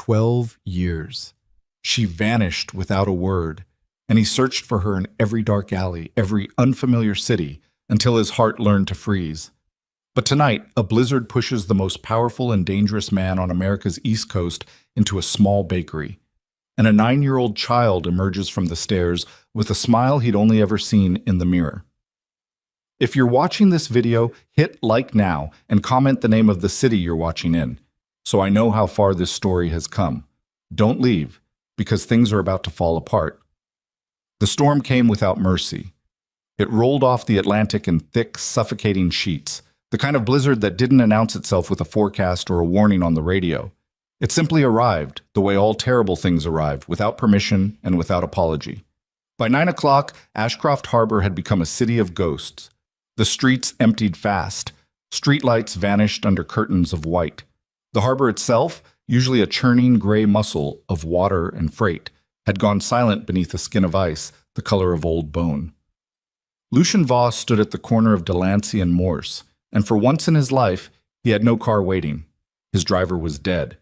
12 years. She vanished without a word, and he searched for her in every dark alley, every unfamiliar city, until his heart learned to freeze. But tonight, a blizzard pushes the most powerful and dangerous man on America's East Coast into a small bakery, and a 9-year-old child emerges from the stairs with a smile he'd only ever seen in the mirror. If you're watching this video, hit like now and comment the name of the city you're watching in, so I know how far this story has come. Don't leave, because things are about to fall apart. The storm came without mercy. It rolled off the Atlantic in thick, suffocating sheets, the kind of blizzard that didn't announce itself with a forecast or a warning on the radio. It simply arrived, the way all terrible things arrive, without permission and without apology. By 9 o'clock, Ashcroft Harbor had become a city of ghosts. The streets emptied fast. Streetlights vanished under curtains of white. The harbor itself, usually a churning gray muscle of water and freight, had gone silent beneath a skin of ice, the color of old bone. Lucien Voss stood at the corner of Delancey and Morse, and for once in his life, he had no car waiting. His driver was dead.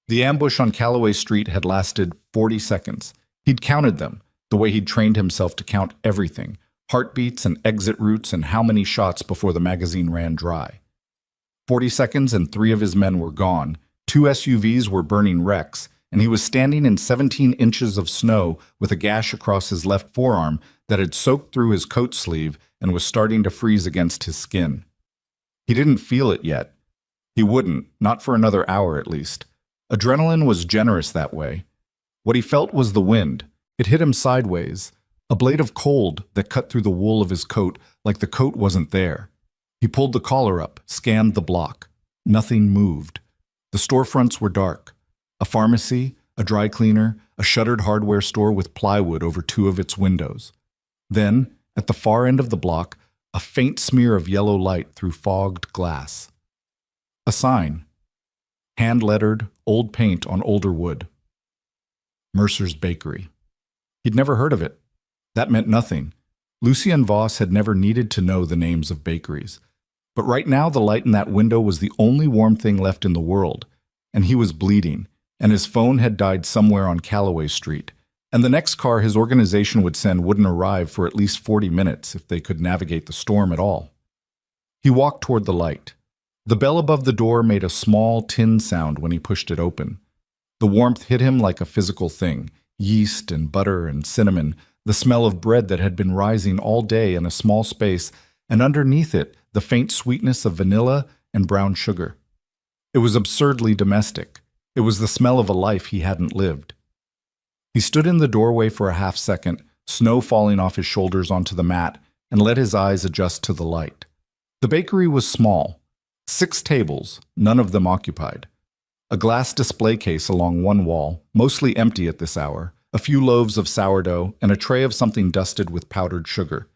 The ambush on Calloway Street had lasted 40 seconds. He'd counted them, the way he'd trained himself to count everything, heartbeats and exit routes and how many shots before the magazine ran dry. 40 seconds and 3 of his men were gone, 2 SUVs were burning wrecks, and he was standing in 17 inches of snow with a gash across his left forearm that had soaked through his coat sleeve and was starting to freeze against his skin. He didn't feel it yet. He wouldn't, not for another hour at least. Adrenaline was generous that way. What he felt was the wind. It hit him sideways, a blade of cold that cut through the wool of his coat like the coat wasn't there. He pulled the collar up, scanned the block. Nothing moved. The storefronts were dark. A pharmacy, a dry cleaner, a shuttered hardware store with plywood over 2 of its windows. Then, at the far end of the block, a faint smear of yellow light through fogged glass. A sign. Hand-lettered, old paint on older wood. Mercer's Bakery. He'd never heard of it. That meant nothing. Lucien Voss had never needed to know the names of bakeries. But right now the light in that window was the only warm thing left in the world, and he was bleeding, and his phone had died somewhere on Calloway Street, and the next car his organization would send wouldn't arrive for at least 40 minutes if they could navigate the storm at all. He walked toward the light. The bell above the door made a small tin sound when he pushed it open. The warmth hit him like a physical thing, yeast and butter and cinnamon, the smell of bread that had been rising all day in a small space, and underneath it, the faint sweetness of vanilla and brown sugar. It was absurdly domestic. It was the smell of a life he hadn't lived. He stood in the doorway for a half second, snow falling off his shoulders onto the mat, and let his eyes adjust to the light. The bakery was small. 6 tables, none of them occupied. A glass display case along one wall, mostly empty at this hour, a few loaves of sourdough, and a tray of something dusted with powdered sugar.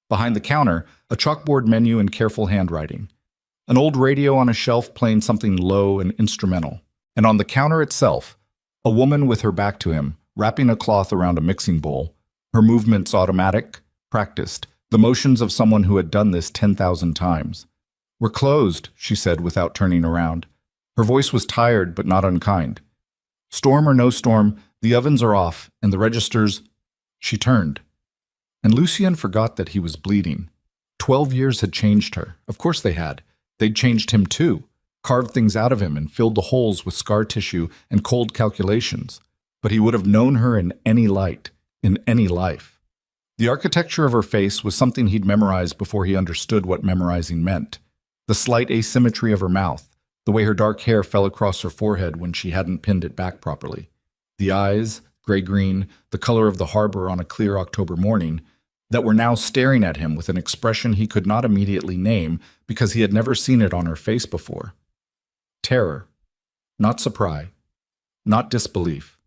Behind the counter, a chalkboard menu in careful handwriting. An old radio on a shelf playing something low and instrumental. And on the counter itself, a woman with her back to him, wrapping a cloth around a mixing bowl. Her movements automatic, practiced, the motions of someone who had done this 10,000 times. "We're closed," she said without turning around. Her voice was tired but not unkind. "Storm or no storm, the ovens are off, and the registers—" She turned. And Lucien forgot that he was bleeding. 12 years had changed her. Of course they had. They'd changed him too, carved things out of him and filled the holes with scar tissue and cold calculations. But he would have known her in any light, in any life. The architecture of her face was something he'd memorized before he understood what memorizing meant. The slight asymmetry of her mouth, the way her dark hair fell across her forehead when she hadn't pinned it back properly. The eyes, gray-green, the color of the harbor on a clear October morning, that were now staring at him with an expression he could not immediately name because he had never seen it on her face before. Terror. Not surprise. Not disbelief.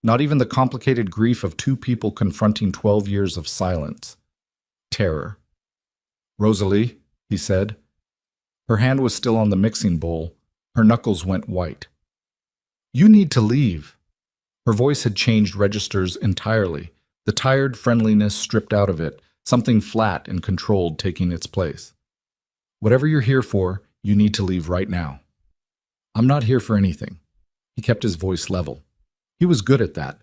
Not even the complicated grief of 2 people confronting 12 years of silence. Terror. "Rosalie," he said. Her hand was still on the mixing bowl. Her knuckles went white. "You need to leave." Her voice had changed registers entirely, the tired friendliness stripped out of it, something flat and controlled taking its place. "Whatever you're here for, you need to leave right now." "I'm not here for anything." He kept his voice level. He was good at that.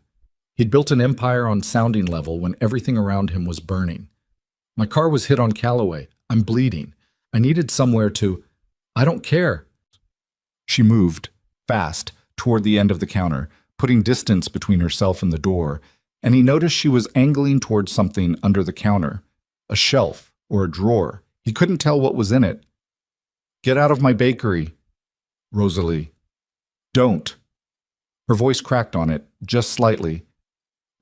He'd built an empire on sounding level when everything around him was burning. My car was hit on Callaway. I'm bleeding. I needed somewhere to... I don't care. She moved, fast, toward the end of the counter, putting distance between herself and the door, and he noticed she was angling towards something under the counter. A shelf or a drawer. He couldn't tell what was in it. Get out of my bakery, Rosalie. Don't. Her voice cracked on it, just slightly.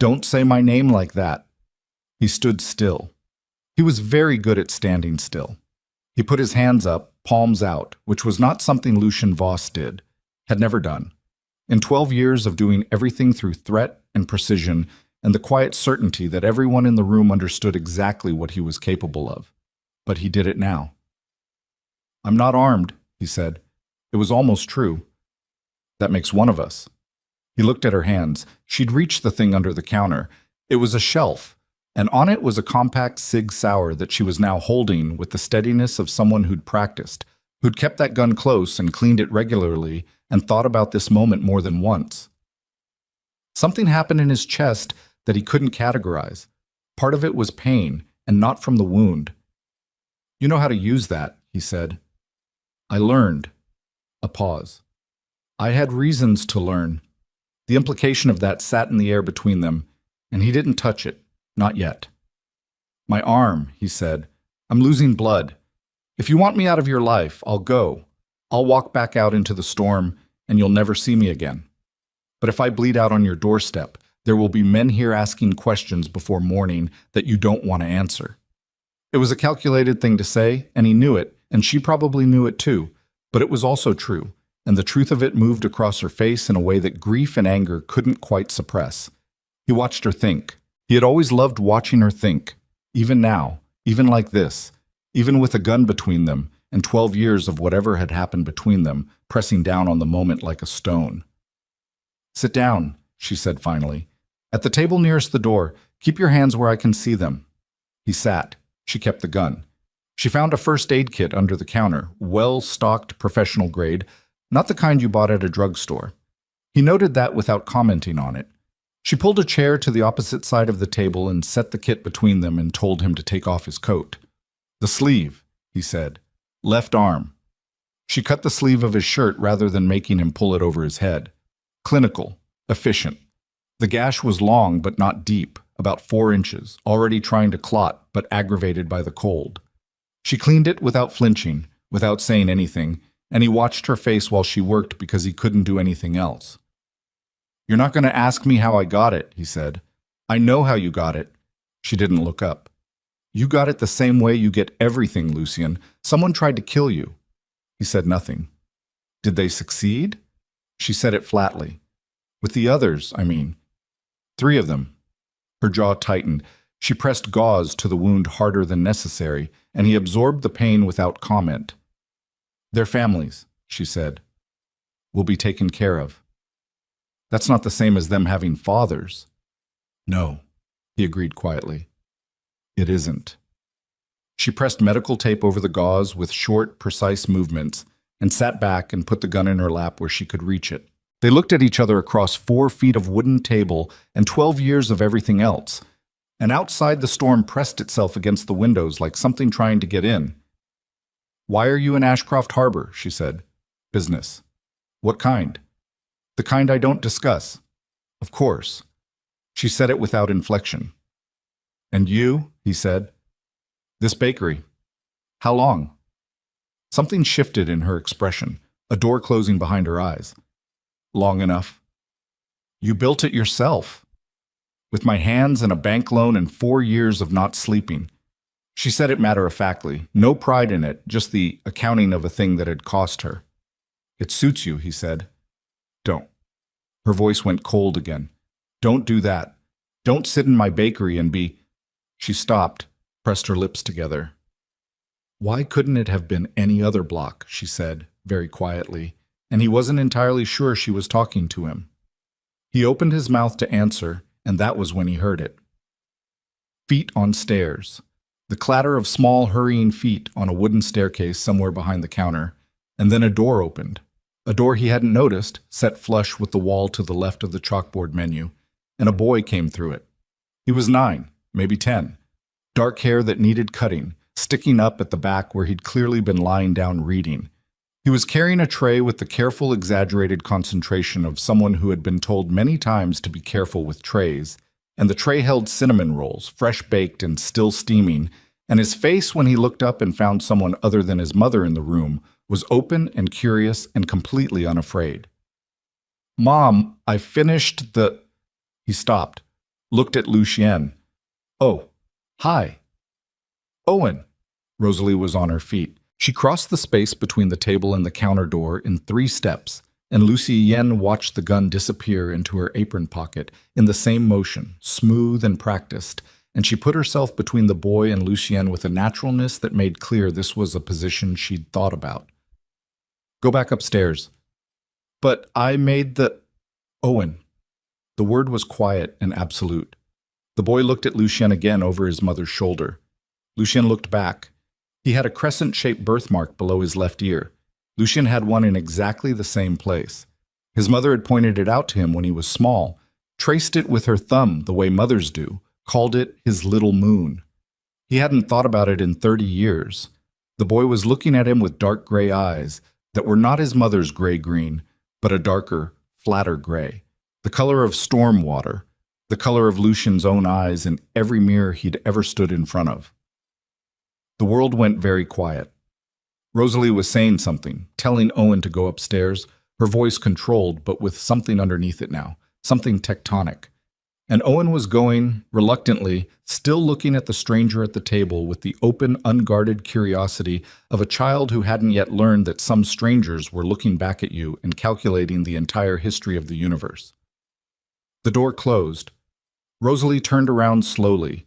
Don't say my name like that. He stood still. He was very good at standing still. He put his hands up, palms out, which was not something Lucien Voss did, had never done. In 12 years of doing everything through threat and precision and the quiet certainty that everyone in the room understood exactly what he was capable of. But he did it now. I'm not armed, he said. It was almost true. That makes one of us. He looked at her hands. She'd reached the thing under the counter. It was a shelf, and on it was a compact Sig Sauer that she was now holding with the steadiness of someone who'd practiced, who'd kept that gun close and cleaned it regularly and thought about this moment more than once. Something happened in his chest that he couldn't categorize. Part of it was pain, and not from the wound. You know how to use that, he said. I learned. A pause. I had reasons to learn. The implication of that sat in the air between them, and he didn't touch it, not yet. My arm, he said. I'm losing blood. If you want me out of your life, I'll go. I'll walk back out into the storm, and you'll never see me again. But if I bleed out on your doorstep, there will be men here asking questions before morning that you don't want to answer. It was a calculated thing to say, and he knew it, and she probably knew it too, but it was also true, and the truth of it moved across her face in a way that grief and anger couldn't quite suppress. He watched her think. He had always loved watching her think, even now, even like this, even with a gun between them, and 12 years of whatever had happened between them, pressing down on the moment like a stone. Sit down, she said finally. At the table nearest the door, keep your hands where I can see them. He sat. She kept the gun. She found a first aid kit under the counter, well-stocked professional grade, not the kind you bought at a drugstore. He noted that without commenting on it. She pulled a chair to the opposite side of the table and set the kit between them and told him to take off his coat. The sleeve, he said. Left arm. She cut the sleeve of his shirt rather than making him pull it over his head. Clinical. Efficient. The gash was long but not deep, about 4 inches, already trying to clot but aggravated by the cold. She cleaned it without flinching, without saying anything, and he watched her face while she worked because he couldn't do anything else. You're not going to ask me how I got it, he said. I know how you got it. She didn't look up. You got it the same way you get everything, Lucien. Someone tried to kill you. He said nothing. Did they succeed? She said it flatly. With the others, I mean. 3 of them. Her jaw tightened. She pressed gauze to the wound harder than necessary, and he absorbed the pain without comment. Their families, she said, will be taken care of. That's not the same as them having fathers. No, he agreed quietly. It isn't. She pressed medical tape over the gauze with short, precise movements and sat back and put the gun in her lap where she could reach it. They looked at each other across 4 feet of wooden table and 12 years of everything else, and outside the storm pressed itself against the windows like something trying to get in. Why are you in Ashcroft Harbor? She said. Business. What kind? The kind I don't discuss. Of course. She said it without inflection. And you? He said. This bakery. How long? Something shifted in her expression, a door closing behind her eyes. Long enough. You built it yourself. With my hands and a bank loan and 4 years of not sleeping. She said it matter-of-factly, no pride in it, just the accounting of a thing that had cost her. It suits you, he said. Don't. Her voice went cold again. Don't do that. Don't sit in my bakery and be... She stopped, pressed her lips together. Why couldn't it have been any other block, she said, very quietly, and he wasn't entirely sure she was talking to him. He opened his mouth to answer, and that was when he heard it. Feet on stairs. The clatter of small, hurrying feet on a wooden staircase somewhere behind the counter, and then a door opened. A door he hadn't noticed, set flush with the wall to the left of the chalkboard menu, and a boy came through it. He was 9, maybe 10. Dark hair that needed cutting, sticking up at the back where he'd clearly been lying down reading. He was carrying a tray with the careful, exaggerated concentration of someone who had been told many times to be careful with trays, and the tray held cinnamon rolls, fresh baked and still steaming, and his face when he looked up and found someone other than his mother in the room was open and curious and completely unafraid. "Mom, I finished the—" He stopped, looked at Lucien. "Oh, hi." "Owen." Rosalie was on her feet. She crossed the space between the table and the counter door in 3 steps, and Lucien watched the gun disappear into her apron pocket in the same motion, smooth and practiced, and she put herself between the boy and Lucien with a naturalness that made clear this was a position she'd thought about. "Go back upstairs." "But I made the—" "Owen." The word was quiet and absolute. The boy looked at Lucien again over his mother's shoulder. Lucien looked back. He had a crescent-shaped birthmark below his left ear. Lucien had one in exactly the same place. His mother had pointed it out to him when he was small, traced it with her thumb the way mothers do, called it his little moon. He hadn't thought about it in 30 years. The boy was looking at him with dark gray eyes that were not his mother's gray-green, but a darker, flatter gray, the color of storm water, the color of Lucien's own eyes in every mirror he'd ever stood in front of. The world went very quiet. Rosalie was saying something, telling Owen to go upstairs, her voice controlled but with something underneath it now, something tectonic. And Owen was going, reluctantly, still looking at the stranger at the table with the open, unguarded curiosity of a child who hadn't yet learned that some strangers were looking back at you and calculating the entire history of the universe. The door closed. Rosalie turned around slowly.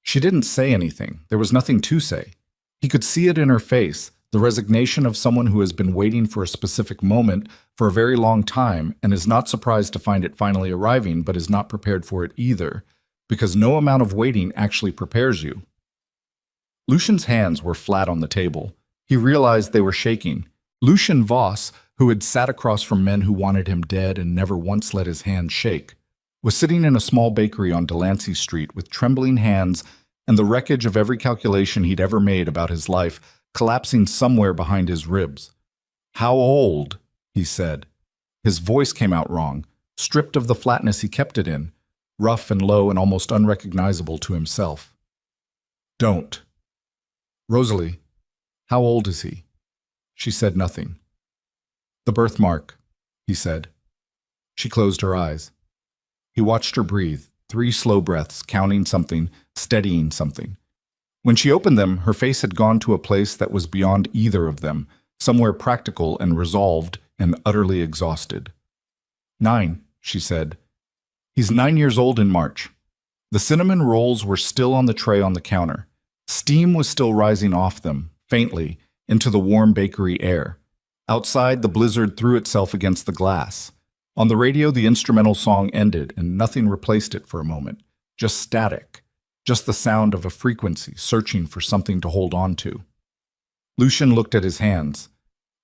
She didn't say anything. There was nothing to say. He could see it in her face, the resignation of someone who has been waiting for a specific moment for a very long time and is not surprised to find it finally arriving but is not prepared for it either, because no amount of waiting actually prepares you. Lucien's hands were flat on the table. He realized they were shaking. Lucien Voss, who had sat across from men who wanted him dead and never once let his hands shake, was sitting in a small bakery on Delancey Street with trembling hands and the wreckage of every calculation he'd ever made about his life collapsing somewhere behind his ribs. "How old?" he said. His voice came out wrong, stripped of the flatness he kept it in, rough and low and almost unrecognizable to himself. "Don't." "Rosalie, how old is he?" She said nothing. "The birthmark," he said. She closed her eyes. He watched her breathe, 3 slow breaths, counting something, steadying something. When she opened them, her face had gone to a place that was beyond either of them, somewhere practical and resolved and utterly exhausted. 9, she said. "He's 9 years old in March." The cinnamon rolls were still on the tray on the counter. Steam was still rising off them, faintly, into the warm bakery air. Outside, the blizzard threw itself against the glass. On the radio, the instrumental song ended, and nothing replaced it for a moment. Just static. Just the sound of a frequency searching for something to hold on to. Lucien looked at his hands.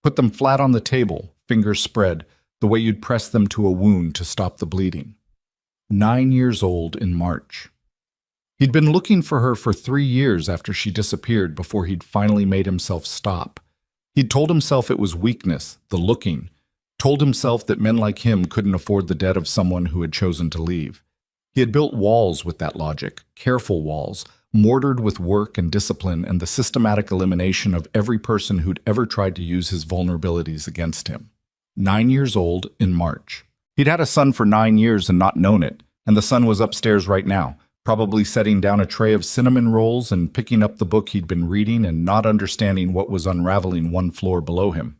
Put them flat on the table, fingers spread, the way you'd press them to a wound to stop the bleeding. 9 years old in March. He'd been looking for her for 3 years after she disappeared before he'd finally made himself stop. He'd told himself it was weakness, the looking. Told himself that men like him couldn't afford the debt of someone who had chosen to leave. He had built walls with that logic, careful walls, mortared with work and discipline and the systematic elimination of every person who'd ever tried to use his vulnerabilities against him. 9 years old in March. He'd had a son for 9 years and not known it, and the son was upstairs right now, probably setting down a tray of cinnamon rolls and picking up the book he'd been reading and not understanding what was unraveling 1 floor below him.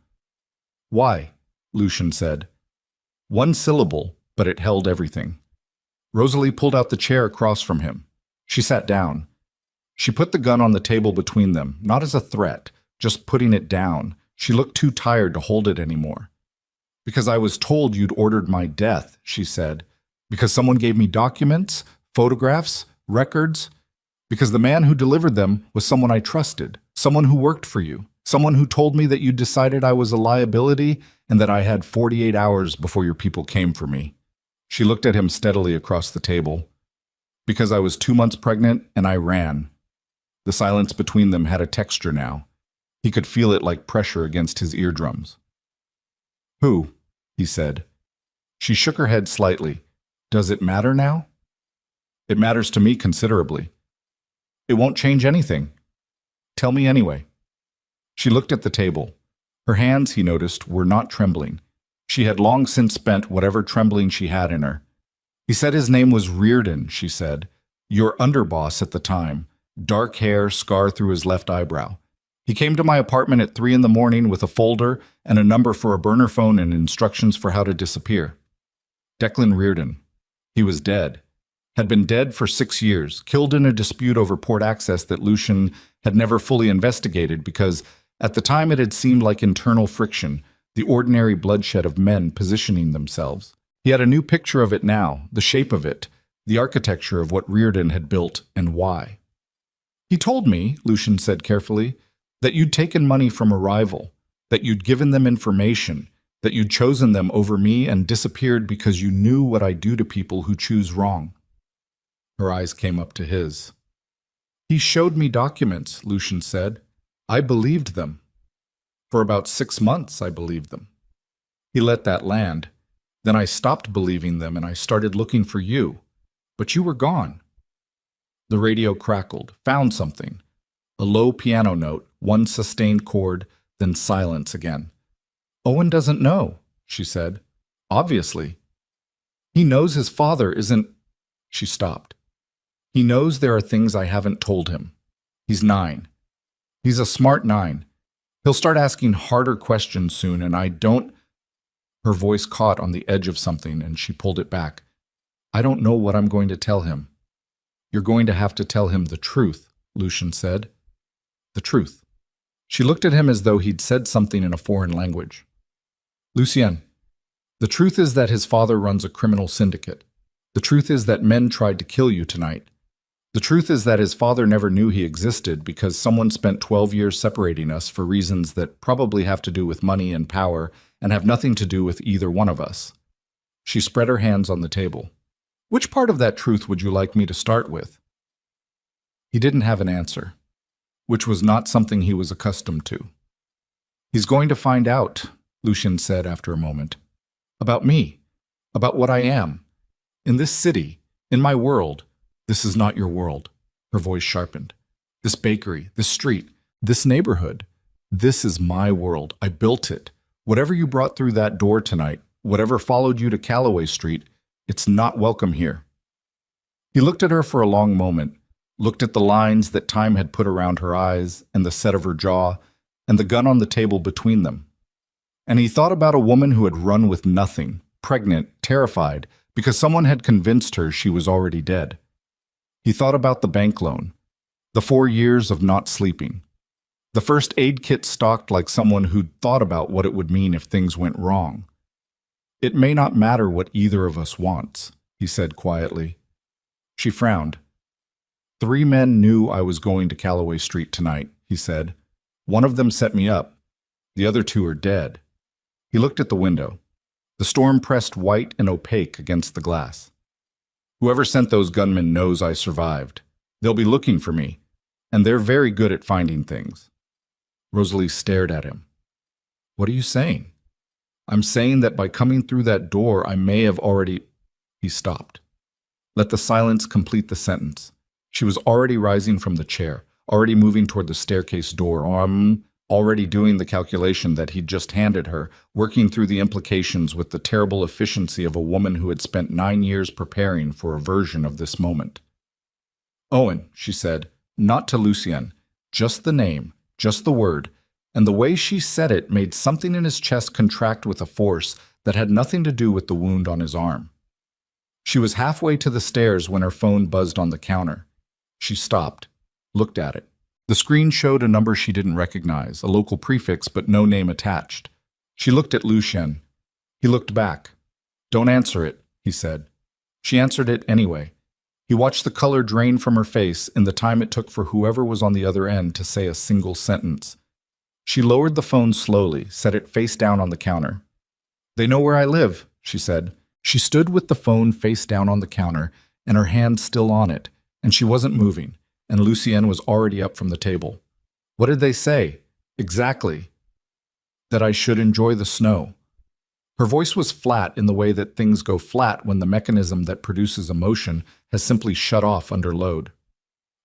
"Why?" Lucien said. 1 syllable, but it held everything. Rosalie pulled out the chair across from him. She sat down. She put the gun on the table between them, not as a threat, just putting it down. She looked too tired to hold it anymore. "Because I was told you'd ordered my death," she said. "Because someone gave me documents, photographs, records. Because the man who delivered them was someone I trusted, someone who worked for you. Someone who told me that you decided I was a liability and that I had 48 hours before your people came for me. She looked at him steadily across the table. Because I was 2 months pregnant and I ran. The silence between them had a texture now. He could feel it like pressure against his eardrums. Who? He said. She shook her head slightly. Does it matter now? It matters to me considerably. It won't change anything. Tell me anyway. She looked at the table. Her hands, he noticed, were not trembling. She had long since spent whatever trembling she had in her. He said his name was Reardon, she said. Your underboss at the time. Dark hair, scar through his left eyebrow. He came to my apartment at 3 a.m. with a folder and a number for a burner phone and instructions for how to disappear. Declan Reardon. He was dead. Had been dead for 6 years, killed in a dispute over port access that Lucian had never fully investigated because, at the time, it had seemed like internal friction, the ordinary bloodshed of men positioning themselves. He had a new picture of it now, the shape of it, the architecture of what Reardon had built and why. He told me, Lucian said carefully, that you'd taken money from a rival, that you'd given them information, that you'd chosen them over me and disappeared because you knew what I do to people who choose wrong. Her eyes came up to his. He showed me documents, Lucian said. I believed them. For about 6 months, I believed them. He let that land. Then I stopped believing them and I started looking for you. But you were gone. The radio crackled, found something. A low piano note, one sustained chord, then silence again. Owen doesn't know, she said. Obviously. He knows his father isn't... She stopped. He knows there are things I haven't told him. He's 9. He's a smart 9. He'll start asking harder questions soon, and I don't... Her voice caught on the edge of something, and she pulled it back. I don't know what I'm going to tell him. You're going to have to tell him the truth, Lucian said. The truth. She looked at him as though he'd said something in a foreign language. Lucien, the truth is that his father runs a criminal syndicate. The truth is that men tried to kill you tonight. The truth is that his father never knew he existed because someone spent 12 years separating us for reasons that probably have to do with money and power and have nothing to do with either one of us. She spread her hands on the table. Which part of that truth would you like me to start with? He didn't have an answer, which was not something he was accustomed to. He's going to find out, Lucian said after a moment. About me, about what I am. In this city, in my world. This is not your world. Her voice sharpened. This bakery, this street, this neighborhood. This is my world. I built it. Whatever you brought through that door tonight, whatever followed you to Calloway Street, it's not welcome here. He looked at her for a long moment, looked at the lines that time had put around her eyes and the set of her jaw and the gun on the table between them. And he thought about a woman who had run with nothing, pregnant, terrified, because someone had convinced her she was already dead. He thought about the bank loan, the 4 years of not sleeping, the first aid kit stocked like someone who'd thought about what it would mean if things went wrong. It may not matter what either of us wants, he said quietly. She frowned. 3 men knew I was going to Calloway Street tonight, he said. One of them set me up. The other 2 are dead. He looked at the window. The storm pressed white and opaque against the glass. Whoever sent those gunmen knows I survived. They'll be looking for me, and they're very good at finding things. Rosalie stared at him. What are you saying? I'm saying that by coming through that door, I may have already... He stopped. Let the silence complete the sentence. She was already rising from the chair, already moving toward the staircase door, already doing the calculation that he'd just handed her, working through the implications with the terrible efficiency of a woman who had spent 9 years preparing for a version of this moment. Owen, she said, not to Lucien, just the name, just the word, and the way she said it made something in his chest contract with a force that had nothing to do with the wound on his arm. She was halfway to the stairs when her phone buzzed on the counter. She stopped, looked at it. The screen showed a number she didn't recognize, a local prefix but no name attached. She looked at Lucien. He looked back. Don't answer it, he said. She answered it anyway. He watched the color drain from her face in the time it took for whoever was on the other end to say a single sentence. She lowered the phone slowly, set it face down on the counter. "They know where I live," she said. She stood with the phone face down on the counter and her hand still on it, and she wasn't moving, and Lucien was already up from the table. "What did they say?" "Exactly. That I should enjoy the snow." Her voice was flat in the way that things go flat when the mechanism that produces emotion has simply shut off under load.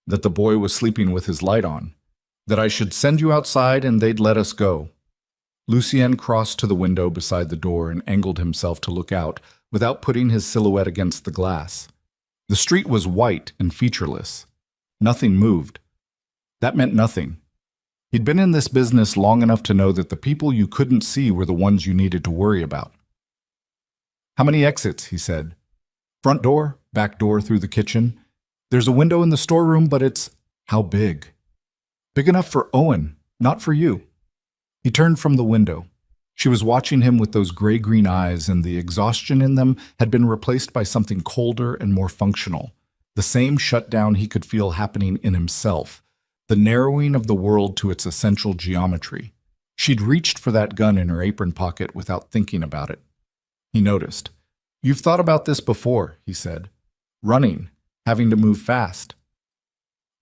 "That the boy was sleeping with his light on. That I should send you outside and they'd let us go." Lucien crossed to the window beside the door and angled himself to look out without putting his silhouette against the glass. The street was white and featureless. Nothing moved. That meant nothing. He'd been in this business long enough to know that the people you couldn't see were the ones you needed to worry about. "How many exits?" he said. "Front door, back door through the kitchen. There's a window in the storeroom, but it's—" "How big?" "Big enough for Owen, not for you." He turned from the window. She was watching him with those gray-green eyes, and the exhaustion in them had been replaced by something colder and more functional. The same shutdown he could feel happening in himself, the narrowing of the world to its essential geometry. She'd reached for that gun in her apron pocket without thinking about it. He noticed. "You've thought about this before," he said. "Running, having to move fast."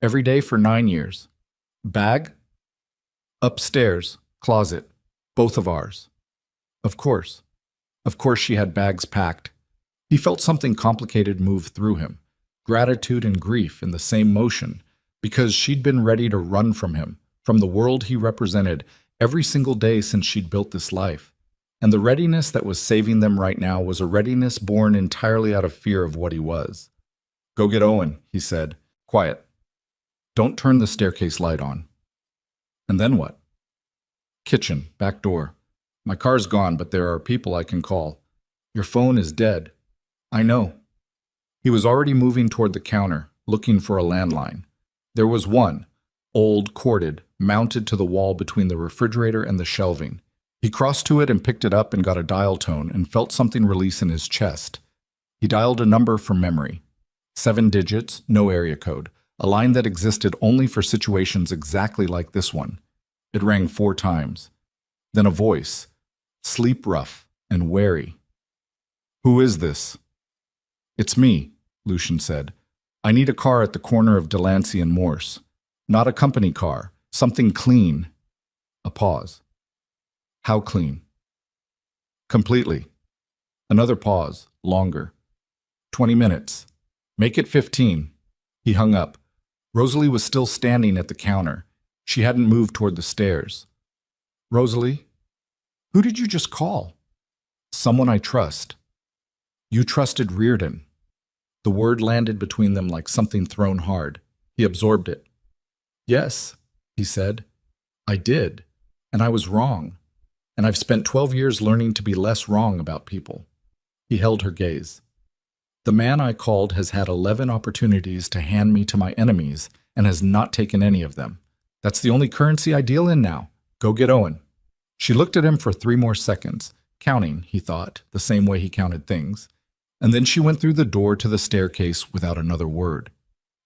"Every day for 9 years. Bag?" "Upstairs, closet, both of ours." Of course. Of course she had bags packed. He felt something complicated move through him, gratitude and grief in the same motion, because she'd been ready to run from him, from the world he represented, every single day since she'd built this life. And the readiness that was saving them right now was a readiness born entirely out of fear of what he was. "Go get Owen," he said. "Quiet. Don't turn the staircase light on." "And then what?" "Kitchen, back door. My car's gone, but there are people I can call. Your phone is dead." "I know." He was already moving toward the counter, looking for a landline. There was one, old, corded, mounted to the wall between the refrigerator and the shelving. He crossed to it and picked it up and got a dial tone and felt something release in his chest. He dialed a number from memory. 7 digits, no area code, a line that existed only for situations exactly like this one. It rang 4 times. Then a voice, sleep rough and wary. "Who is this?" "It's me," Lucien said. "I need a car at the corner of Delancey and Morse. Not a company car, something clean." A pause. "How clean?" "Completely." Another pause, longer. 20 minutes. "Make it 15. He hung up. Rosalie was still standing at the counter. She hadn't moved toward the stairs. "Rosalie? Who did you just call?" "Someone I trust." "You trusted Reardon." The word landed between them like something thrown hard. He absorbed it. "Yes," he said. "I did. And I was wrong. And I've spent 12 years learning to be less wrong about people." He held her gaze. "The man I called has had 11 opportunities to hand me to my enemies and has not taken any of them. That's the only currency I deal in now. Go get Owen." She looked at him for 3 more seconds, counting, he thought, the same way he counted things. And then she went through the door to the staircase without another word.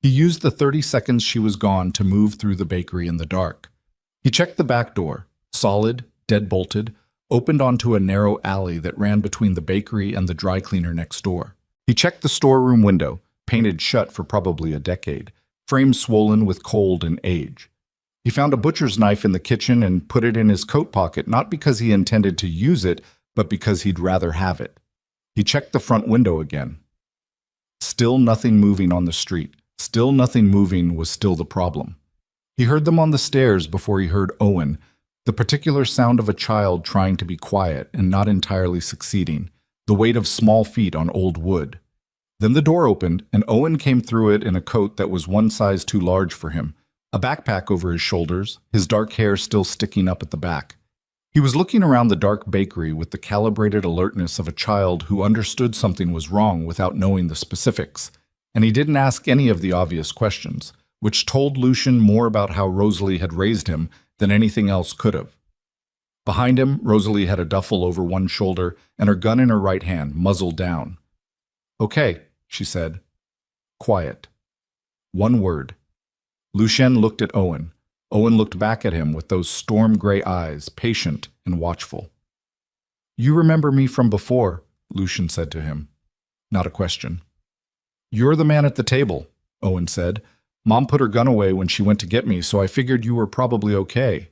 He used the 30 seconds she was gone to move through the bakery in the dark. He checked the back door, solid, dead-bolted, opened onto a narrow alley that ran between the bakery and the dry cleaner next door. He checked the storeroom window, painted shut for probably a decade, frame swollen with cold and age. He found a butcher's knife in the kitchen and put it in his coat pocket, not because he intended to use it, but because he'd rather have it. He checked the front window again. Still nothing moving on the street. Still nothing moving was still the problem. He heard them on the stairs before he heard Owen, the particular sound of a child trying to be quiet and not entirely succeeding, the weight of small feet on old wood. Then the door opened, and Owen came through it in a coat that was 1 size too large for him, a backpack over his shoulders, his dark hair still sticking up at the back. He was looking around the dark bakery with the calibrated alertness of a child who understood something was wrong without knowing the specifics, and he didn't ask any of the obvious questions, which told Lucien more about how Rosalie had raised him than anything else could have. Behind him, Rosalie had a duffel over one shoulder and her gun in her right hand, muzzle down. "Okay," she said. Quiet. One word. Lucien looked at Owen, Owen looked back at him with those storm-gray eyes, patient and watchful. "You remember me from before," Lucian said to him. Not a question. "You're the man at the table," Owen said. "Mom put her gun away when she went to get me, so I figured you were probably okay."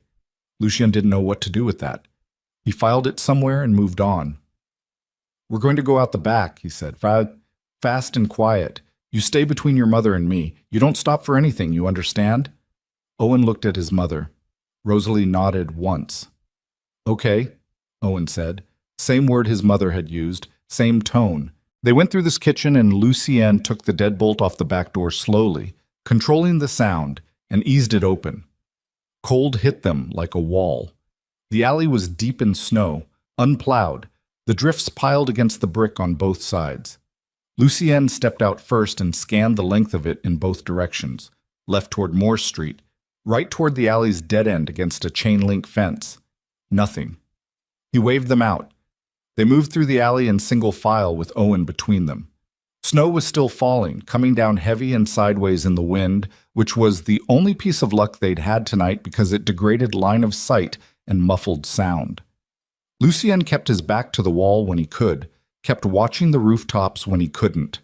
Lucian didn't know what to do with that. He filed it somewhere and moved on. "We're going to go out the back," he said. Fast and quiet. You stay between your mother and me. You don't stop for anything, you understand?" Owen looked at his mother. Rosalie nodded once. "Okay," Owen said. Same word his mother had used, same tone. They went through this kitchen and Lucienne took the deadbolt off the back door slowly, controlling the sound, and eased it open. Cold hit them like a wall. The alley was deep in snow, unplowed, the drifts piled against the brick on both sides. Lucienne stepped out first and scanned the length of it in both directions, left toward Moore Street, right toward the alley's dead end against a chain-link fence. Nothing. He waved them out. They moved through the alley in single file with Owen between them. Snow was still falling, coming down heavy and sideways in the wind, which was the only piece of luck they'd had tonight because it degraded line of sight and muffled sound. Lucienne kept his back to the wall when he could, kept watching the rooftops when he couldn't.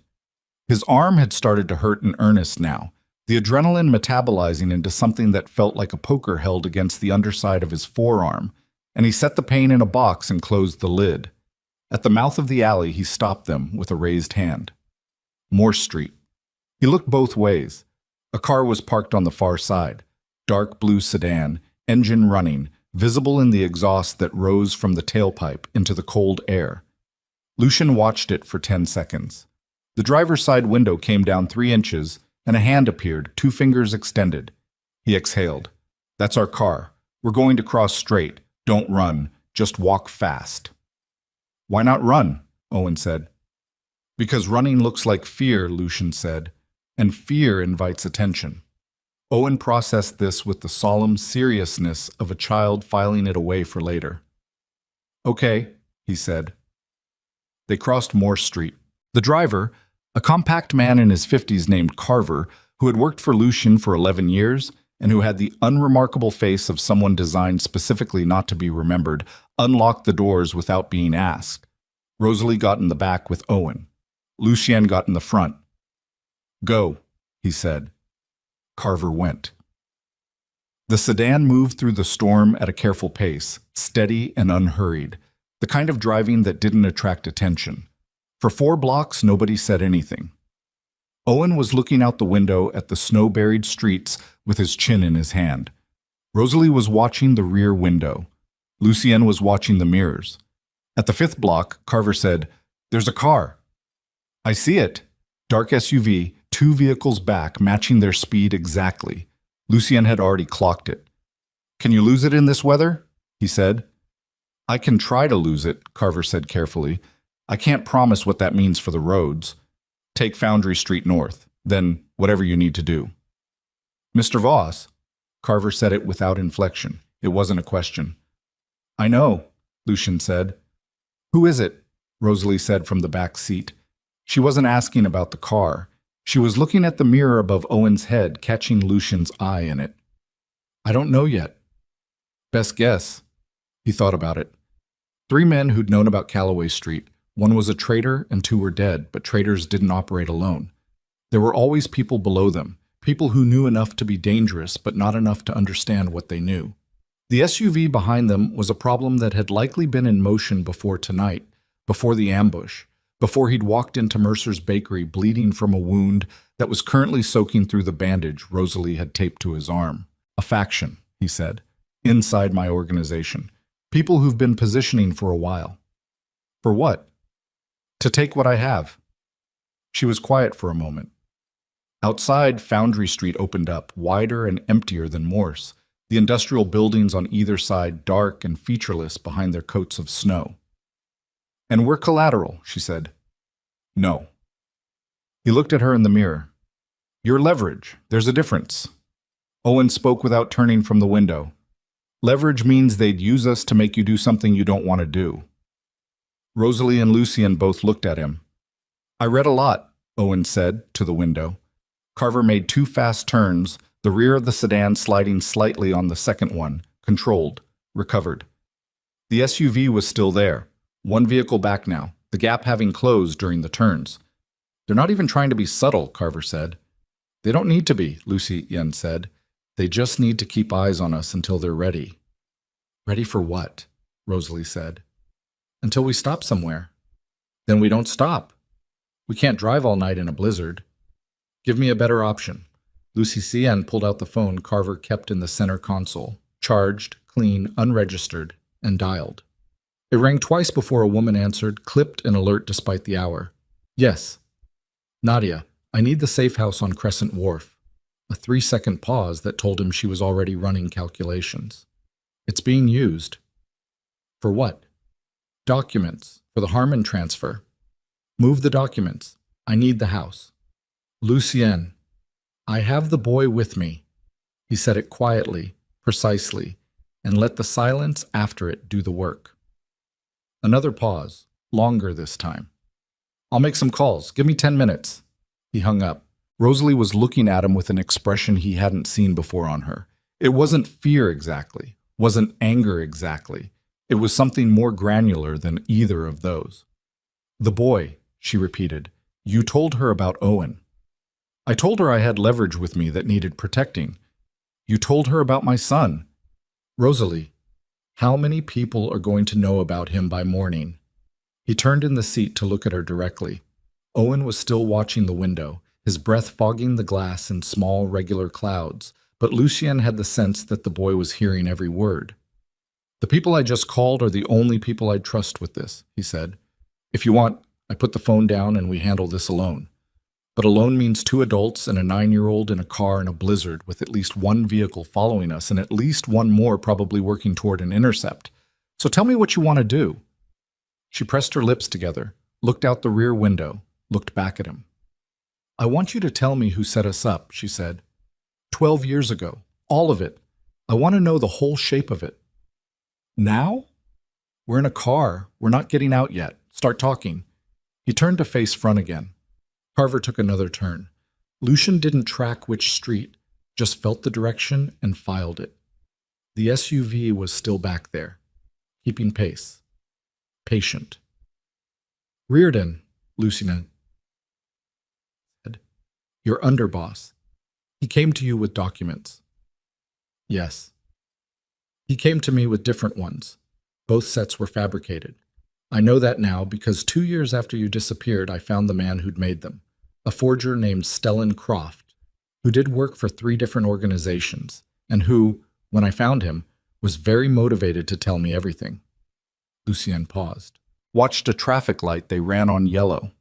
His arm had started to hurt in earnest now, the adrenaline metabolizing into something that felt like a poker held against the underside of his forearm, and he set the pain in a box and closed the lid. At the mouth of the alley, he stopped them with a raised hand. Moore Street. He looked both ways. A car was parked on the far side, dark blue sedan, engine running, visible in the exhaust that rose from the tailpipe into the cold air. Lucian watched it for 10 seconds. The driver's side window came down 3 inches, and a hand appeared, 2 fingers extended. He exhaled. "That's our car. We're going to cross straight. Don't run. Just walk fast." "Why not run?" Owen said. "Because running looks like fear," Lucian said, "and fear invites attention." Owen processed this with the solemn seriousness of a child filing it away for later. "Okay," he said. They crossed Moore Street. The driver, a compact man in his 50s named Carver, who had worked for Lucian for 11 years and who had the unremarkable face of someone designed specifically not to be remembered, unlocked the doors without being asked. Rosalie got in the back with Owen. Lucienne got in the front. "Go," he said. Carver went. The sedan moved through the storm at a careful pace, steady and unhurried, the kind of driving that didn't attract attention. For 4 blocks, nobody said anything. Owen was looking out the window at the snow-buried streets with his chin in his hand. Rosalie was watching the rear window. Lucienne was watching the mirrors. At the 5th block, Carver said, "There's a car." "I see it." Dark SUV, 2 vehicles back, matching their speed exactly. Lucienne had already clocked it. "Can you lose it in this weather?" he said. "I can try to lose it," Carver said carefully. "I can't promise what that means for the roads. Take Foundry Street north, then whatever you need to do." "Mr. Voss," Carver said it without inflection. It wasn't a question. "I know," Lucian said. "Who is it?" Rosalie said from the back seat. She wasn't asking about the car. She was looking at the mirror above Owen's head, catching Lucian's eye in it. "I don't know yet." "Best guess." He thought about it. 3 men who'd known about Calloway Street. 1 was a traitor and 2 were dead, but traitors didn't operate alone. There were always people below them, people who knew enough to be dangerous but not enough to understand what they knew. The SUV behind them was a problem that had likely been in motion before tonight, before the ambush, before he'd walked into Mercer's bakery bleeding from a wound that was currently soaking through the bandage Rosalie had taped to his arm. "A faction," he said, "inside my organization. People who've been positioning for a while." "For what?" "To take what I have." She was quiet for a moment. Outside, Foundry Street opened up, wider and emptier than Morse, the industrial buildings on either side dark and featureless behind their coats of snow. "And we're collateral," she said. "No." He looked at her in the mirror. "You're leverage. There's a difference." Owen spoke without turning from the window. "Leverage means they'd use us to make you do something you don't want to do." Rosalie and Lucienne both looked at him. "I read a lot," Owen said, to the window. Carver made 2 fast turns, the rear of the sedan sliding slightly on the second one, controlled, recovered. The SUV was still there, one vehicle back now, the gap having closed during the turns. They're not even trying to be subtle, Carver said. They don't need to be, Lucy Yen said. They just need to keep eyes on us until they're ready. Ready for what? Rosalie said. Until we stop somewhere. Then we don't stop. We can't drive all night in a blizzard. Give me a better option. Lucy Cien pulled out the phone Carver kept in the center console, charged, clean, unregistered, and dialed. It rang twice before a woman answered, clipped and alert despite the hour. Yes. Nadia, I need the safe house on Crescent Wharf. A 3-second pause that told him she was already running calculations. It's being used. For what? Documents, for the Harmon transfer. Move the documents. I need the house. Lucien, I have the boy with me. He said it quietly, precisely, and let the silence after it do the work. Another pause, longer this time. I'll make some calls. Give me 10 minutes. He hung up. Rosalie was looking at him with an expression he hadn't seen before on her. It wasn't fear exactly, wasn't anger exactly. It was something more granular than either of those. The boy, she repeated. You told her about Owen. I told her I had leverage with me that needed protecting. You told her about my son. Rosalie, how many people are going to know about him by morning? He turned in the seat to look at her directly. Owen was still watching the window, his breath fogging the glass in small, regular clouds, but Lucien had the sense that the boy was hearing every word. The people I just called are the only people I'd trust with this, he said. If you want, I put the phone down and we handle this alone. But alone means 2 adults and a 9-year-old in a car in a blizzard with at least 1 vehicle following us and at least 1 more probably working toward an intercept. So tell me what you want to do. She pressed her lips together, looked out the rear window, looked back at him. I want you to tell me who set us up, she said. 12 years ago. All of it. I want to know the whole shape of it. Now? We're in a car. We're not getting out yet. Start talking. He turned to face front again. Carver took another turn. Lucien didn't track which street, just felt the direction and filed it. The SUV was still back there, keeping pace. Patient. Reardon, Lucien said. Your underboss. He came to you with documents. Yes. He came to me with different ones. Both sets were fabricated. I know that now because 2 years after you disappeared, I found the man who'd made them. A forger named Stellan Croft, who did work for 3 different organizations, and who, when I found him, was very motivated to tell me everything. Lucien paused. Watched a traffic light they ran on yellow.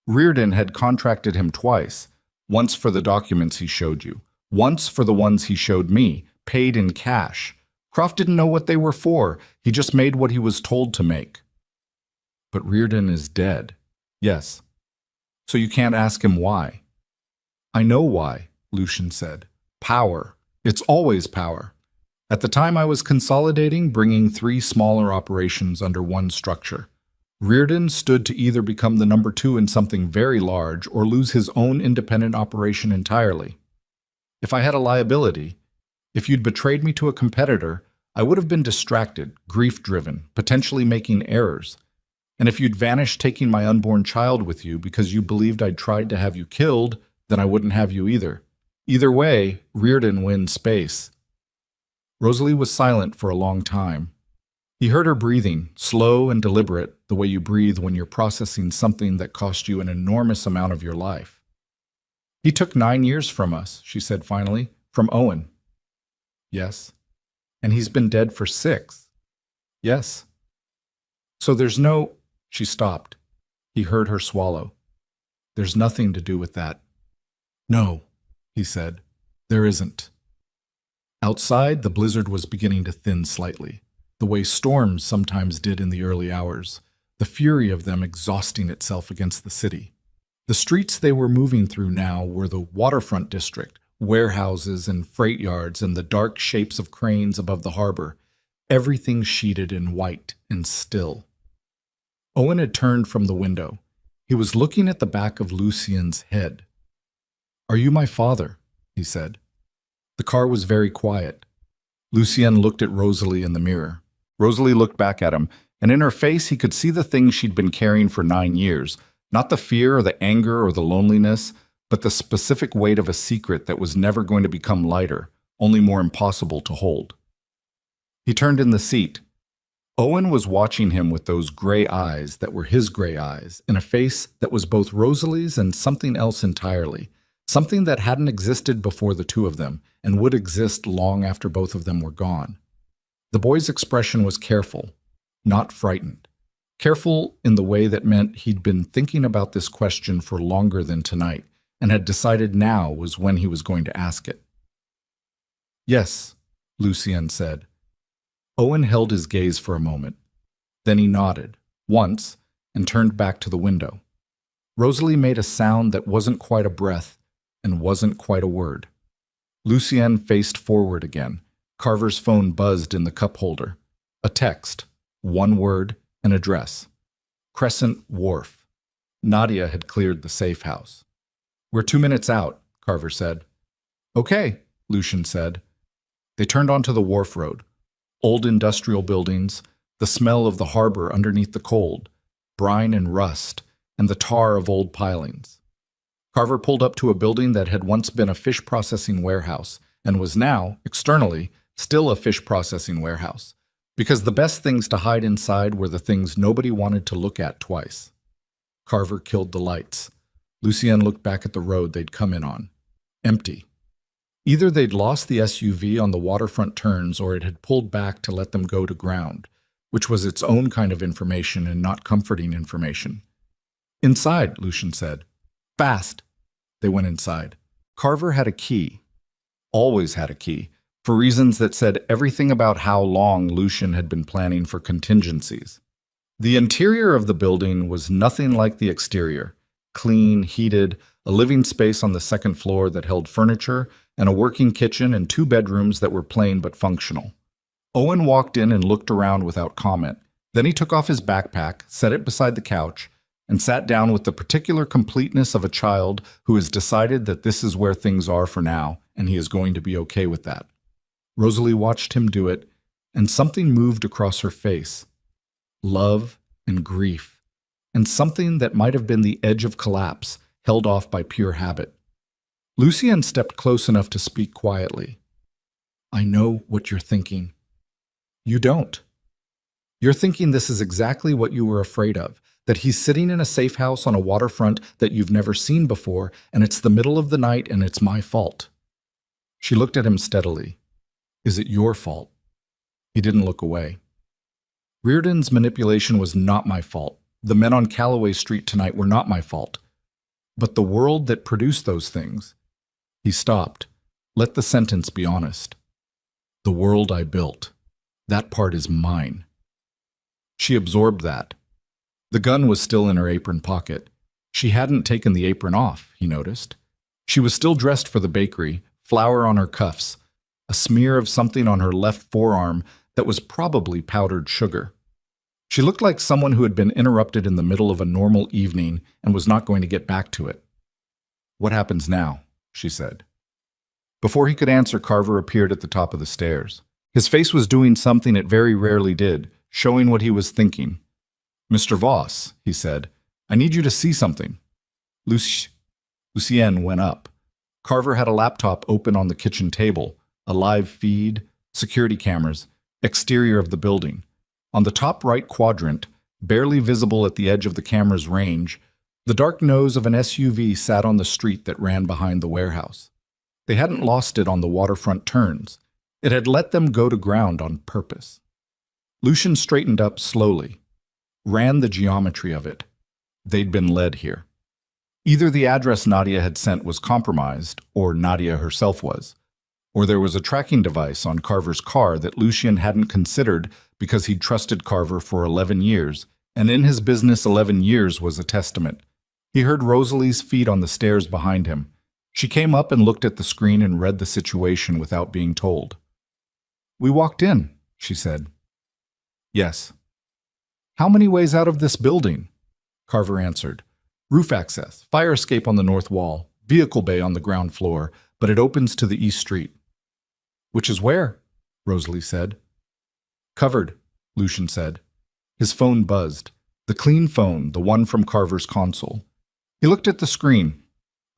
Reardon had contracted him twice, once for the documents he showed you, once for the ones he showed me, paid in cash. Croft didn't know what they were for. He just made what he was told to make. But Reardon is dead. Yes. So you can't ask him why. I know why, Lucien said. Power. It's always power. At the time I was consolidating, bringing 3 smaller operations under one structure. Reardon stood to either become the number 2 in something very large or lose his own independent operation entirely. If I had a liability, if you'd betrayed me to a competitor, I would have been distracted, grief-driven, potentially making errors. And if you'd vanished taking my unborn child with you because you believed I'd tried to have you killed, then I wouldn't have you either. Either way, Reardon wins space. Rosalie was silent for a long time. He heard her breathing, slow and deliberate, the way you breathe when you're processing something that cost you an enormous amount of your life. He took 9 years from us, she said finally, from Owen. Yes. And he's been dead for 6. Yes. So there's no... She stopped. He heard her swallow. There's nothing to do with that. No, he said. There isn't. Outside, the blizzard was beginning to thin slightly, the way storms sometimes did in the early hours, the fury of them exhausting itself against the city. The streets they were moving through now were the waterfront district, warehouses and freight yards and the dark shapes of cranes above the harbor, everything sheeted in white and still. Owen had turned from the window. He was looking at the back of Lucien's head. Are you my father? He said. The car was very quiet. Lucien looked at Rosalie in the mirror. Rosalie looked back at him, and in her face he could see the things she'd been carrying for 9 years, not the fear or the anger or the loneliness, but the specific weight of a secret that was never going to become lighter, only more impossible to hold. He turned in the seat. Owen was watching him with those gray eyes that were his gray eyes, in a face that was both Rosalie's and something else entirely, something that hadn't existed before the two of them and would exist long after both of them were gone. The boy's expression was careful, not frightened. Careful in the way that meant he'd been thinking about this question for longer than tonight and had decided now was when he was going to ask it. "Yes," Lucien said. Owen held his gaze for a moment. Then he nodded, once, and turned back to the window. Rosalie made a sound that wasn't quite a breath and wasn't quite a word. Lucien faced forward again. Carver's phone buzzed in the cup holder. A text, one word, an address. Crescent Wharf. Nadia had cleared the safe house. "We're 2 minutes out," Carver said. "Okay," Lucien said. They turned onto the wharf road. Old industrial buildings, the smell of the harbor underneath the cold, brine and rust, and the tar of old pilings. Carver pulled up to a building that had once been a fish processing warehouse and was now, externally, still a fish processing warehouse, because the best things to hide inside were the things nobody wanted to look at twice. Carver killed the lights. Lucien looked back at the road they'd come in on. Empty. Either they'd lost the SUV on the waterfront turns or it had pulled back to let them go to ground, which was its own kind of information and not comforting information. "Inside," Lucien said. "Fast." They went inside. Carver had a key. Always had a key, for reasons that said everything about how long Lucien had been planning for contingencies. The interior of the building was nothing like the exterior. Clean, heated, a living space on the second floor that held furniture, and a working kitchen and 2 bedrooms that were plain but functional. Owen walked in and looked around without comment. Then he took off his backpack, set it beside the couch, and sat down with the particular completeness of a child who has decided that this is where things are for now, and he is going to be okay with that. Rosalie watched him do it, and something moved across her face. Love and grief, and something that might have been the edge of collapse, held off by pure habit. Lucien stepped close enough to speak quietly. "I know what you're thinking." "You don't. You're thinking this is exactly what you were afraid of, that he's sitting in a safe house on a waterfront that you've never seen before, and it's the middle of the night and it's my fault." She looked at him steadily. "Is it your fault?" He didn't look away. "Reardon's manipulation was not my fault. The men on Calloway Street tonight were not my fault. But the world that produced those things..." He stopped. "Let the sentence be honest. The world I built. That part is mine." She absorbed that. The gun was still in her apron pocket. She hadn't taken the apron off, he noticed. She was still dressed for the bakery, flour on her cuffs, a smear of something on her left forearm that was probably powdered sugar. She looked like someone who had been interrupted in the middle of a normal evening and was not going to get back to it. "What happens now?" she said. Before he could answer, Carver appeared at the top of the stairs. His face was doing something it very rarely did, showing what he was thinking. "Mr. Voss," he said, "I need you to see something." Lucien went up. Carver had a laptop open on the kitchen table, a live feed, security cameras, exterior of the building. On the top right quadrant, barely visible at the edge of the camera's range, the dark nose of an SUV sat on the street that ran behind the warehouse. They hadn't lost it on the waterfront turns. It had let them go to ground on purpose. Lucien straightened up slowly, ran the geometry of it. They'd been led here. Either the address Nadia had sent was compromised, or Nadia herself was, or there was a tracking device on Carver's car that Lucien hadn't considered because he'd trusted Carver for 11 years, and in his business 11 years was a testament. He heard Rosalie's feet on the stairs behind him. She came up and looked at the screen and read the situation without being told. "We walked in," she said. "Yes." "How many ways out of this building?" Carver answered. "Roof access, fire escape on the north wall, vehicle bay on the ground floor, but it opens to the east street." Which is where? Rosalie said. Covered, Lucian said. His phone buzzed. The clean phone, the one from Carver's console. He looked at the screen.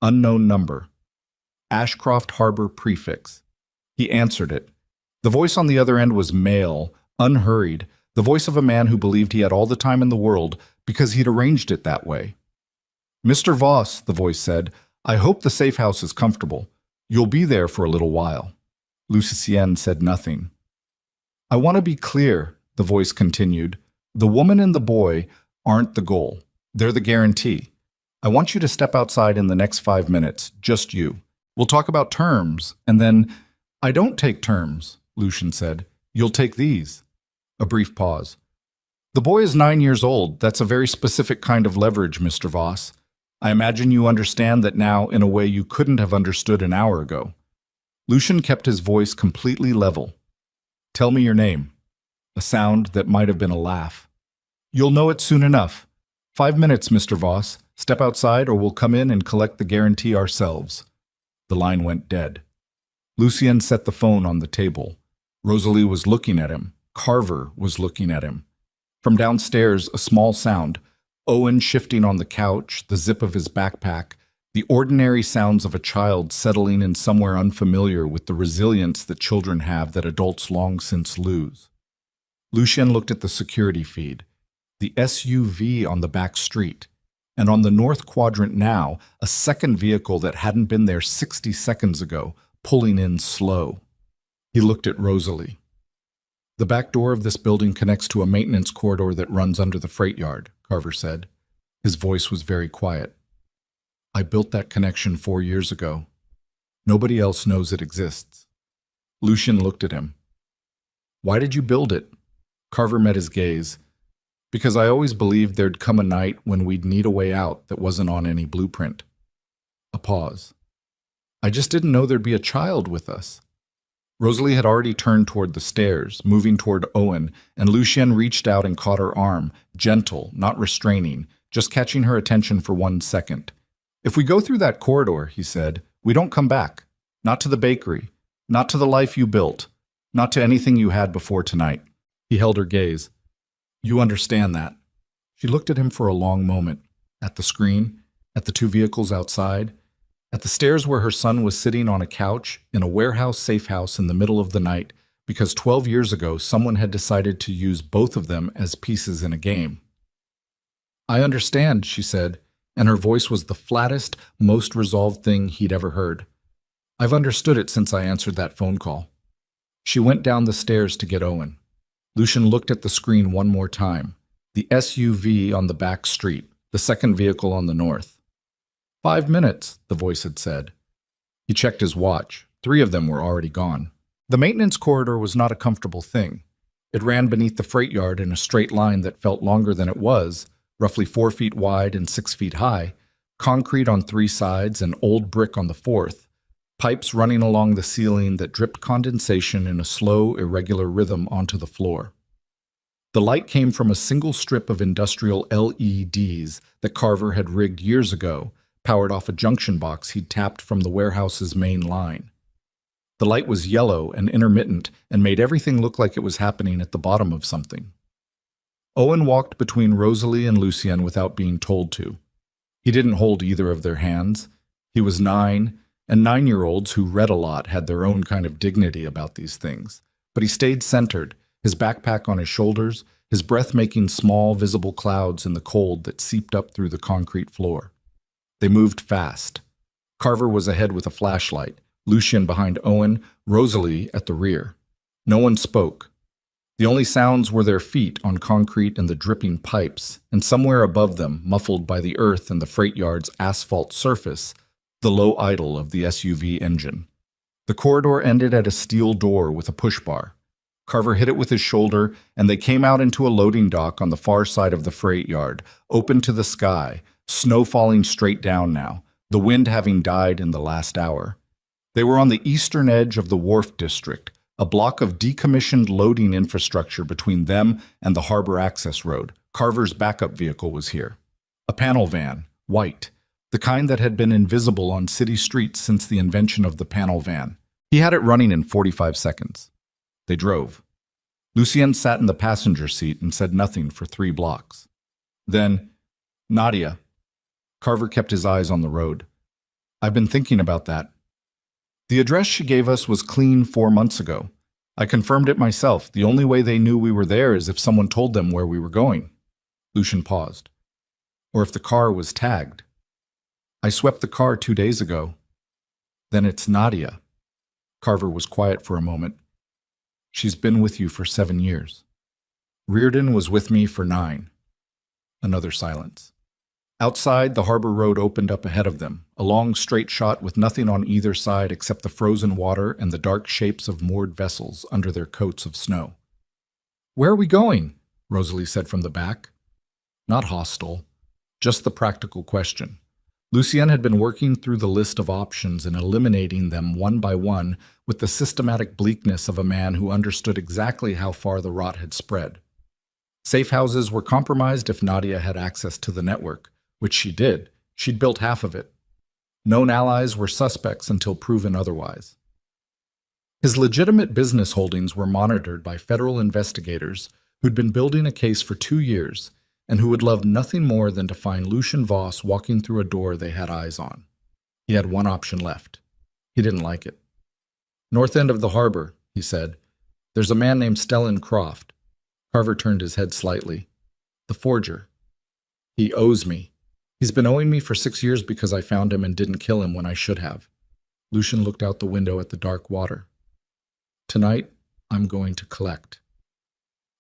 Unknown number. Ashcroft Harbor prefix. He answered it. The voice on the other end was male, unhurried, the voice of a man who believed he had all the time in the world because he'd arranged it that way. Mr. Voss, the voice said, I hope the safe house is comfortable. You'll be there for a little while. Lucien said nothing. I want to be clear, the voice continued. The woman and the boy aren't the goal. They're the guarantee. I want you to step outside in the next 5 minutes, just you. We'll talk about terms, and then... I don't take terms, Lucian said. You'll take these. A brief pause. The boy is 9 years old. That's a very specific kind of leverage, Mr. Voss. I imagine you understand that now in a way you couldn't have understood an hour ago. Lucian kept his voice completely level. Tell me your name. A sound that might have been a laugh. You'll know it soon enough. 5 minutes, Mr. Voss. Step outside or we'll come in and collect the guarantee ourselves. The line went dead. Lucien set the phone on the table. Rosalie was looking at him. Carver was looking at him. From downstairs, a small sound. Owen shifting on the couch, the zip of his backpack, the ordinary sounds of a child settling in somewhere unfamiliar with the resilience that children have that adults long since lose. Lucien looked at the security feed. The SUV on the back street. And on the north quadrant now, a second vehicle that hadn't been there 60 seconds ago, pulling in slow. He looked at Rosalie. The back door of this building connects to a maintenance corridor that runs under the freight yard, Carver said. His voice was very quiet. I built that connection 4 years ago. Nobody else knows it exists. Lucien looked at him. Why did you build it? Carver met his gaze. Because I always believed there'd come a night when we'd need a way out that wasn't on any blueprint. A pause. I just didn't know there'd be a child with us. Rosalie had already turned toward the stairs, moving toward Owen, and Lucien reached out and caught her arm, gentle, not restraining, just catching her attention for 1 second. If we go through that corridor, he said, we don't come back. Not to the bakery. Not to the life you built. Not to anything you had before tonight. He held her gaze. You understand that. She looked at him for a long moment. At the screen, at the 2 vehicles outside, at the stairs where her son was sitting on a couch in a warehouse safe house in the middle of the night because 12 years ago someone had decided to use both of them as pieces in a game. I understand, she said, and her voice was the flattest, most resolved thing he'd ever heard. I've understood it since I answered that phone call. She went down the stairs to get Owen. Lucien looked at the screen one more time. The SUV on the back street, the second vehicle on the north. 5 minutes, the voice had said. He checked his watch. 3 of them were already gone. The maintenance corridor was not a comfortable thing. It ran beneath the freight yard in a straight line that felt longer than it was, roughly 4 feet wide and 6 feet high, concrete on 3 sides and old brick on the 4th, pipes running along the ceiling that dripped condensation in a slow, irregular rhythm onto the floor. The light came from a single strip of industrial LEDs that Carver had rigged years ago, powered off a junction box he'd tapped from the warehouse's main line. The light was yellow and intermittent and made everything look like it was happening at the bottom of something. Owen walked between Rosalie and Lucien without being told to. He didn't hold either of their hands. He was 9, and 9-year-olds who read a lot had their own kind of dignity about these things. But he stayed centered, his backpack on his shoulders, his breath making small, visible clouds in the cold that seeped up through the concrete floor. They moved fast. Carver was ahead with a flashlight, Lucien behind Owen, Rosalie at the rear. No one spoke. The only sounds were their feet on concrete and the dripping pipes, and somewhere above them, muffled by the earth and the freight yard's asphalt surface, the low idle of the SUV engine. The corridor ended at a steel door with a push bar. Carver hit it with his shoulder, and they came out into a loading dock on the far side of the freight yard, open to the sky, snow falling straight down now, the wind having died in the last hour. They were on the eastern edge of the wharf district, a block of decommissioned loading infrastructure between them and the harbor access road. Carver's backup vehicle was here. A panel van, white, the kind that had been invisible on city streets since the invention of the panel van. He had it running in 45 seconds. They drove. Lucien sat in the passenger seat and said nothing for 3 blocks. Then, Nadia. Carver kept his eyes on the road. I've been thinking about that. The address she gave us was clean 4 months ago. I confirmed it myself. The only way they knew we were there is if someone told them where we were going. Lucien paused. Or if the car was tagged. I swept the car 2 days ago. Then it's Nadia. Carver was quiet for a moment. She's been with you for 7 years. Reardon was with me for 9. Another silence. Outside, the harbor road opened up ahead of them, a long straight shot with nothing on either side except the frozen water and the dark shapes of moored vessels under their coats of snow. Where are we going? Rosalie said from the back. Not hostile, just the practical question. Lucien had been working through the list of options and eliminating them one by one with the systematic bleakness of a man who understood exactly how far the rot had spread. Safe houses were compromised if Nadia had access to the network, which she did. She'd built half of it. Known allies were suspects until proven otherwise. His legitimate business holdings were monitored by federal investigators who'd been building a case for 2 years and who would love nothing more than to find Lucien Voss walking through a door they had eyes on. He had one option left. He didn't like it. North end of the harbor, he said. There's a man named Stellan Croft. Carver turned his head slightly. The forger. He owes me. He's been owing me for 6 years because I found him and didn't kill him when I should have. Lucien looked out the window at the dark water. Tonight, I'm going to collect.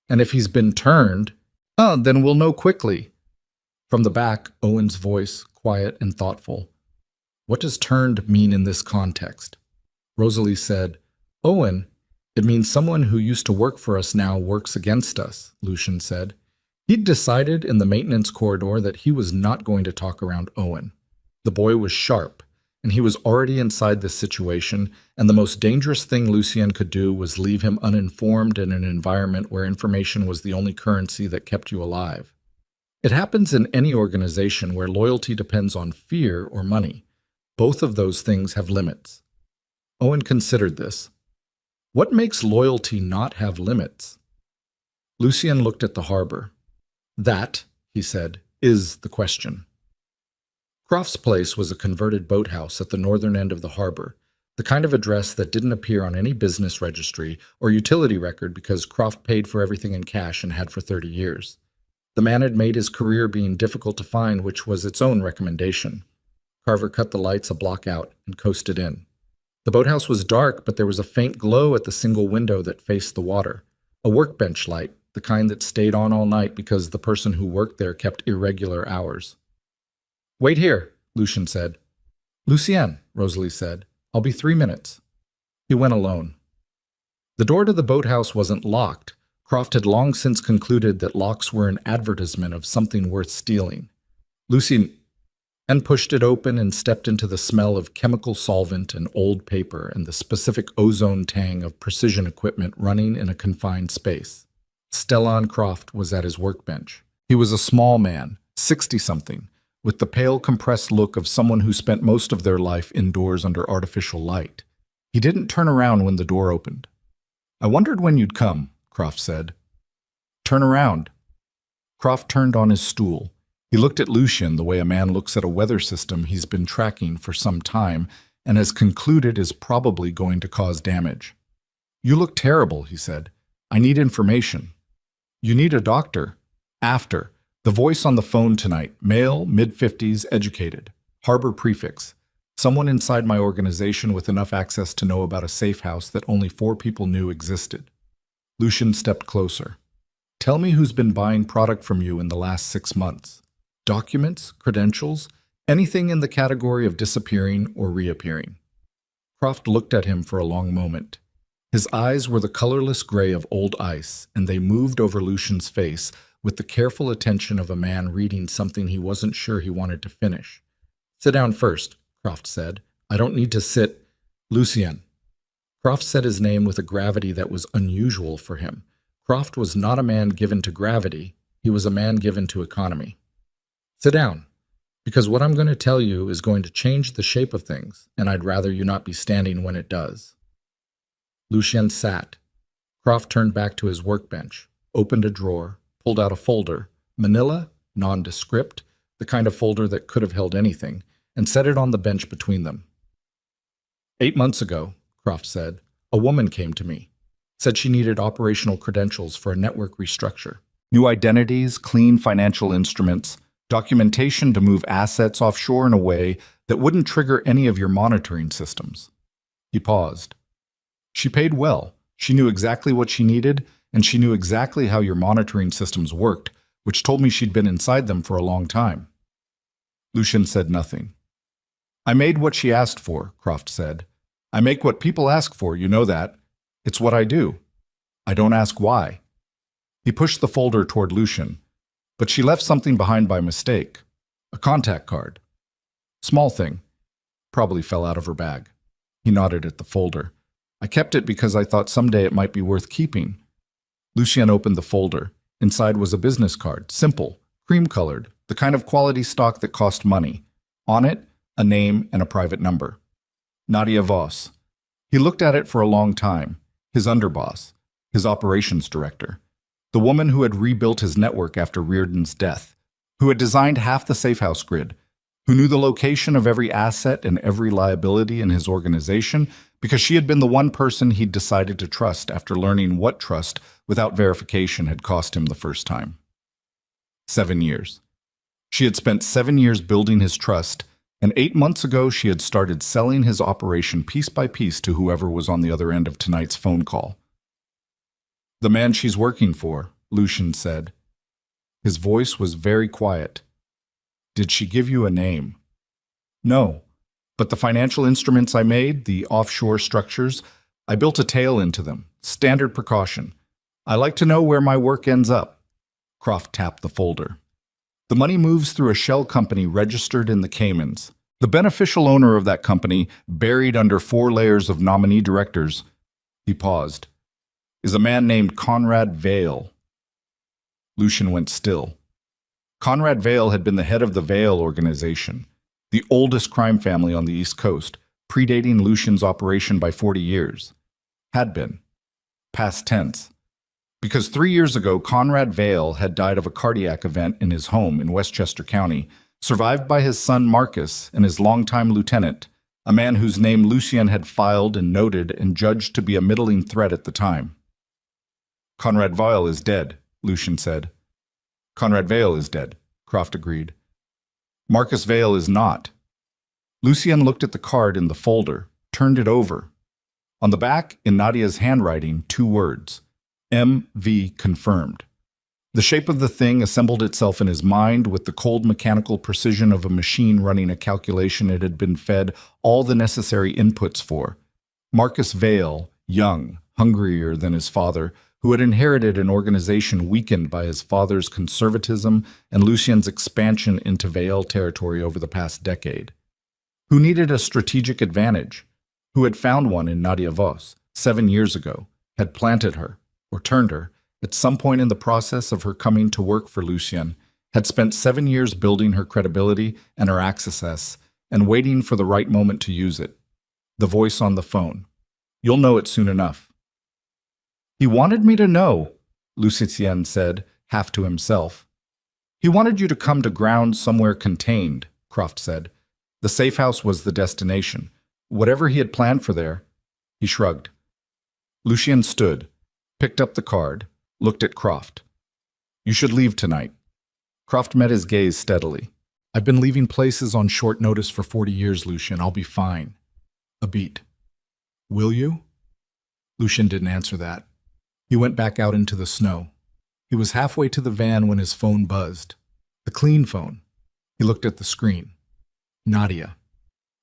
And if he's been turned, then we'll know quickly. From the back, Owen's voice, quiet and thoughtful. What does turned mean in this context? Rosalie said, Owen, it means someone who used to work for us now works against us, Lucien said. He'd decided in the maintenance corridor that he was not going to talk around Owen. The boy was sharp, and he was already inside this situation, and the most dangerous thing Lucien could do was leave him uninformed in an environment where information was the only currency that kept you alive. It happens in any organization where loyalty depends on fear or money. Both of those things have limits. Owen considered this. What makes loyalty not have limits? Lucien looked at the harbor. That, he said, is the question. Croft's place was a converted boathouse at the northern end of the harbor, the kind of address that didn't appear on any business registry or utility record because Croft paid for everything in cash and had for 30 years. The man had made his career being difficult to find, which was its own recommendation. Carver cut the lights a block out and coasted in. The boathouse was dark, but there was a faint glow at the single window that faced the water, a workbench light, the kind that stayed on all night because the person who worked there kept irregular hours. Wait here, Lucien said. Lucien, Rosalie said. I'll be 3 minutes. He went alone. The door to the boathouse wasn't locked. Croft had long since concluded that locks were an advertisement of something worth stealing. Lucien pushed it open and stepped into the smell of chemical solvent and old paper and the specific ozone tang of precision equipment running in a confined space. Stellan Croft was at his workbench. He was a small man, 60-something, with the pale, compressed look of someone who spent most of their life indoors under artificial light. He didn't turn around when the door opened. I wondered when you'd come, Croft said. Turn around. Croft turned on his stool. He looked at Lucien the way a man looks at a weather system he's been tracking for some time and has concluded is probably going to cause damage. You look terrible, he said. I need information. You need a doctor. After. The voice on the phone tonight, male, mid-50s, educated. Harbor prefix. Someone inside my organization with enough access to know about a safe house that only 4 people knew existed. Lucien stepped closer. Tell me who's been buying product from you in the last 6 months. Documents, credentials, anything in the category of disappearing or reappearing. Croft looked at him for a long moment. His eyes were the colorless gray of old ice, and they moved over Lucien's face with the careful attention of a man reading something he wasn't sure he wanted to finish. Sit down first, Croft said. I don't need to sit. Lucien. Croft said his name with a gravity that was unusual for him. Croft was not a man given to gravity. He was a man given to economy. Sit down, because what I'm going to tell you is going to change the shape of things, and I'd rather you not be standing when it does. Lucien sat. Croft turned back to his workbench, opened a drawer, pulled out a folder, manila, nondescript, the kind of folder that could have held anything, and set it on the bench between them. 8 months ago, Croft said, a woman came to me. Said she needed operational credentials for a network restructure. New identities, clean financial instruments, documentation to move assets offshore in a way that wouldn't trigger any of your monitoring systems. He paused. She paid well. She knew exactly what she needed, and she knew exactly how your monitoring systems worked, which told me she'd been inside them for a long time. Lucien said nothing. I made what she asked for, Croft said. I make what people ask for, you know that. It's what I do. I don't ask why. He pushed the folder toward Lucien, but she left something behind by mistake. A contact card. Small thing. Probably fell out of her bag. He nodded at the folder. I kept it because I thought someday it might be worth keeping. Lucien opened the folder. Inside was a business card, simple, cream-colored, the kind of quality stock that cost money. On it, a name and a private number. Nadia Voss. He looked at it for a long time. His underboss, his operations director, the woman who had rebuilt his network after Reardon's death, who had designed half the safehouse grid, who knew the location of every asset and every liability in his organization because she had been the one person he'd decided to trust after learning what trust without verification had cost him the first time. 7 years. She had spent 7 years building his trust, and 8 months ago she had started selling his operation piece by piece to whoever was on the other end of tonight's phone call. The man she's working for, Lucien said. His voice was very quiet. Did she give you a name? No, but the financial instruments I made, the offshore structures, I built a tail into them, standard precaution. I like to know where my work ends up. Croft tapped the folder. The money moves through a shell company registered in the Caymans. The beneficial owner of that company, buried under 4 layers of nominee directors, he paused, is a man named Conrad Vale. Lucien went still. Conrad Vale had been the head of the Vale organization, the oldest crime family on the East Coast, predating Lucien's operation by 40 years. Had been. Past tense. Because 3 years ago, Conrad Vale had died of a cardiac event in his home in Westchester County, survived by his son Marcus and his longtime lieutenant, a man whose name Lucien had filed and noted and judged to be a middling threat at the time. Conrad Vale is dead, Lucien said. Conrad Vale is dead, Croft agreed. Marcus Vale is not. Lucien looked at the card in the folder, turned it over. On the back, in Nadia's handwriting, 2 words. MV confirmed. The shape of the thing assembled itself in his mind with the cold mechanical precision of a machine running a calculation it had been fed all the necessary inputs for. Marcus Vale, young, hungrier than his father, who had inherited an organization weakened by his father's conservatism and Lucien's expansion into Vale territory over the past decade. Who needed a strategic advantage, who had found one in Nadia Voss 7 years ago, had planted her, or turned her, at some point in the process of her coming to work for Lucien, had spent 7 years building her credibility and her access, and waiting for the right moment to use it. The voice on the phone. You'll know it soon enough. He wanted me to know, Lucien said, half to himself. He wanted you to come to ground somewhere contained, Croft said. The safe house was the destination. Whatever he had planned for there, he shrugged. Lucien stood, picked up the card, looked at Croft. You should leave tonight. Croft met his gaze steadily. I've been leaving places on short notice for 40 years, Lucien. I'll be fine. A beat. Will you? Lucien didn't answer that. He went back out into the snow. He was halfway to the van when his phone buzzed. The clean phone. He looked at the screen. Nadia.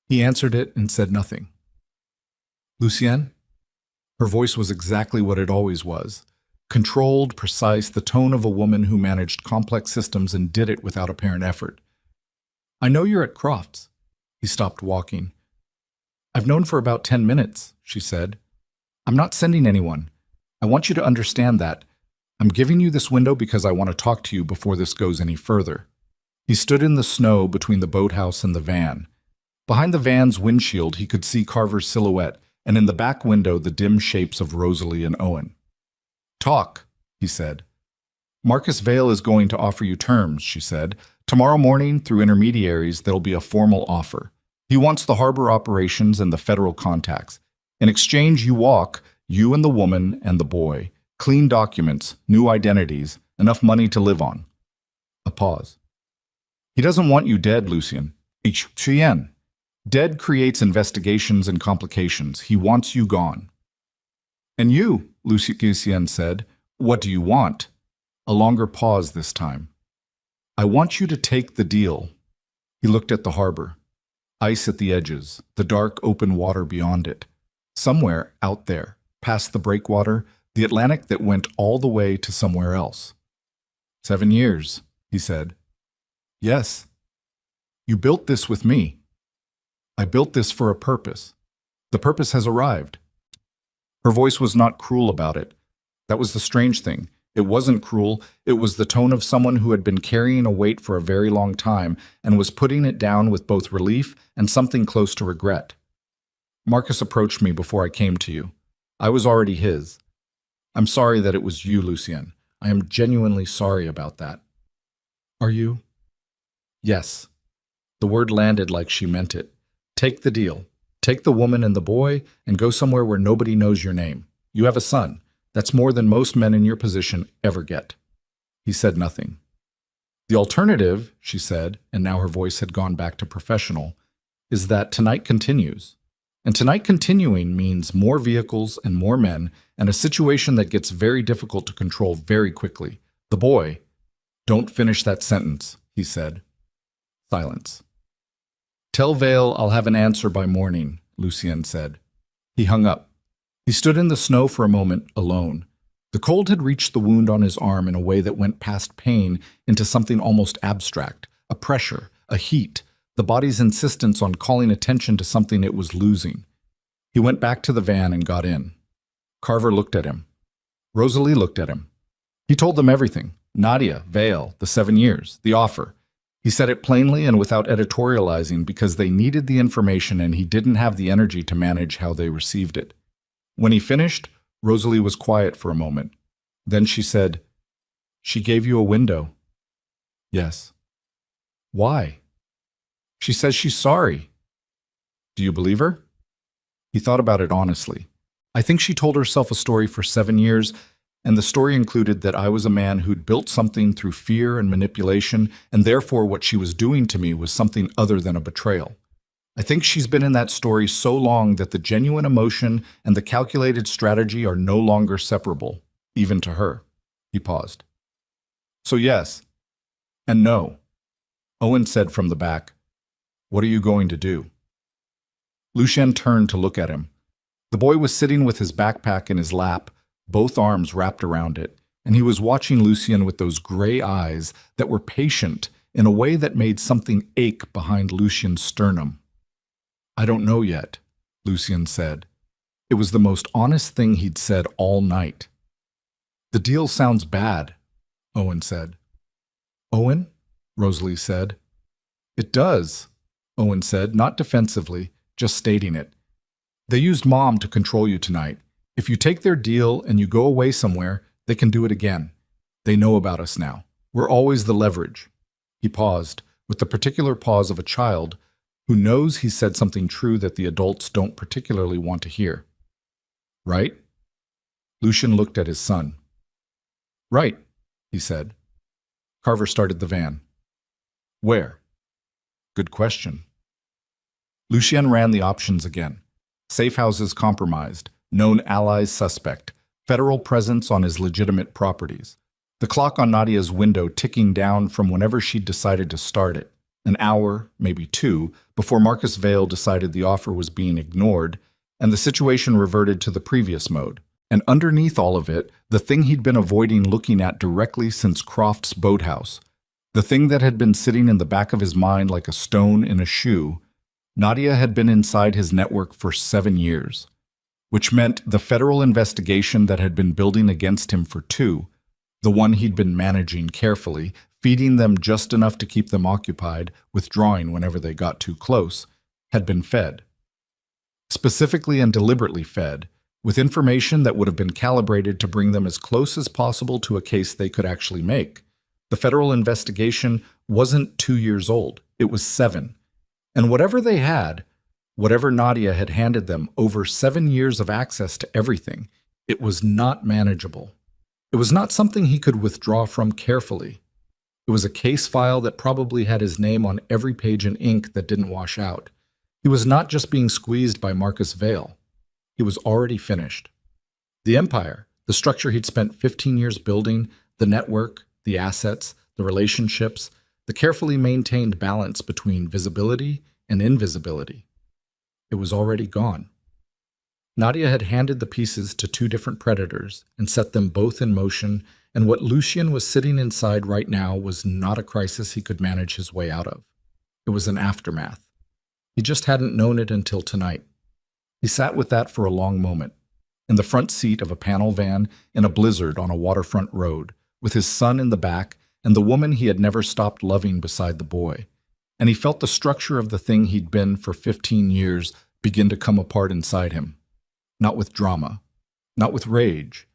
He answered it and said nothing. Lucien? Her voice was exactly what it always was. Controlled, precise, the tone of a woman who managed complex systems and did it without apparent effort. I know you're at Croft's. He stopped walking. I've known for about 10 minutes, she said. I'm not sending anyone. I want you to understand that. I'm giving you this window because I want to talk to you before this goes any further. He stood in the snow between the boathouse and the van. Behind the van's windshield, he could see Carver's silhouette, and in the back window the dim shapes of Rosalie and Owen. "Talk," he said. "Marcus Vale is going to offer you terms," she said. "Tomorrow morning, through intermediaries, there'll be a formal offer. He wants the harbor operations and the federal contacts. In exchange, you walk, you and the woman and the boy. Clean documents, new identities, enough money to live on." A pause. "He doesn't want you dead, Lucien. Chien. Dead creates investigations and complications. He wants you gone." "And you," Lucien said, "what do you want?" A longer pause this time. "I want you to take the deal." He looked at the harbor. Ice at the edges, the dark open water beyond it. Somewhere out there, past the breakwater, the Atlantic that went all the way to somewhere else. 7 years, he said. "Yes. You built this with me. I built this for a purpose. The purpose has arrived." Her voice was not cruel about it. That was the strange thing. It wasn't cruel. It was the tone of someone who had been carrying a weight for a very long time and was putting it down with both relief and something close to regret. "Marcus approached me before I came to you. I was already his. I'm sorry that it was you, Lucien. I am genuinely sorry about that." "Are you?" "Yes." The word landed like she meant it. "Take the deal. Take the woman and the boy and go somewhere where nobody knows your name. You have a son. That's more than most men in your position ever get." He said nothing. "The alternative," she said, and now her voice had gone back to professional, "is that tonight continues. And tonight continuing means more vehicles and more men, and a situation that gets very difficult to control very quickly. The boy—" "Don't finish that sentence," he said. Silence. "Tell Vale I'll have an answer by morning," Lucien said. He hung up. He stood in the snow for a moment, alone. The cold had reached the wound on his arm in a way that went past pain into something almost abstract, a pressure, a heat, the body's insistence on calling attention to something it was losing. He went back to the van and got in. Carver looked at him. Rosalie looked at him. He told them everything. Nadia, Vale, the 7 years, the offer. He said it plainly and without editorializing because they needed the information and he didn't have the energy to manage how they received it. When he finished, Rosalie was quiet for a moment. Then she said, "She gave you a window." "Yes." "Why?" "She says she's sorry." "Do you believe her?" He thought about it honestly. "I think she told herself a story for 7 years, and the story included that I was a man who'd built something through fear and manipulation, and therefore what she was doing to me was something other than a betrayal. I think she's been in that story so long that the genuine emotion and the calculated strategy are no longer separable, even to her." He paused. "So yes, and no." Owen said from the back, "What are you going to do?" Lucien turned to look at him. The boy was sitting with his backpack in his lap, both arms wrapped around it, and he was watching Lucien with those gray eyes that were patient in a way that made something ache behind Lucien's sternum. "I don't know yet," Lucien said. It was the most honest thing he'd said all night. "The deal sounds bad," Owen said. "Owen?" Rosalie said. "It does," Owen said, not defensively, just stating it. "They used Mom to control you tonight. If you take their deal and you go away somewhere, they can do it again. They know about us now. We're always the leverage." He paused, with the particular pause of a child who knows he said something true that the adults don't particularly want to hear. "Right?" Lucien looked at his son. "Right," he said. Carver started the van. "Where?" "Good question." Lucien ran the options again. Safe houses compromised, known allies suspect, federal presence on his legitimate properties. The clock on Nadia's window ticking down from whenever she'd decided to start it. An hour, maybe 2, before Marcus Vale decided the offer was being ignored, and the situation reverted to the previous mode. And underneath all of it, the thing he'd been avoiding looking at directly since Croft's boathouse. The thing that had been sitting in the back of his mind like a stone in a shoe. Nadia had been inside his network for 7 years, which meant the federal investigation that had been building against him for 2, the one he'd been managing carefully, feeding them just enough to keep them occupied, withdrawing whenever they got too close, had been fed. specifically and deliberately fed, with information that would have been calibrated to bring them as close as possible to a case they could actually make. The federal investigation wasn't 2 years old, it was 7. And whatever they had, whatever Nadia had handed them, over 7 years of access to everything, it was not manageable. It was not something he could withdraw from carefully. It was a case file that probably had his name on every page in ink that didn't wash out. He was not just being squeezed by Marcus Vale. He was already finished. The empire, the structure he'd spent 15 years building, the network, the assets, the relationships, the carefully maintained balance between visibility and invisibility. It was already gone. Nadia had handed the pieces to 2 different predators and set them both in motion, and what Lucien was sitting inside right now was not a crisis he could manage his way out of. It was an aftermath. He just hadn't known it until tonight. He sat with that for a long moment, in the front seat of a panel van in a blizzard on a waterfront road, with his son in the back and the woman he had never stopped loving beside the boy. And he felt the structure of the thing he'd been for 15 years begin to come apart inside him. Not with drama, not with rage,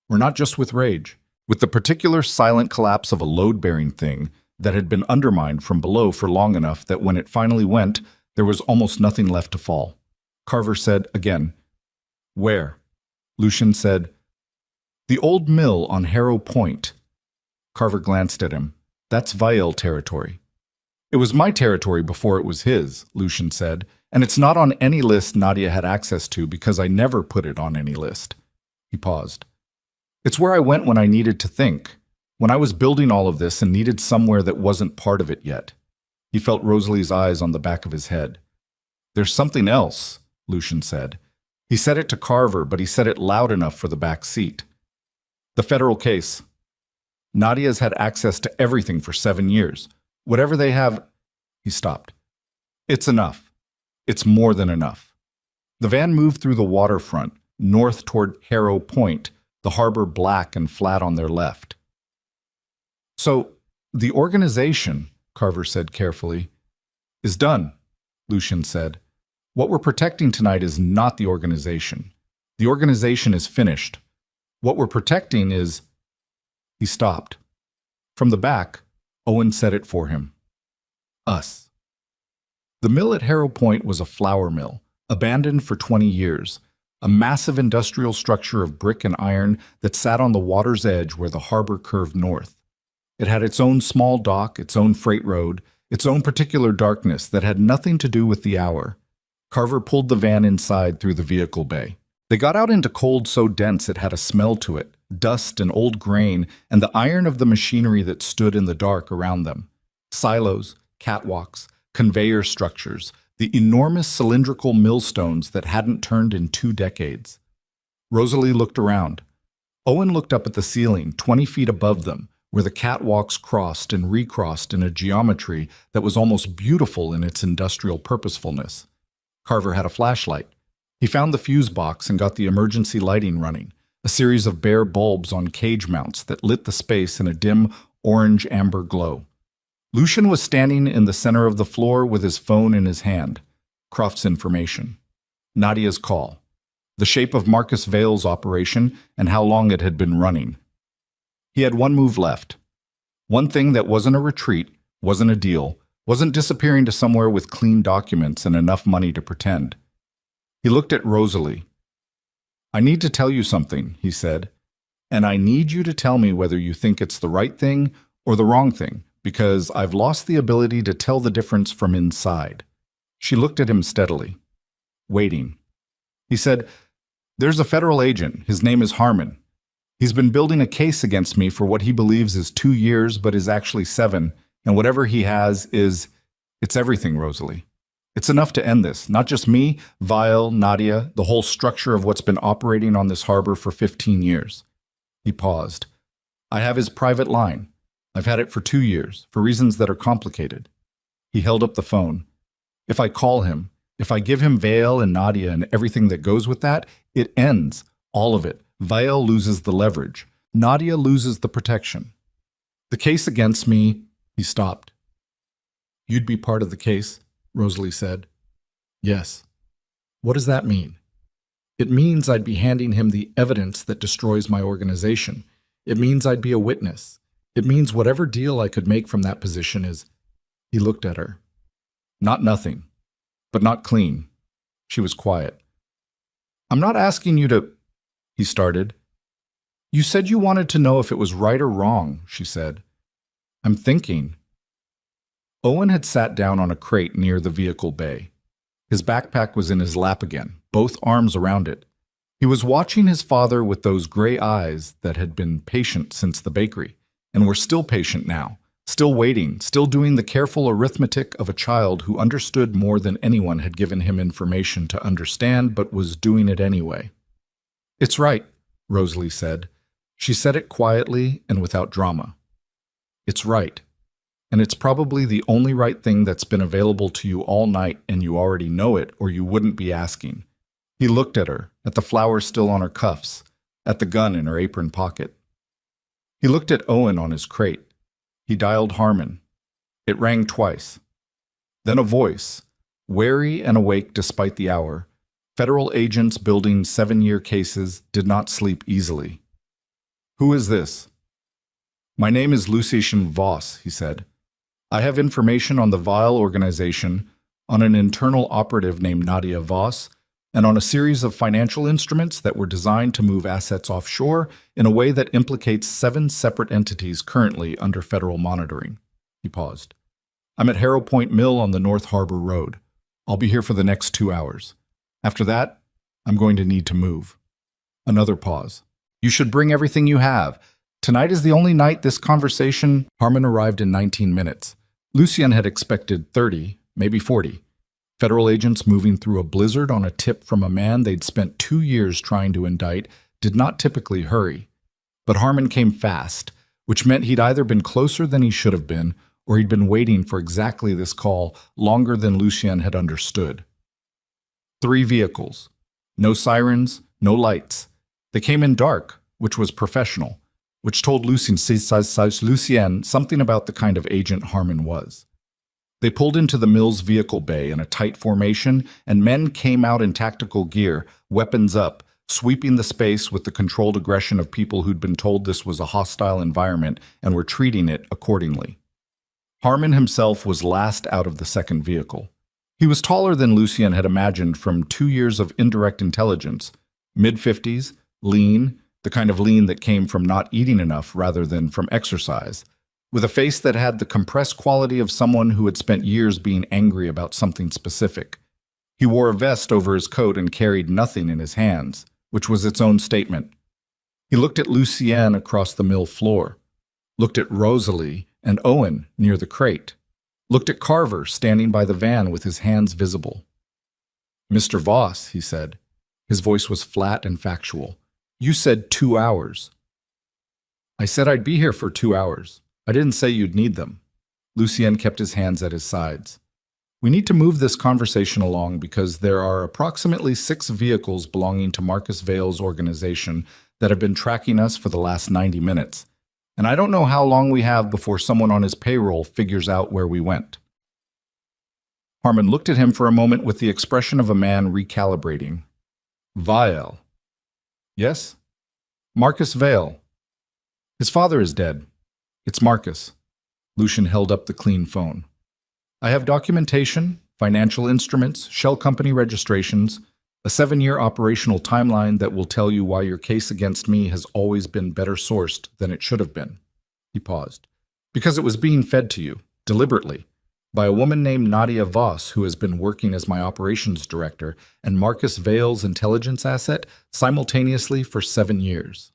or not just with rage, with the particular silent collapse of a load-bearing thing that had been undermined from below for long enough that when it finally went, there was almost nothing left to fall. Carver said again, "Where?" Lucien said, "The old mill on Harrow Point." Carver glanced at him. "That's Vial territory." "It was my territory before it was his," Lucien said, "and it's not on any list Nadia had access to because I never put it on any list." He paused. "It's where I went when I needed to think, when I was building all of this and needed somewhere that wasn't part of it yet." He felt Rosalie's eyes on the back of his head. "There's something else," Lucien said. He said it to Carver, but he said it loud enough for the back seat. "The federal case. Nadia's had access to everything for 7 years. Whatever they have—" He stopped. "It's enough. It's more than enough." The van moved through the waterfront, north toward Harrow Point, the harbor black and flat on their left. "So, the organization," Carver said carefully, "is done," Lucien said. "What we're protecting tonight is not the organization. The organization is finished. What we're protecting is—" He stopped. From the back, Owen said it for him. "Us." The mill at Harrow Point was a flour mill, abandoned for 20 years, a massive industrial structure of brick and iron that sat on the water's edge where the harbor curved north. It had its own small dock, its own freight road, its own particular darkness that had nothing to do with the hour. Carver pulled the van inside through the vehicle bay. They got out into cold so dense it had a smell to it, dust and old grain, and the iron of the machinery that stood in the dark around them. Silos, catwalks, conveyor structures, the enormous cylindrical millstones that hadn't turned in 2 decades. Rosalie looked around. Owen looked up at the ceiling, 20 feet above them, where the catwalks crossed and recrossed in a geometry that was almost beautiful in its industrial purposefulness. Carver had a flashlight. He found the fuse box and got the emergency lighting running, a series of bare bulbs on cage mounts that lit the space in a dim orange-amber glow. Lucien was standing in the center of the floor with his phone in his hand. Croft's information. Nadia's call. The shape of Marcus Vale's operation and how long it had been running. He had one move left. One thing that wasn't a retreat, wasn't a deal, wasn't disappearing to somewhere with clean documents and enough money to pretend. He looked at Rosalie. "I need to tell you something," he said, "and I need you to tell me whether you think it's the right thing or the wrong thing, because I've lost the ability to tell the difference from inside." She looked at him steadily, waiting. He said, "There's a federal agent. His name is Harmon. He's been building a case against me for what he believes is 2 years but is actually 7, and whatever he has it's everything, Rosalie. It's enough to end this. Not just me, Vial, Nadia, the whole structure of what's been operating on this harbor for 15 years. He paused. "I have his private line. I've had it for 2 years, for reasons that are complicated." He held up the phone. "If I call him, if I give him Vale and Nadia and everything that goes with that, it ends. All of it. Vale loses the leverage. Nadia loses the protection. The case against me—" He stopped. "You'd be part of the case?" Rosalie said. "Yes." What does that mean? It means I'd be handing him the evidence that destroys my organization. It means I'd be a witness. It means whatever deal I could make from that position is... He looked at her. Not nothing, but not clean. She was quiet. I'm not asking you to... He started. You said you wanted to know if it was right or wrong, she said. I'm thinking. Owen had sat down on a crate near the vehicle bay. His backpack was in his lap again, both arms around it. He was watching his father with those gray eyes that had been patient since the bakery, and were still patient now, still waiting, still doing the careful arithmetic of a child who understood more than anyone had given him information to understand, but was doing it anyway. It's right, Rosalie said. She said it quietly and without drama. It's right. And it's probably the only right thing that's been available to you all night, and you already know it, or you wouldn't be asking. He looked at her, at the flowers still on her cuffs, at the gun in her apron pocket. He looked at Owen on his crate. He dialed Harmon. It rang twice. Then a voice, wary and awake despite the hour. Federal agents building 7-year cases did not sleep easily. Who is this? My name is Lucien Voss, he said. I have information on the Vile organization, on an internal operative named Nadia Voss, and on a series of financial instruments that were designed to move assets offshore in a way that implicates 7 separate entities currently under federal monitoring. He paused. I'm at Harrow Point Mill on the North Harbor Road. I'll be here for the next 2 hours. After that, I'm going to need to move. Another pause. You should bring everything you have. Tonight is the only night this conversation... Harmon arrived in 19 minutes. Lucien had expected 30, maybe 40. Federal agents moving through a blizzard on a tip from a man they'd spent 2 years trying to indict did not typically hurry. But Harmon came fast, which meant he'd either been closer than he should have been, or he'd been waiting for exactly this call longer than Lucien had understood. 3 vehicles. No sirens, no lights. They came in dark, which was professional, which told Lucien something about the kind of agent Harmon was. They pulled into the mill's vehicle bay in a tight formation, and men came out in tactical gear, weapons up, sweeping the space with the controlled aggression of people who'd been told this was a hostile environment and were treating it accordingly. Harmon himself was last out of the second vehicle. He was taller than Lucien had imagined from 2 years of indirect intelligence, mid-50s, lean, the kind of lean that came from not eating enough rather than from exercise, with a face that had the compressed quality of someone who had spent years being angry about something specific. He wore a vest over his coat and carried nothing in his hands, which was its own statement. He looked at Lucien across the mill floor, looked at Rosalie and Owen near the crate, looked at Carver standing by the van with his hands visible. Mr. Voss, he said. His voice was flat and factual. You said 2 hours. I said I'd be here for 2 hours. I didn't say you'd need them. Lucien kept his hands at his sides. We need to move this conversation along because there are approximately 6 vehicles belonging to Marcus Vale's organization that have been tracking us for the last 90 minutes. And I don't know how long we have before someone on his payroll figures out where we went. Harmon looked at him for a moment with the expression of a man recalibrating. Vile. Yes? Marcus Vale. His father is dead. It's Marcus. Lucien held up the clean phone. I have documentation, financial instruments, shell company registrations, a 7-year operational timeline that will tell you why your case against me has always been better sourced than it should have been. He paused. Because it was being fed to you, deliberately, by a woman named Nadia Voss, who has been working as my operations director and Marcus Vale's intelligence asset simultaneously for 7 years.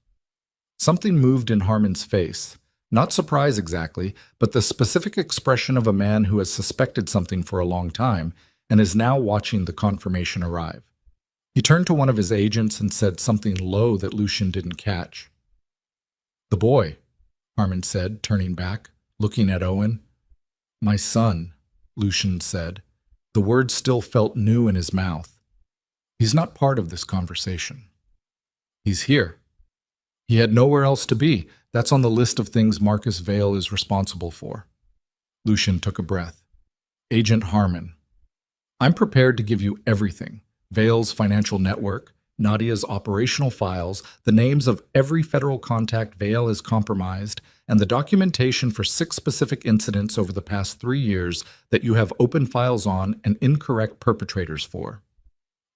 Something moved in Harmon's face. Not surprise exactly, but the specific expression of a man who has suspected something for a long time and is now watching the confirmation arrive. He turned to one of his agents and said something low that Lucien didn't catch. The boy, Harmon said, turning back, looking at Owen. My son, Lucien said. The words still felt new in his mouth. He's not part of this conversation. He's here. He had nowhere else to be. That's on the list of things Marcus Vale is responsible for. Lucien took a breath. Agent Harmon, I'm prepared to give you everything, Vale's financial network, Nadia's operational files, the names of every federal contact Vale has compromised, and the documentation for 6 specific incidents over the past 3 years that you have open files on and incorrect perpetrators for.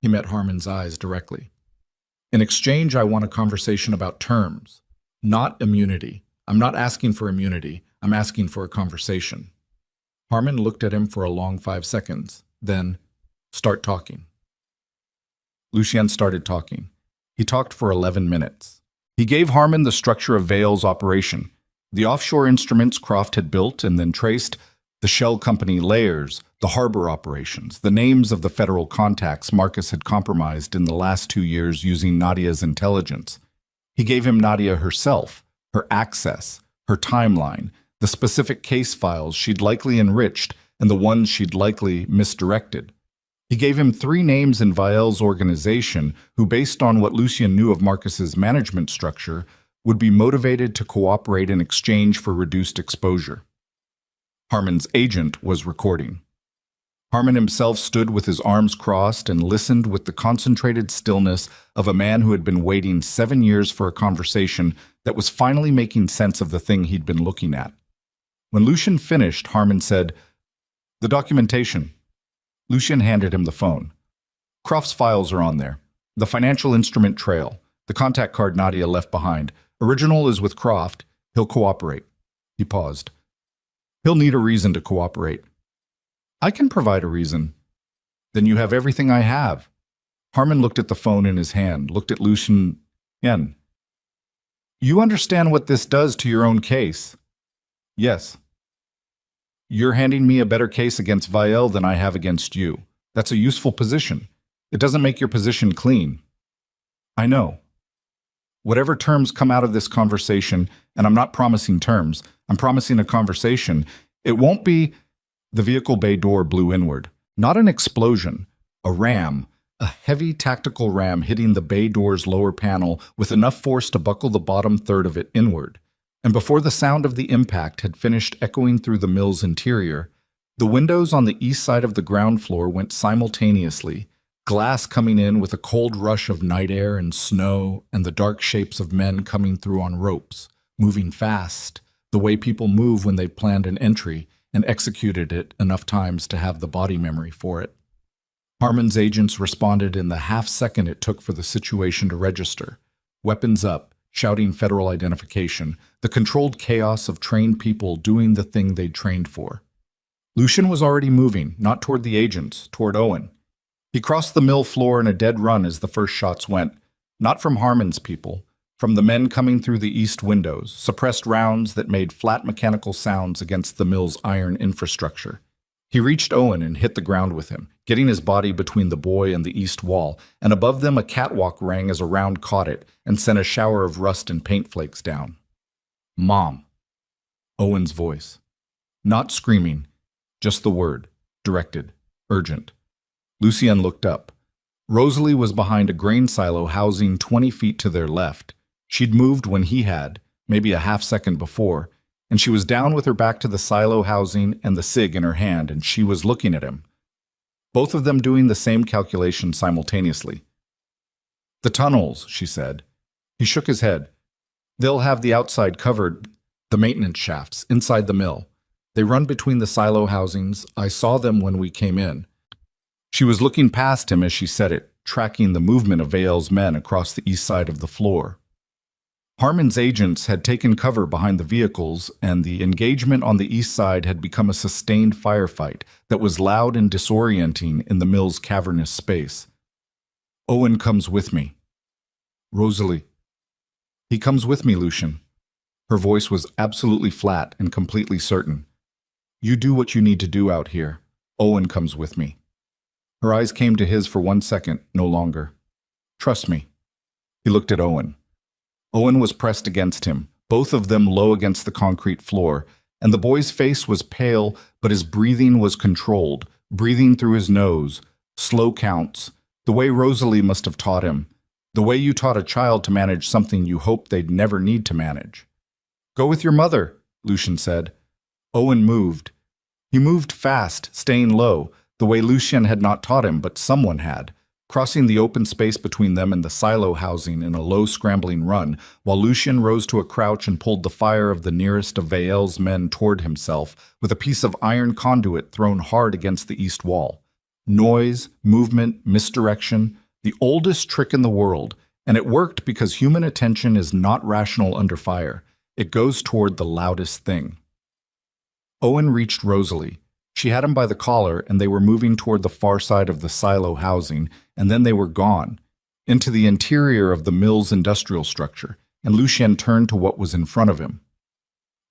He met Harmon's eyes directly. In exchange, I want a conversation about terms, not immunity. I'm not asking for immunity. I'm asking for a conversation. Harmon looked at him for a long 5 seconds. Then, start talking. Lucien started talking. He talked for 11 minutes. He gave Harmon the structure of Vale's operation, the offshore instruments Croft had built and then traced, the shell company layers, the harbor operations, the names of the federal contacts Marcus had compromised in the last 2 years using Nadia's intelligence. He gave him Nadia herself, her access, her timeline, the specific case files she'd likely enriched and the ones she'd likely misdirected. He gave him 3 names in Viel's organization who, based on what Lucien knew of Marcus's management structure, would be motivated to cooperate in exchange for reduced exposure. Harmon's agent was recording. Harmon himself stood with his arms crossed and listened with the concentrated stillness of a man who had been waiting 7 years for a conversation that was finally making sense of the thing he'd been looking at. When Lucien finished, Harmon said, "The documentation." Lucien handed him the phone. "Croft's files are on there. The financial instrument trail, the contact card Nadia left behind. Original is with Croft. He'll cooperate." He paused. "He'll need a reason to cooperate." "I can provide a reason." "Then you have everything I have." Harmon looked at the phone in his hand, looked at Lucien. "You understand what this does to your own case?" "Yes." "You're handing me a better case against Viel than I have against you. That's a useful position. It doesn't make your position clean." "I know." "Whatever terms come out of this conversation, and I'm not promising terms, I'm promising a conversation, it won't be—" The vehicle bay door blew inward. Not an explosion, a ram, a heavy tactical ram hitting the bay door's lower panel with enough force to buckle the bottom third of it inward. And before the sound of the impact had finished echoing through the mill's interior, the windows on the east side of the ground floor went simultaneously, glass coming in with a cold rush of night air and snow and the dark shapes of men coming through on ropes, moving fast, the way people move when they've planned an entry and executed it enough times to have the body memory for it. Harmon's agents responded in the half-second it took for the situation to register, weapons up, shouting federal identification, the controlled chaos of trained people doing the thing they'd trained for. Lucien was already moving, not toward the agents, toward Owen. He crossed the mill floor in a dead run as the first shots went, not from Harmon's people, from the men coming through the east windows, suppressed rounds that made flat mechanical sounds against the mill's iron infrastructure. He reached Owen and hit the ground with him, getting his body between the boy and the east wall, and above them a catwalk rang as a round caught it and sent a shower of rust and paint flakes down. "Mom." Owen's voice. Not screaming, just the word, directed, urgent. Lucien looked up. Rosalie was behind a grain silo housing 20 feet to their left. She'd moved when he had, maybe a half-second before, and she was down with her back to the silo housing and the cig in her hand, and she was looking at him. Both of them doing the same calculation simultaneously. "The tunnels," she said. He shook his head. "They'll have the outside covered, the maintenance shafts, inside the mill. They run between the silo housings. I saw them when we came in." She was looking past him as she said it, tracking the movement of Vail's men across the east side of the floor. Harmon's agents had taken cover behind the vehicles, and the engagement on the east side had become a sustained firefight that was loud and disorienting in the mill's cavernous space. "Owen comes with me." "Rosalie." "He comes with me, Lucien." Her voice was absolutely flat and completely certain. "You do what you need to do out here. Owen comes with me." Her eyes came to his for 1 second, no longer. "Trust me." He looked at Owen. Owen was pressed against him, both of them low against the concrete floor, and the boy's face was pale, but his breathing was controlled, breathing through his nose, slow counts, the way Rosalie must have taught him, the way you taught a child to manage something you hoped they'd never need to manage. "Go with your mother," Lucien said. Owen moved. He moved fast, staying low, the way Lucien had not taught him, but someone had. crossing the open space between them and the silo housing in a low, scrambling run, while Lucien rose to a crouch and pulled the fire of the nearest of Vael's men toward himself with a piece of iron conduit thrown hard against the east wall. Noise, movement, misdirection, the oldest trick in the world, and it worked because human attention is not rational under fire. It goes toward the loudest thing. Owen reached Rosalie. She had him by the collar, and they were moving toward the far side of the silo housing, and then they were gone, into the interior of the mill's industrial structure, and Lucien turned to what was in front of him.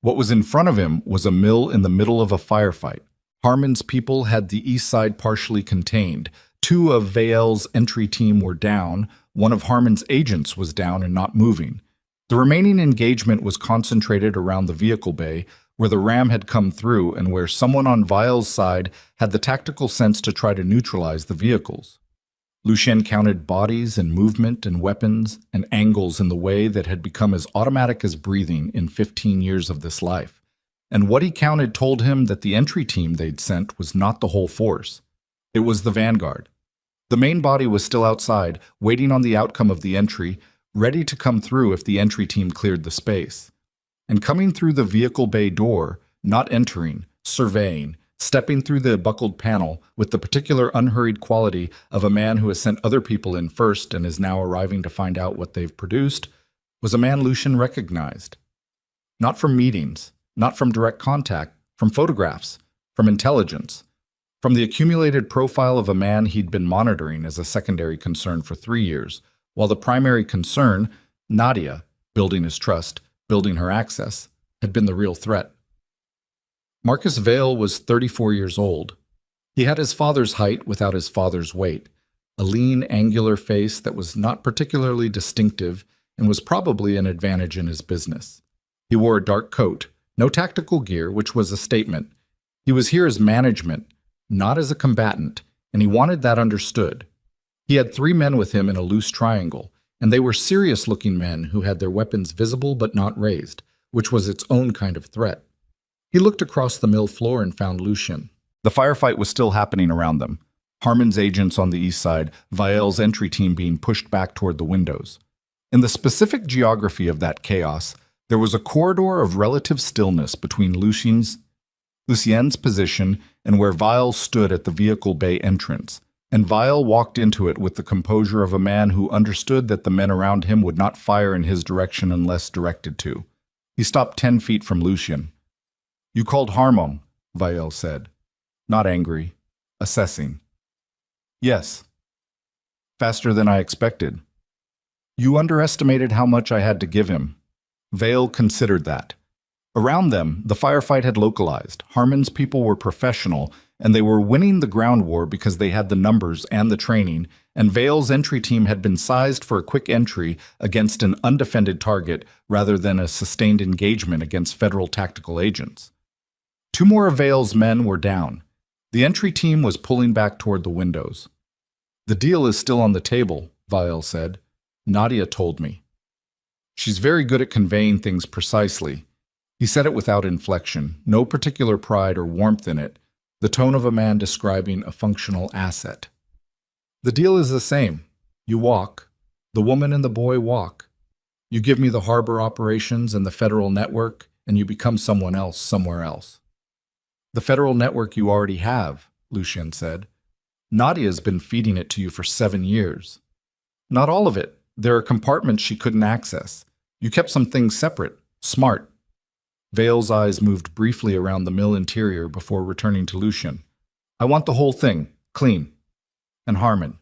What was in front of him was a mill in the middle of a firefight. Harmon's people had the east side partially contained. 2 of Vael's entry team were down. 1 of Harmon's agents was down and not moving. The remaining engagement was concentrated around the vehicle bay, where the ram had come through and where someone on Vael's side had the tactical sense to try to neutralize the vehicles. Lucien counted bodies and movement and weapons and angles in the way that had become as automatic as breathing in 15 years of this life. And what he counted told him that the entry team they'd sent was not the whole force. It was the vanguard. The main body was still outside, waiting on the outcome of the entry, ready to come through if the entry team cleared the space. And coming through the vehicle bay door, not entering, surveying, stepping through the buckled panel with the particular unhurried quality of a man who has sent other people in first and is now arriving to find out what they've produced, was a man Lucien recognized. Not from meetings, not from direct contact, from photographs, from intelligence, from the accumulated profile of a man he'd been monitoring as a secondary concern for 3 years, while the primary concern, Nadia, building his trust, building her access, had been the real threat. Marcus Vael was 34 years old. He had his father's height without his father's weight, a lean, angular face that was not particularly distinctive and was probably an advantage in his business. He wore a dark coat, no tactical gear, which was a statement. He was here as management, not as a combatant, and he wanted that understood. He had 3 men with him in a loose triangle, and they were serious-looking men who had their weapons visible but not raised, which was its own kind of threat. He looked across the mill floor and found Lucien. The firefight was still happening around them. Harmon's agents on the east side, Vael's entry team being pushed back toward the windows. In the specific geography of that chaos, there was a corridor of relative stillness between Lucien's position and where Vael stood at the vehicle bay entrance, and Vael walked into it with the composure of a man who understood that the men around him would not fire in his direction unless directed to. He stopped 10 feet from Lucien. "You called Harmon," Vael said. Not angry, assessing. "Yes." "Faster than I expected." "You underestimated how much I had to give him." Vael considered that. Around them, the firefight had localized. Harmon's people were professional, and they were winning the ground war because they had the numbers and the training, and Vael's entry team had been sized for a quick entry against an undefended target rather than a sustained engagement against federal tactical agents. 2 more of Vael's men were down. The entry team was pulling back toward the windows. "The deal is still on the table," Vael said. "Nadia told me." "She's very good at conveying things precisely." He said it without inflection, no particular pride or warmth in it, the tone of a man describing a functional asset. "The deal is the same. You walk. The woman and the boy walk. You give me the harbor operations and the federal network, and you become someone else somewhere else." "The federal network you already have," Lucien said. "Nadia's been feeding it to you for 7 years." "Not all of it. There are compartments she couldn't access. You kept some things separate. Smart." Vael's eyes moved briefly around the mill interior before returning to Lucien. "I want the whole thing, clean." "And Harmon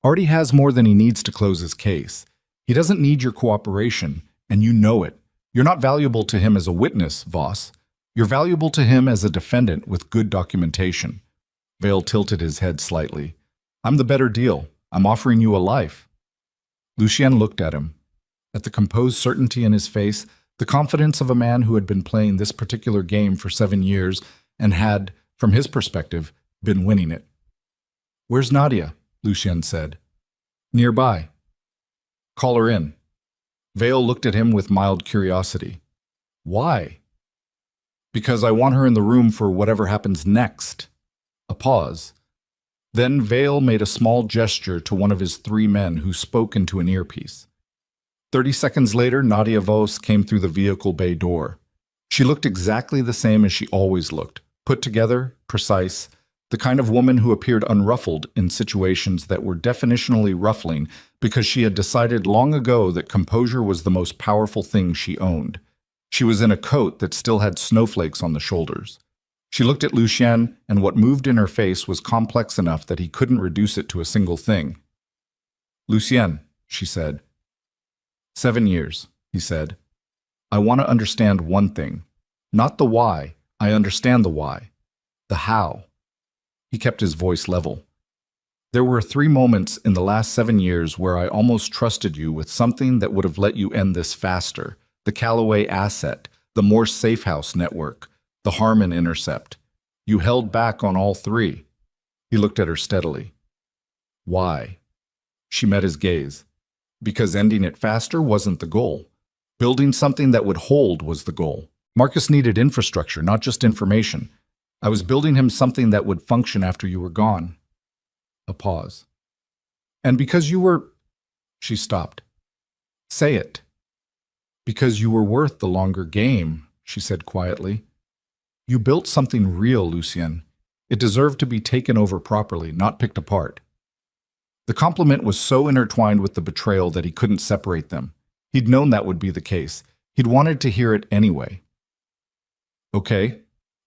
already has more than he needs to close his case. He doesn't need your cooperation, and you know it. You're not valuable to him as a witness, Voss. You're valuable to him as a defendant with good documentation." Vael tilted his head slightly. "I'm the better deal. I'm offering you a life." Lucien looked at him. At the composed certainty in his face, the confidence of a man who had been playing this particular game for 7 years and had, from his perspective, been winning it. "Where's Nadia?" Lucien said. "Nearby." "Call her in." Vael looked at him with mild curiosity. "Why?" "Because I want her in the room for whatever happens next." A pause. Then Vale made a small gesture to one of his three men who spoke into an earpiece. 30 seconds later, Nadia Vos came through the vehicle bay door. She looked exactly the same as she always looked, put together, precise, the kind of woman who appeared unruffled in situations that were definitionally ruffling because she had decided long ago that composure was the most powerful thing she owned. She was in a coat that still had snowflakes on the shoulders. She looked at Lucien, and what moved in her face was complex enough that he couldn't reduce it to a single thing. "Lucien," she said. 7 years, he said. "I want to understand one thing. Not the why. I understand the why. The how." He kept his voice level. "There were 3 moments in the last 7 years where I almost trusted you with something that would have let you end this faster. The Callaway asset, the Morse Safehouse network, the Harmon intercept. You held back on all 3. He looked at her steadily. "Why?" She met his gaze. "Because ending it faster wasn't the goal. Building something that would hold was the goal. Marcus needed infrastructure, not just information. I was building him something that would function after you were gone." A pause. "And because you were—" She stopped. "Say it." "Because you were worth the longer game," she said quietly. "You built something real, Lucien. It deserved to be taken over properly, not picked apart." The compliment was so intertwined with the betrayal that he couldn't separate them. He'd known that would be the case. He'd wanted to hear it anyway. "Okay,"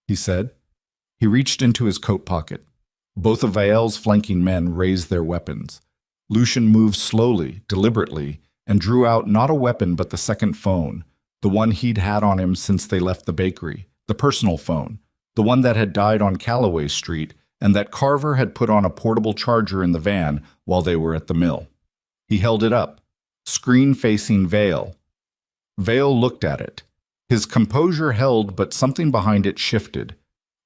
he said. He reached into his coat pocket. Both of Vael's flanking men raised their weapons. Lucien moved slowly, deliberately, and drew out not a weapon but the second phone, the one he'd had on him since they left the bakery, the personal phone, the one that had died on Callaway Street and that Carver had put on a portable charger in the van while they were at the mill. He held it up, screen facing Vael. Vael looked at it. His composure held, but something behind it shifted.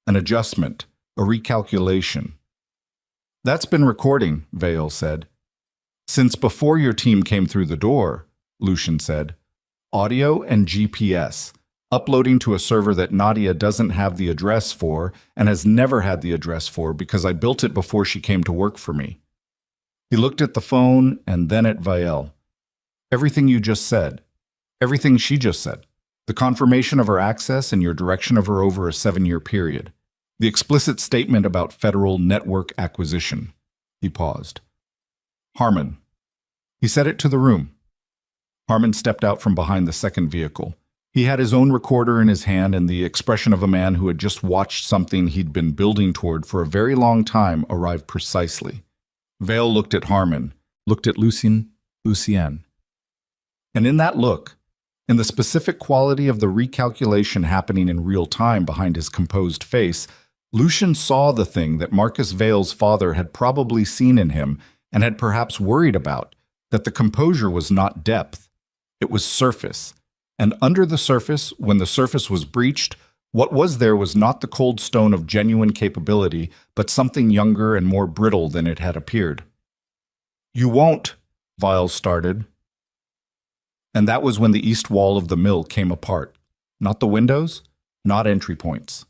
An adjustment, a recalculation. "That's been recording," Vael said. "Since before your team came through the door," Lucien said. "Audio and GPS. Uploading to a server that Nadia doesn't have the address for and has never had the address for because I built it before she came to work for me." He looked at the phone and then at Vael. "Everything you just said. Everything she just said. The confirmation of her access and your direction of her over a 7-year period. The explicit statement about federal network acquisition." He paused. "Harmon." He said it to the room. Harmon stepped out from behind the second vehicle. He had his own recorder in his hand and the expression of a man who had just watched something he'd been building toward for a very long time arrive precisely. Vael looked at Harmon, looked at Lucien. And in that look, in the specific quality of the recalculation happening in real time behind his composed face, Lucien saw the thing that Marcus Vail's father had probably seen in him and had perhaps worried about, that the composure was not depth, it was surface. And under the surface, when the surface was breached, what was there was not the cold stone of genuine capability, but something younger and more brittle than it had appeared. "You won't," Viles started. And that was when the east wall of the mill came apart. Not the windows, not entry points.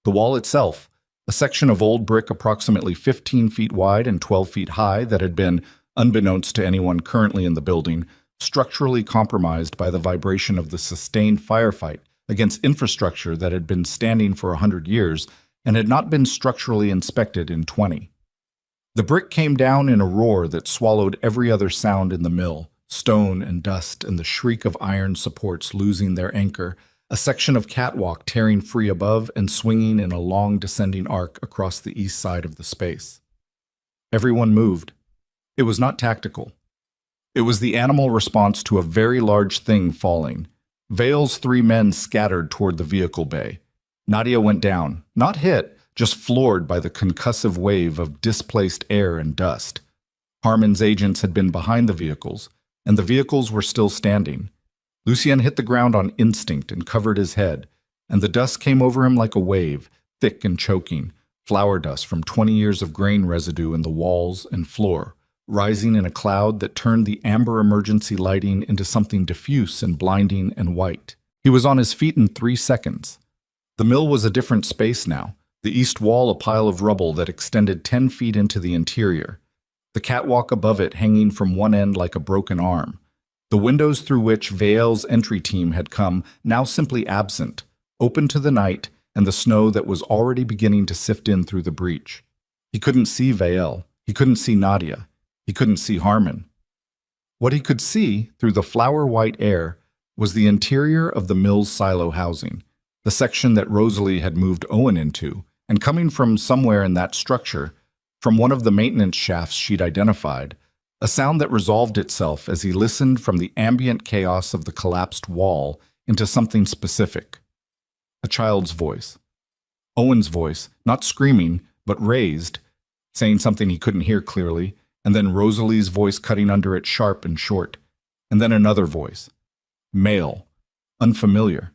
The wall itself, a section of old brick approximately 15 feet wide and 12 feet high that had been, unbeknownst to anyone currently in the building, structurally compromised by the vibration of the sustained firefight against infrastructure that had been standing for 100 years and had not been structurally inspected in 20. The brick came down in a roar that swallowed every other sound in the mill, stone and dust and the shriek of iron supports losing their anchor, a section of catwalk tearing free above and swinging in a long descending arc across the east side of the space. Everyone moved. It was not tactical. It was the animal response to a very large thing falling. Vail's 3 men scattered toward the vehicle bay. Nadia went down, not hit, just floored by the concussive wave of displaced air and dust. Harmon's agents had been behind the vehicles, and the vehicles were still standing. Lucien hit the ground on instinct and covered his head, and the dust came over him like a wave, thick and choking, flour dust from 20 years of grain residue in the walls and floor, rising in a cloud that turned the amber emergency lighting into something diffuse and blinding and white. He was on his feet in 3 seconds. The mill was a different space now. The east wall a pile of rubble that extended 10 feet into the interior. The catwalk above it hanging from one end like a broken arm. The windows through which Vael's entry team had come now simply absent, open to the night and the snow that was already beginning to sift in through the breach. He couldn't see Vael. He couldn't see Nadia. He couldn't see Harmon. What he could see, through the flower-white air, was the interior of the mill's silo housing, the section that Rosalie had moved Owen into, and coming from somewhere in that structure, from one of the maintenance shafts she'd identified, a sound that resolved itself as he listened from the ambient chaos of the collapsed wall into something specific. A child's voice. Owen's voice, not screaming, but raised, saying something he couldn't hear clearly, and then Rosalie's voice cutting under it sharp and short, and then another voice. Male. Unfamiliar.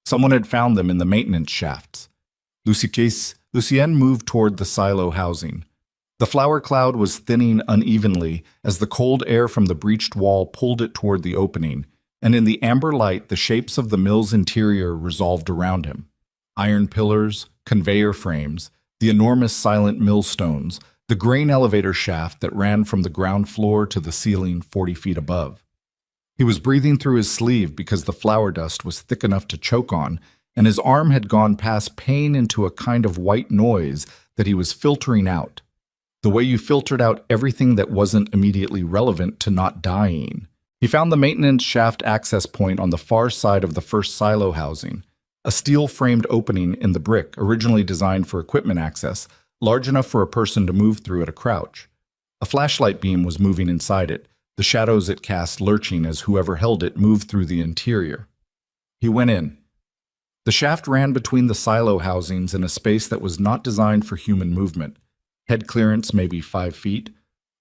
Someone had found them in the maintenance shafts. Lucienne moved toward the silo housing. The flower cloud was thinning unevenly as the cold air from the breached wall pulled it toward the opening, and in the amber light the shapes of the mill's interior resolved around him. Iron pillars, conveyor frames, the enormous silent millstones, the grain elevator shaft that ran from the ground floor to the ceiling 40 feet above. He was breathing through his sleeve because the flower dust was thick enough to choke on, and his arm had gone past pain into a kind of white noise that he was filtering out. The way you filtered out everything that wasn't immediately relevant to not dying. He found the maintenance shaft access point on the far side of the first silo housing, a steel-framed opening in the brick originally designed for equipment access, large enough for a person to move through at a crouch. A flashlight beam was moving inside it, the shadows it cast lurching as whoever held it moved through the interior. He went in. The shaft ran between the silo housings in a space that was not designed for human movement. Head clearance maybe 5 feet,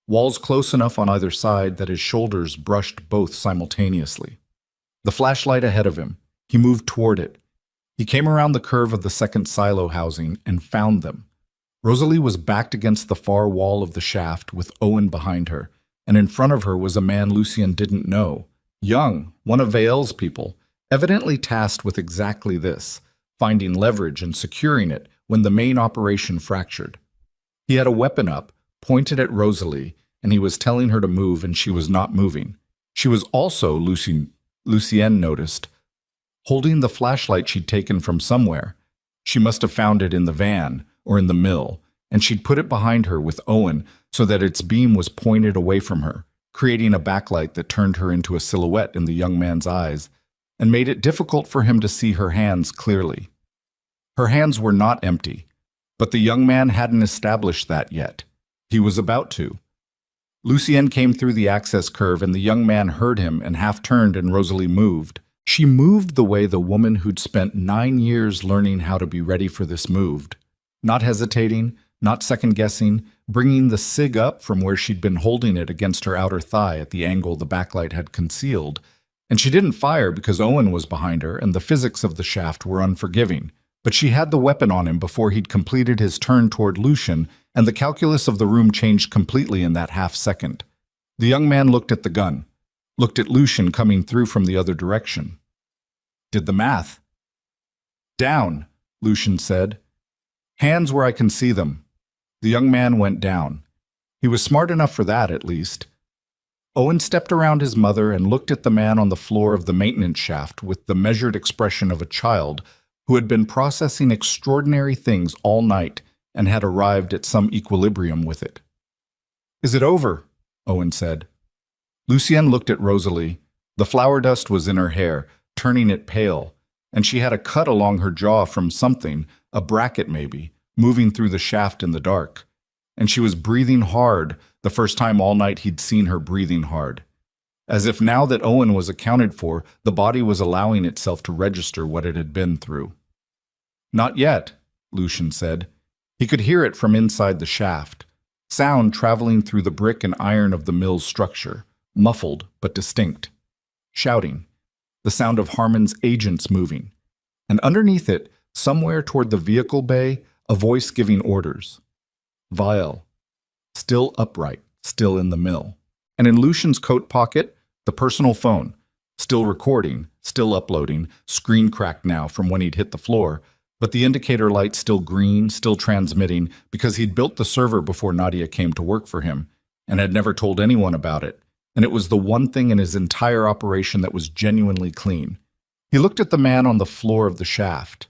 walls close enough on either side that his shoulders brushed both simultaneously. The flashlight ahead of him. He moved toward it. He came around the curve of the second silo housing and found them. Rosalie was backed against the far wall of the shaft with Owen behind her, and in front of her was a man Lucien didn't know, young, one of Vael's people, evidently tasked with exactly this, finding leverage and securing it when the main operation fractured. He had a weapon up, pointed at Rosalie, and he was telling her to move, and she was not moving. She was also, Lucienne noticed, holding the flashlight she'd taken from somewhere. She must have found it in the van or in the mill, and she'd put it behind her with Owen so that its beam was pointed away from her, creating a backlight that turned her into a silhouette in the young man's eyes and made it difficult for him to see her hands clearly. Her hands were not empty, but the young man hadn't established that yet. He was about to. Lucien came through the access curve and the young man heard him and half turned and Rosalie moved. She moved the way the woman who'd spent 9 years learning how to be ready for this moved. Not hesitating, not second-guessing, bringing the cig up from where she'd been holding it against her outer thigh at the angle the backlight had concealed. And she didn't fire because Owen was behind her and the physics of the shaft were unforgiving. But she had the weapon on him before he'd completed his turn toward Lucien, and the calculus of the room changed completely in that half-second. The young man looked at the gun, looked at Lucien coming through from the other direction. Did the math. Down, Lucien said. Hands where I can see them. The young man went down. He was smart enough for that, at least. Owen stepped around his mother and looked at the man on the floor of the maintenance shaft with the measured expression of a child who had been processing extraordinary things all night and had arrived at some equilibrium with it. Is it over? Owen said. Lucien looked at Rosalie. The flower dust was in her hair, turning it pale, and she had a cut along her jaw from something, a bracket maybe, moving through the shaft in the dark. And she was breathing hard, the first time all night he'd seen her breathing hard. As if now that Owen was accounted for, the body was allowing itself to register what it had been through. Not yet, Lucien said. He could hear it from inside the shaft, sound traveling through the brick and iron of the mill's structure, muffled but distinct. Shouting, the sound of Harmon's agents moving, and underneath it, somewhere toward the vehicle bay, a voice giving orders. Vael, still upright, still in the mill. And in Lucien's coat pocket, the personal phone, still recording, still uploading, screen cracked now from when he'd hit the floor, But the indicator light's still green, still transmitting, because he'd built the server before Nadia came to work for him, and had never told anyone about it, and it was the one thing in his entire operation that was genuinely clean. He looked at the man on the floor of the shaft.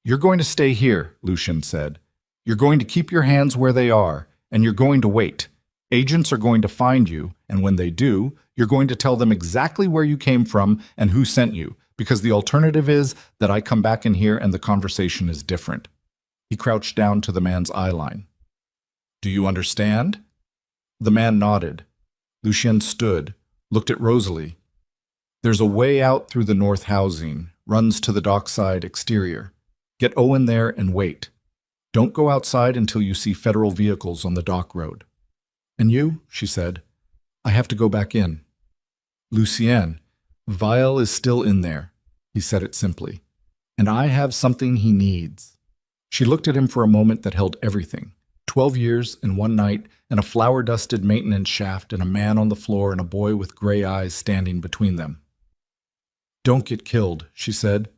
"You're going to stay here," Lucian said. "You're going to keep your hands where they are, and you're going to wait. Agents are going to find you, and when they do, you're going to tell them exactly where you came from and who sent you, because the alternative is that I come back in here and the conversation is different." He crouched down to the man's eye line. "Do you understand?" The man nodded. Lucien stood, looked at Rosalie. "There's a way out through the north housing, runs to the dockside exterior. Get Owen there and wait. Don't go outside until you see federal vehicles on the dock road." "And you?" she said. "I have to go back in." "Lucien, Vial is still in there," he said it simply. "And I have something he needs." She looked at him for a moment that held everything. 12 years and one night, and a flour-dusted maintenance shaft, and a man on the floor, and a boy with gray eyes standing between them. "Don't get killed," she said.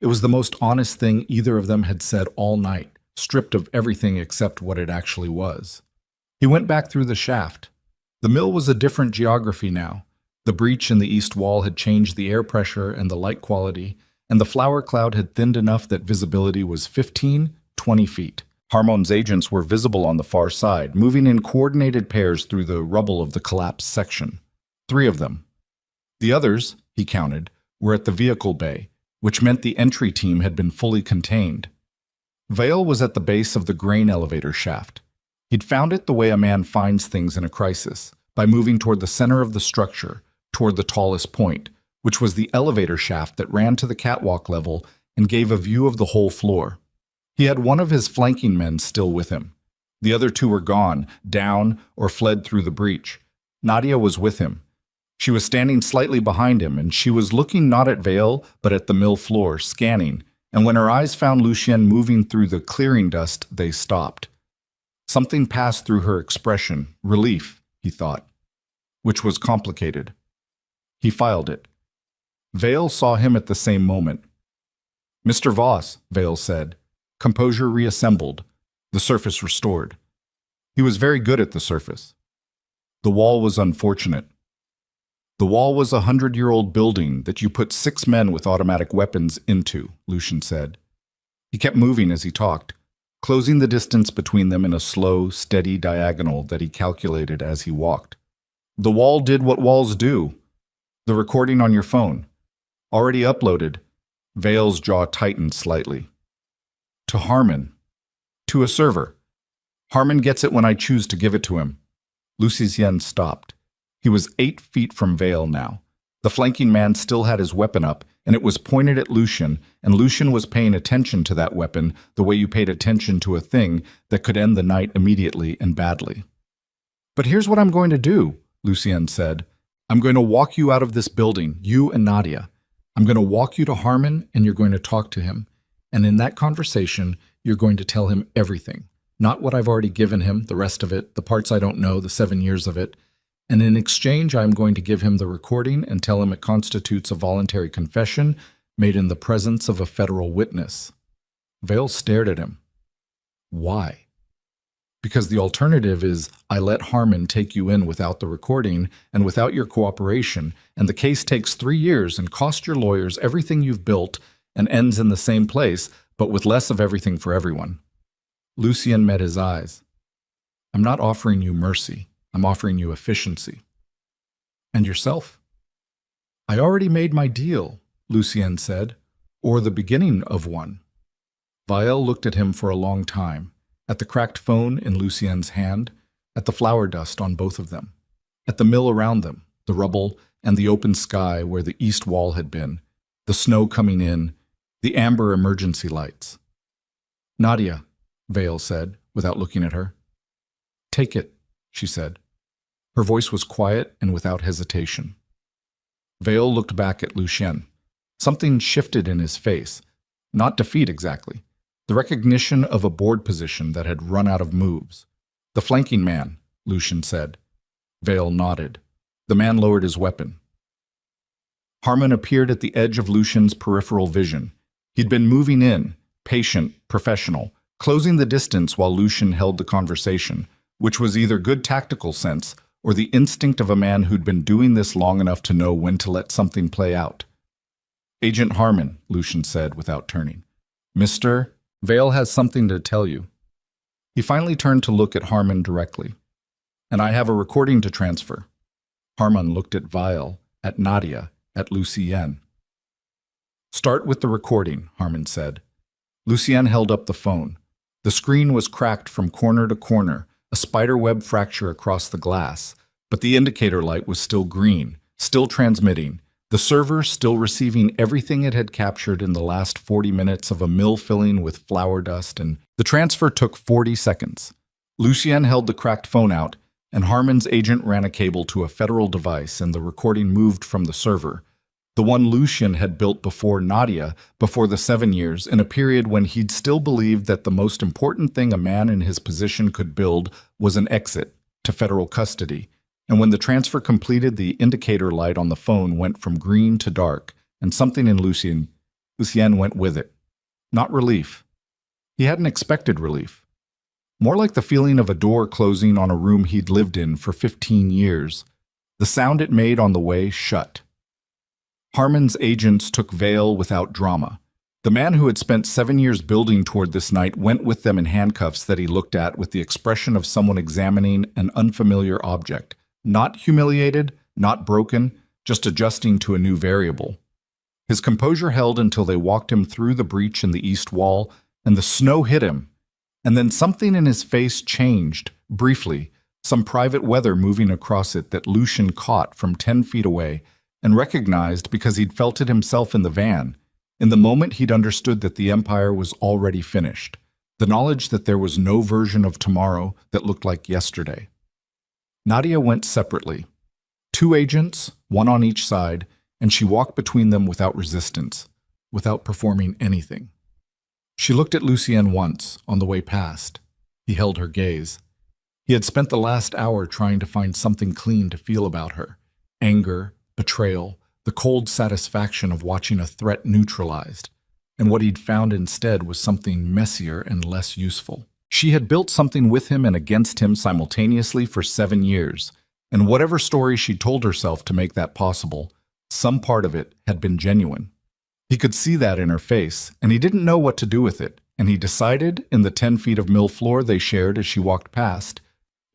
It was the most honest thing either of them had said all night, stripped of everything except what it actually was. He went back through the shaft. The mill was a different geography now. The breach in the east wall had changed the air pressure and the light quality, and the flour cloud had thinned enough that visibility was 15, 20 feet. Harmon's agents were visible on the far side, moving in coordinated pairs through the rubble of the collapsed section. 3 of them. The others, he counted, were at the vehicle bay, which meant the entry team had been fully contained. Vale was at the base of the grain elevator shaft. He'd found it the way a man finds things in a crisis, by moving toward the center of the structure, toward the tallest point, which was the elevator shaft that ran to the catwalk level and gave a view of the whole floor. He had one of his flanking men still with him. The other 2 were gone, down, or fled through the breach. Nadia was with him. She was standing slightly behind him, and she was looking not at Vale, but at the mill floor, scanning, and when her eyes found Lucien moving through the clearing dust, they stopped. Something passed through her expression, relief, he thought, which was complicated. He filed it. Vale saw him at the same moment. "Mr. Voss," Vale said. Composure reassembled, the surface restored. He was very good at the surface. The wall was unfortunate. "The wall was a 100-year-old building that you put 6 men with automatic weapons into," Lucien said. He kept moving as he talked, closing the distance between them in a slow, steady diagonal that he calculated as he walked. "The wall did what walls do. The recording on your phone. Already uploaded." Vale's jaw tightened slightly. "To Harmon. To a server. Harmon gets it when I choose to give it to him." Lucien stopped. He was 8 feet from Vale now. The flanking man still had his weapon up, and it was pointed at Lucien, and Lucien was paying attention to that weapon the way you paid attention to a thing that could end the night immediately and badly. "But here's what I'm going to do," Lucien said. "I'm going to walk you out of this building, you and Nadia. I'm going to walk you to Harmon, and you're going to talk to him. And in that conversation, you're going to tell him everything. Not what I've already given him, the rest of it, the parts I don't know, the 7 years of it. And in exchange, I'm going to give him the recording and tell him it constitutes a voluntary confession made in the presence of a federal witness." Vale stared at him. "Why?" "Because the alternative is I let Harmon take you in without the recording and without your cooperation, and the case takes 3 years and costs your lawyers everything you've built and ends in the same place, but with less of everything for everyone." Lucien met his eyes. "I'm not offering you mercy. I'm offering you efficiency." "And yourself?" "I already made my deal," Lucien said, "or the beginning of one." Vial looked at him for a long time, at the cracked phone in Lucien's hand, at the flour dust on both of them, at the mill around them, the rubble, and the open sky where the east wall had been, the snow coming in, the amber emergency lights. "Nadia," Vale said, without looking at her. "Take it," she said. Her voice was quiet and without hesitation. Vale looked back at Lucien. Something shifted in his face. Not defeat exactly. The recognition of a board position that had run out of moves. "The flanking man," Lucien said. Vale nodded. The man lowered his weapon. Harmon appeared at the edge of Lucien's peripheral vision. He'd been moving in, patient, professional, closing the distance while Lucian held the conversation, which was either good tactical sense or the instinct of a man who'd been doing this long enough to know when to let something play out. "Agent Harmon," Lucian said without turning. "Mr. Vale has something to tell you." He finally turned to look at Harmon directly. "And I have a recording to transfer." Harmon looked at Vile, at Nadia, at Lucienne. "Start with the recording," Harmon said. Lucienne held up the phone. The screen was cracked from corner to corner, a spiderweb fracture across the glass, but the indicator light was still green, still transmitting, the server still receiving everything it had captured in the last 40 minutes of a mill filling with flour dust, and the transfer took 40 seconds. Lucienne held the cracked phone out, and Harmon's agent ran a cable to a federal device, and the recording moved from the server, the one Lucian had built before Nadia, before the 7 years, in a period when he'd still believed that the most important thing a man in his position could build was an exit to federal custody. And when the transfer completed, the indicator light on the phone went from green to dark, and something in Lucienne went with it. Not relief. He hadn't expected relief. More like the feeling of a door closing on a room he'd lived in for 15 years. The sound it made on the way shut. Harmon's agents took Vale without drama. The man who had spent 7 years building toward this night went with them in handcuffs that he looked at with the expression of someone examining an unfamiliar object. Not humiliated, not broken, just adjusting to a new variable. His composure held until they walked him through the breach in the east wall, and the snow hit him. And then something in his face changed, briefly, some private weather moving across it that Lucian caught from 10 feet away, and recognized because he'd felt it himself in the van. In the moment he'd understood that the Empire was already finished, the knowledge that there was no version of tomorrow that looked like yesterday. Nadia went separately. 2 agents, one on each side, and she walked between them without resistance, without performing anything. She looked at Lucienne once, on the way past. He held her gaze. He had spent the last hour trying to find something clean to feel about her. Anger, betrayal, the cold satisfaction of watching a threat neutralized. And what he'd found instead was something messier and less useful. She had built something with him and against him simultaneously for 7 years, and whatever story she told herself to make that possible, some part of it had been genuine. He could see that in her face, and he didn't know what to do with it, and he decided, in the 10 feet of mill floor they shared as she walked past,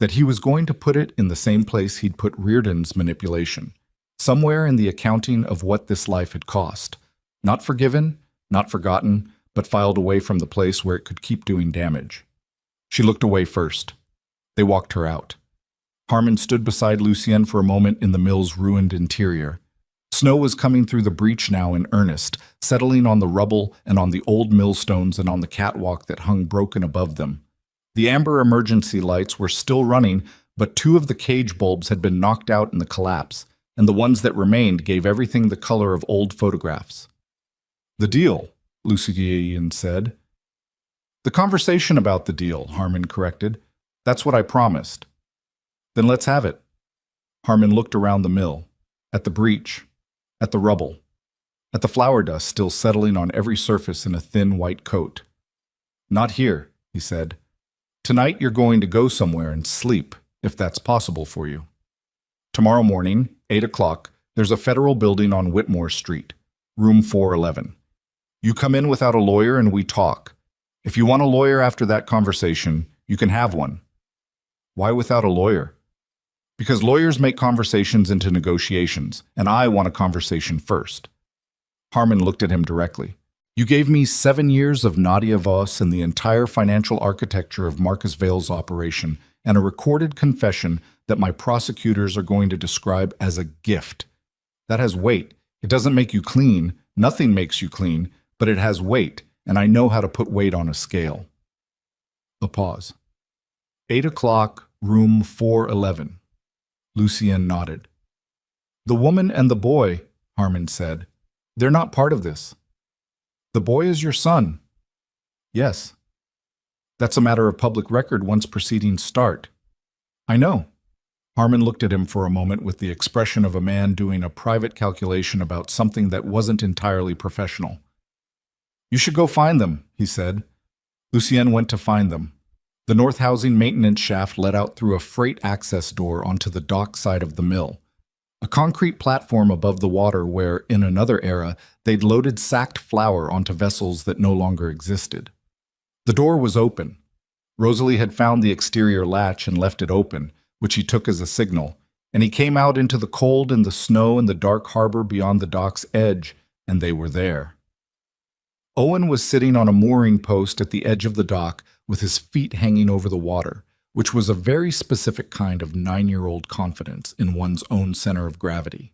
that he was going to put it in the same place he'd put Reardon's manipulation, somewhere in the accounting of what this life had cost. Not forgiven, not forgotten, but filed away from the place where it could keep doing damage. She looked away first. They walked her out. Harmon stood beside Lucienne for a moment in the mill's ruined interior. Snow was coming through the breach now in earnest, settling on the rubble and on the old millstones and on the catwalk that hung broken above them. The amber emergency lights were still running, but 2 of the cage bulbs had been knocked out in the collapse, and the ones that remained gave everything the color of old photographs. "The deal," Lucienne said. "The conversation about the deal," Harmon corrected. "That's what I promised." "Then let's have it." Harmon looked around the mill, at the breach, at the rubble, at the flour dust still settling on every surface in a thin white coat. "Not here," he said. "Tonight you're going to go somewhere and sleep, if that's possible for you. Tomorrow morning, 8 o'clock, there's a federal building on Whitmore Street, room 411. You come in without a lawyer and we talk. If you want a lawyer after that conversation, you can have one." "Why without a lawyer?" "Because lawyers make conversations into negotiations, and I want a conversation first." Harmon looked at him directly. "You gave me 7 years of Nadia Voss and the entire financial architecture of Marcus Vale's operation, and a recorded confession that my prosecutors are going to describe as a gift. That has weight. It doesn't make you clean, nothing makes you clean, but it has weight, and I know how to put weight on a scale." A pause. 8 o'clock, room 411. Lucienne nodded. "The woman and the boy," Harmon said. "They're not part of this." "The boy is your son." "Yes." "That's a matter of public record once proceedings start." "I know." Harmon looked at him for a moment with the expression of a man doing a private calculation about something that wasn't entirely professional. You should go find them, he said. Lucien went to find them. The north housing maintenance shaft led out through a freight access door onto the dock side of the mill, a concrete platform above the water where, in another era, they'd loaded sacked flour onto vessels that no longer existed. The door was open. Rosalie had found the exterior latch and left it open, which he took as a signal, and he came out into the cold and the snow and the dark harbor beyond the dock's edge, and they were there. Owen was sitting on a mooring post at the edge of the dock with his feet hanging over the water, which was a very specific kind of 9-year-old confidence in one's own center of gravity.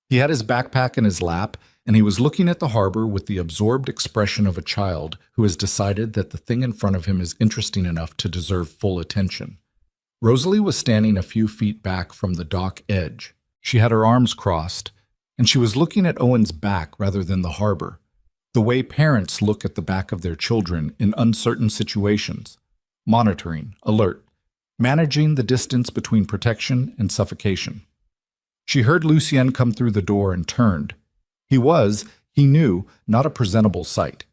He had his backpack in his lap, and he was looking at the harbor with the absorbed expression of a child who has decided that the thing in front of him is interesting enough to deserve full attention. Rosalie was standing a few feet back from the dock edge. She had her arms crossed, and she was looking at Owen's back rather than the harbor, the way parents look at the back of their children in uncertain situations, monitoring, alert, managing the distance between protection and suffocation. She heard Lucien come through the door and turned. He was, he knew, not a presentable sight.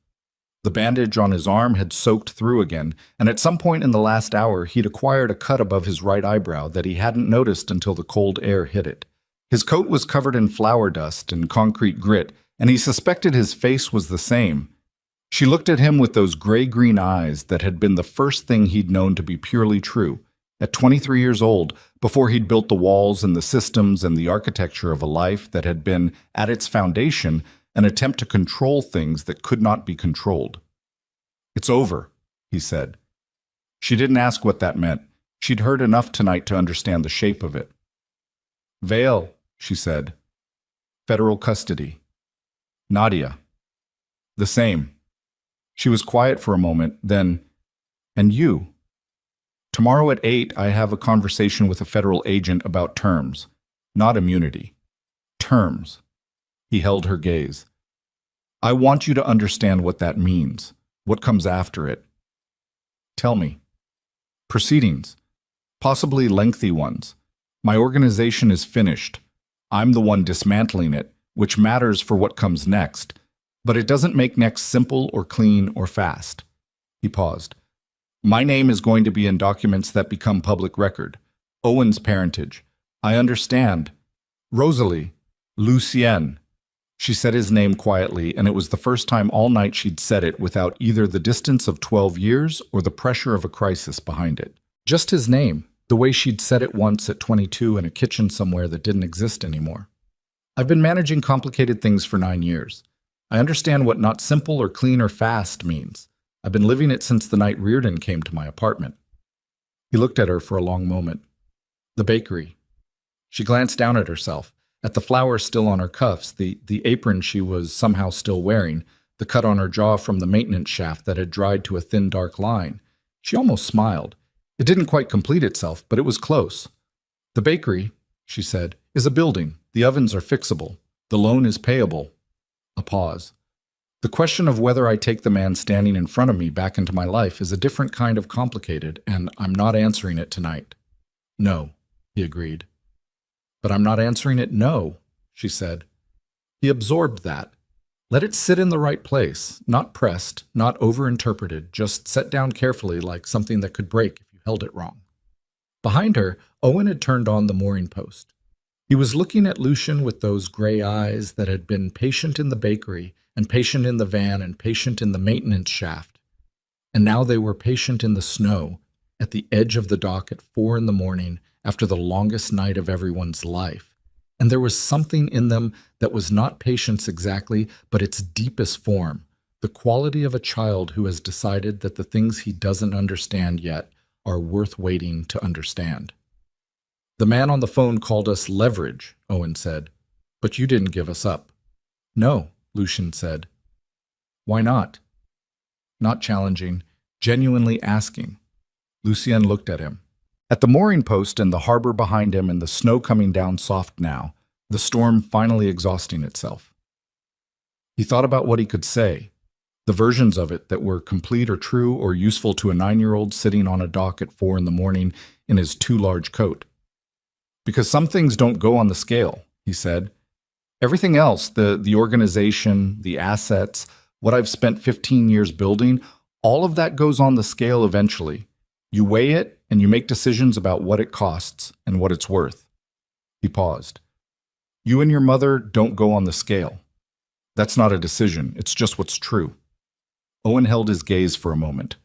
The bandage on his arm had soaked through again, and at some point in the last hour he'd acquired a cut above his right eyebrow that he hadn't noticed until the cold air hit it. His coat was covered in flour dust and concrete grit, and he suspected his face was the same. She looked at him with those gray-green eyes that had been the first thing he'd known to be purely true. At 23 years old, before he'd built the walls and the systems and the architecture of a life that had been, at its foundation, an attempt to control things that could not be controlled. "It's over," he said. She didn't ask what that meant. She'd heard enough tonight to understand the shape of it. "Vale," she said. "Federal custody." "Nadia." "The same." She was quiet for a moment, then, "And you?" "Tomorrow at 8, I have a conversation with a federal agent about terms, not immunity. Terms." He held her gaze. "I want you to understand what that means, what comes after it." "Tell me." "Proceedings. Possibly lengthy ones. My organization is finished. I'm the one dismantling it, which matters for what comes next, but it doesn't make next simple or clean or fast." He paused. "My name is going to be in documents that become public record. Owen's parentage. I understand. Rosalie. Lucien." She said his name quietly, and it was the first time all night she'd said it without either the distance of 12 years or the pressure of a crisis behind it. Just his name, the way she'd said it once at 22 in a kitchen somewhere that didn't exist anymore. "I've been managing complicated things for 9 years. I understand what not simple or clean or fast means. I've been living it since the night Reardon came to my apartment." He looked at her for a long moment. "The bakery." She glanced down at herself, at the flower still on her cuffs, the apron she was somehow still wearing, the cut on her jaw from the maintenance shaft that had dried to a thin dark line. She almost smiled. It didn't quite complete itself, but it was close. "The bakery," she said, "is a building. The ovens are fixable. The loan is payable." A pause. "The question of whether I take the man standing in front of me back into my life is a different kind of complicated, and I'm not answering it tonight." "No," he agreed. "But I'm not answering it no," she said. He absorbed that. Let it sit in the right place, not pressed, not overinterpreted, just set down carefully like something that could break if you held it wrong. Behind her, Owen had turned on the mooring post. He was looking at Lucien with those gray eyes that had been patient in the bakery and patient in the van and patient in the maintenance shaft. And now they were patient in the snow, at the edge of the dock at 4 in the morning after the longest night of everyone's life. And there was something in them that was not patience exactly, but its deepest form, the quality of a child who has decided that the things he doesn't understand yet are worth waiting to understand. "The man on the phone called us leverage," Owen said. "But you didn't give us up." "No," Lucien said. "Why not?" Not challenging, genuinely asking. Lucien looked at him. At the mooring post and the harbor behind him and the snow coming down soft now, the storm finally exhausting itself. He thought about what he could say, the versions of it that were complete or true or useful to a 9-year-old sitting on a dock at 4 in the morning in his too large coat. "Because some things don't go on the scale," he said. "Everything else, the organization, the assets, what I've spent 15 years building, all of that goes on the scale eventually. You weigh it and you make decisions about what it costs and what it's worth. He paused. You and your mother don't go on the scale. That's not a decision, it's just what's true. Owen held his gaze for a moment.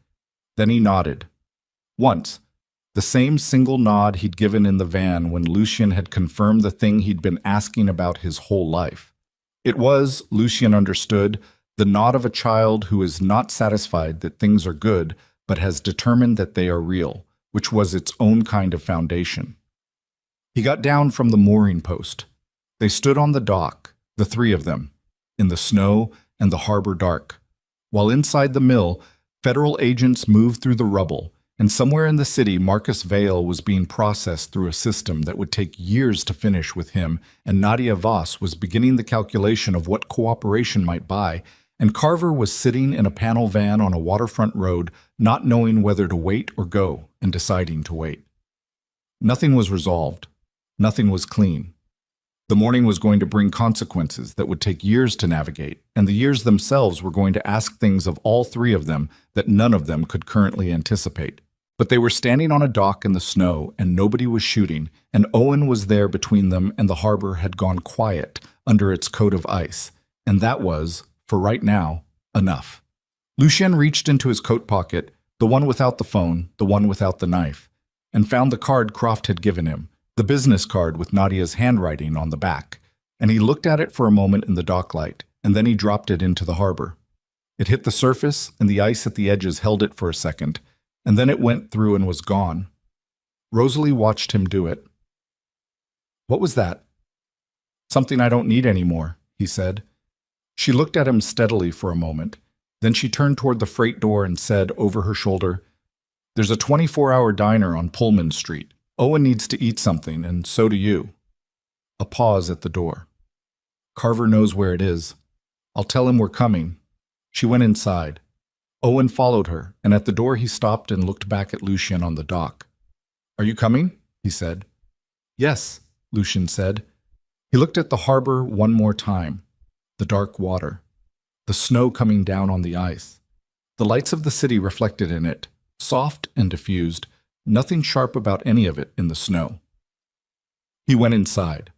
Then he nodded. Once, the same single nod he'd given in the van when Lucien had confirmed the thing he'd been asking about his whole life. It was, Lucien understood, the nod of a child who is not satisfied that things are good, but has determined that they are real, which was its own kind of foundation. He got down from the mooring post. They stood on the dock, the three of them, in the snow and the harbor dark, while inside the mill, federal agents moved through the rubble, and somewhere in the city Marcus Vale was being processed through a system that would take years to finish with him, and Nadia Voss was beginning the calculation of what cooperation might buy, and Carver was sitting in a panel van on a waterfront road, not knowing whether to wait or go, and deciding to wait. Nothing was resolved. Nothing was clean. The morning was going to bring consequences that would take years to navigate, and the years themselves were going to ask things of all three of them that none of them could currently anticipate. But they were standing on a dock in the snow, and nobody was shooting, and Owen was there between them, and the harbor had gone quiet under its coat of ice, and that was, for right now, enough. Lucien reached into his coat pocket, the one without the phone, the one without the knife, and found the card Croft had given him, the business card with Nadia's handwriting on the back, and he looked at it for a moment in the docklight, and then he dropped it into the harbor. It hit the surface, and the ice at the edges held it for a second, and then it went through and was gone. Rosalie watched him do it. What was that? Something I don't need anymore, he said. She looked at him steadily for a moment. Then she turned toward the freight door and said over her shoulder, There's a 24-hour diner on Pullman Street. Owen needs to eat something, and so do you. A pause at the door. Carver knows where it is. I'll tell him we're coming. She went inside. Owen followed her, and at the door he stopped and looked back at Lucien on the dock. Are you coming? He said. Yes, Lucien said. He looked at the harbor one more time. The dark water. The snow coming down on the ice. The lights of the city reflected in it, soft and diffused, nothing sharp about any of it in the snow. He went inside.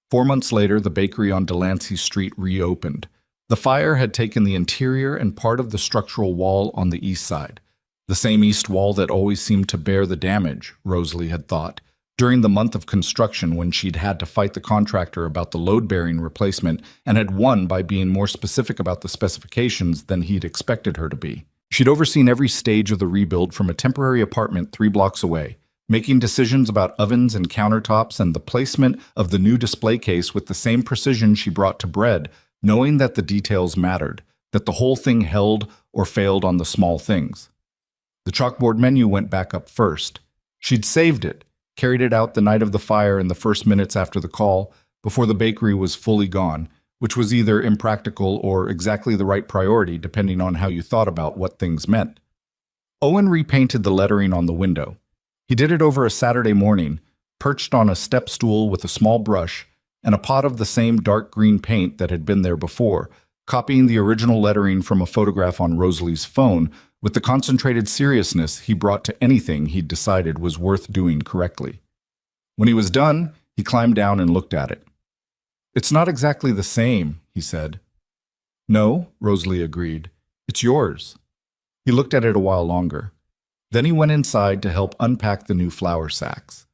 4 months later, the bakery on Delancey Street reopened. The fire had taken the interior and part of the structural wall on the east side, the same east wall that always seemed to bear the damage, Rosalie had thought, during the month of construction when she'd had to fight the contractor about the load-bearing replacement and had won by being more specific about the specifications than he'd expected her to be. She'd overseen every stage of the rebuild from a temporary apartment 3 blocks away, making decisions about ovens and countertops and the placement of the new display case with the same precision she brought to bread, knowing that the details mattered, that the whole thing held or failed on the small things. The chalkboard menu went back up first. She'd saved it, carried it out the night of the fire in the first minutes after the call, before the bakery was fully gone, which was either impractical or exactly the right priority depending on how you thought about what things meant. Owen repainted the lettering on the window. He did it over a Saturday morning, perched on a step stool with a small brush and a pot of the same dark green paint that had been there before, copying the original lettering from a photograph on Rosalie's phone with the concentrated seriousness he brought to anything he'd decided was worth doing correctly. When he was done, he climbed down and looked at it. It's not exactly the same, he said. No, Rosalie agreed. It's yours. He looked at it a while longer. Then he went inside to help unpack the new flour sacks.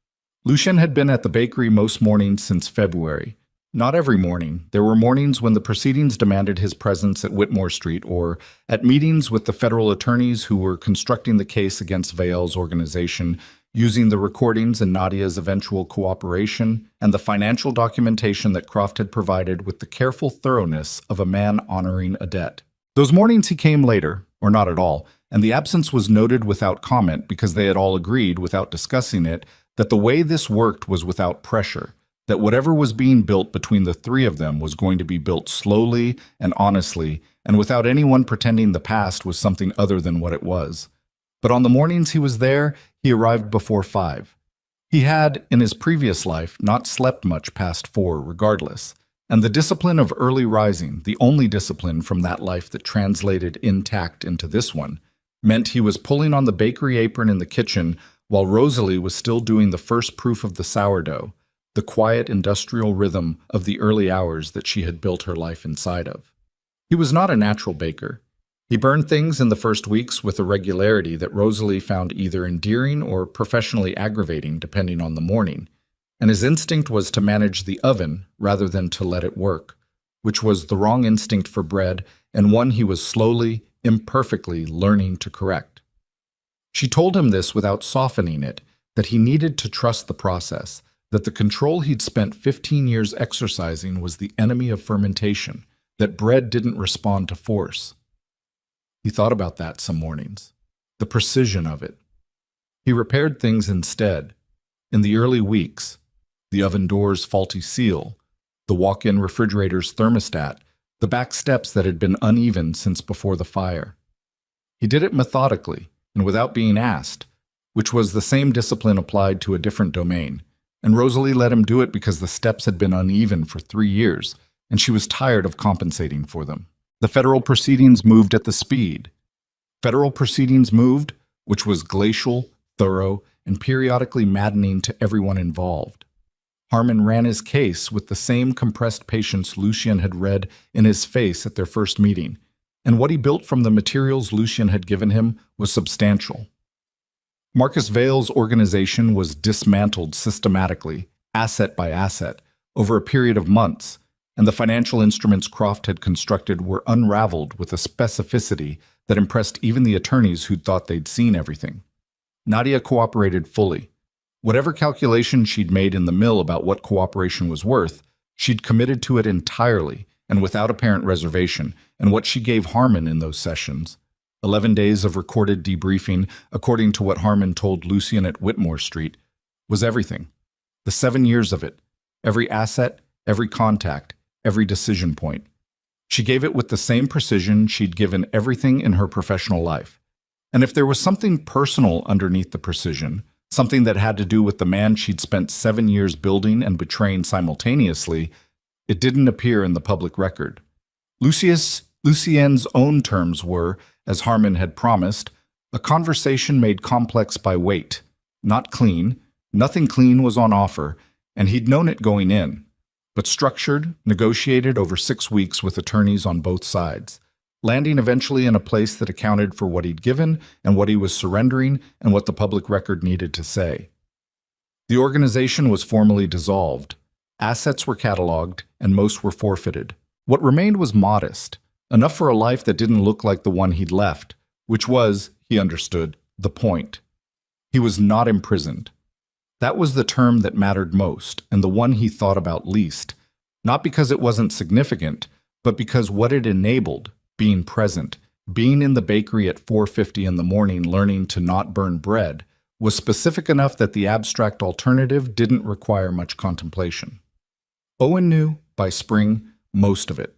Lucien had been at the bakery most mornings since February. Not every morning. There were mornings when the proceedings demanded his presence at Whitmore Street or at meetings with the federal attorneys who were constructing the case against Vale's organization, using the recordings and Nadia's eventual cooperation and the financial documentation that Croft had provided with the careful thoroughness of a man honoring a debt. Those mornings he came later, or not at all, and the absence was noted without comment because they had all agreed, without discussing it, that the way this worked was without pressure, that whatever was being built between the three of them was going to be built slowly and honestly, and without anyone pretending the past was something other than what it was. But on the mornings he was there, he arrived before 5. He had, in his previous life, not slept much past 4 regardless, And the discipline of early rising, the only discipline from that life that translated intact into this one, meant he was pulling on the bakery apron in the kitchen while Rosalie was still doing the first proof of the sourdough, the quiet industrial rhythm of the early hours that she had built her life inside of. He was not a natural baker. He burned things in the first weeks with a regularity that Rosalie found either endearing or professionally aggravating, depending on the morning, and his instinct was to manage the oven rather than to let it work, which was the wrong instinct for bread and one he was slowly, imperfectly learning to correct. She told him this without softening it, that he needed to trust the process, that the control he'd spent 15 years exercising was the enemy of fermentation, that bread didn't respond to force. He thought about that some mornings, the precision of it. He repaired things instead. In the early weeks, the oven door's faulty seal, the walk-in refrigerator's thermostat, the back steps that had been uneven since before the fire. He did it methodically and without being asked, which was the same discipline applied to a different domain, and Rosalie let him do it because the steps had been uneven for 3 years, and she was tired of compensating for them. The federal proceedings moved at the speed. Federal proceedings moved, which was glacial, thorough, and periodically maddening to everyone involved. Harmon ran his case with the same compressed patience Lucien had read in his face at their first meeting, and what he built from the materials Lucien had given him was substantial. Marcus Vale's organization was dismantled systematically, asset by asset, over a period of months, and the financial instruments Croft had constructed were unraveled with a specificity that impressed even the attorneys who'd thought they'd seen everything. Nadia cooperated fully. Whatever calculation she'd made in the mill about what cooperation was worth, she'd committed to it entirely and without apparent reservation, and what she gave Harmon in those sessions, 11 days of recorded debriefing, according to what Harmon told Lucien at Whitmore Street, was everything. The 7 years of it, every asset, every contact, every decision point. She gave it with the same precision she'd given everything in her professional life. And if there was something personal underneath the precision, something that had to do with the man she'd spent 7 years building and betraying simultaneously, it didn't appear in the public record. Lucien's own terms were, as Harmon had promised, a conversation made complex by weight, not clean. Nothing clean was on offer, and he'd known it going in, but structured, negotiated over 6 weeks with attorneys on both sides, landing eventually in a place that accounted for what he'd given and what he was surrendering and what the public record needed to say. The organization was formally dissolved. Assets were cataloged, and most were forfeited. What remained was modest, enough for a life that didn't look like the one he'd left, which was, he understood, the point. He was not imprisoned. That was the term that mattered most, and the one he thought about least, not because it wasn't significant, but because what it enabled, being present, being in the bakery at 4:50 in the morning learning to not burn bread, was specific enough that the abstract alternative didn't require much contemplation. Owen knew, by spring, most of it.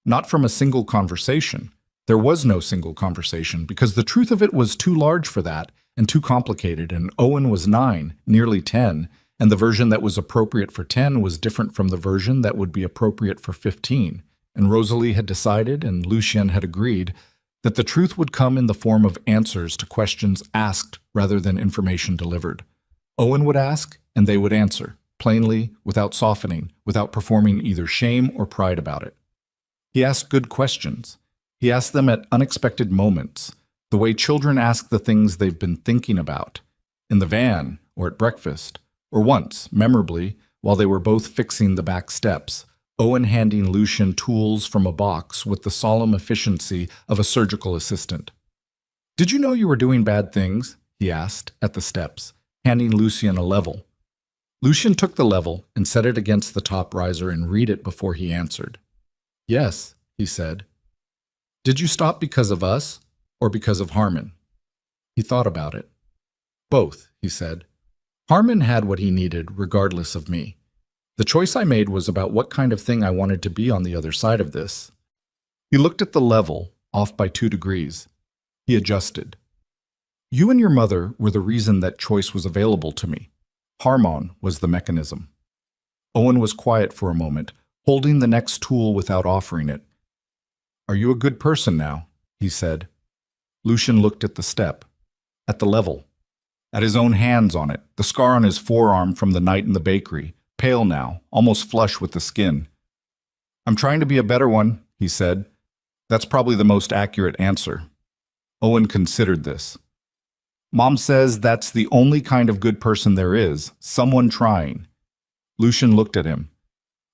Not from a single conversation. There was no single conversation, because the truth of it was too large for that, and too complicated, and Owen was 9, nearly 10, and the version that was appropriate for 10 was different from the version that would be appropriate for 15, and Rosalie had decided, and Lucien had agreed, that the truth would come in the form of answers to questions asked rather than information delivered. Owen would ask, and they would answer, plainly, without softening, without performing either shame or pride about it. He asked good questions. He asked them at unexpected moments, the way children ask the things they've been thinking about, in the van or at breakfast, or once, memorably, while they were both fixing the back steps, Owen handing Lucien tools from a box with the solemn efficiency of a surgical assistant. "Did you know you were doing bad things?" he asked, at the steps, handing Lucien a level. Lucien took the level and set it against the top riser and read it before he answered. "Yes," he said. "Did you stop because of us, or because of Harmon?" He thought about it. "Both," he said. "Harmon had what he needed, regardless of me. The choice I made was about what kind of thing I wanted to be on the other side of this." He looked at the level, off by 2 degrees. He adjusted. "You and your mother were the reason that choice was available to me. Harmon was the mechanism." Owen was quiet for a moment, holding the next tool without offering it. "Are you a good person now?" he said. Lucian looked at the step, at the level, at his own hands on it, the scar on his forearm from the night in the bakery, pale now, almost flush with the skin. "I'm trying to be a better one," he said. "That's probably the most accurate answer." Owen considered this. "Mom says that's the only kind of good person there is, someone trying." Lucian looked at him.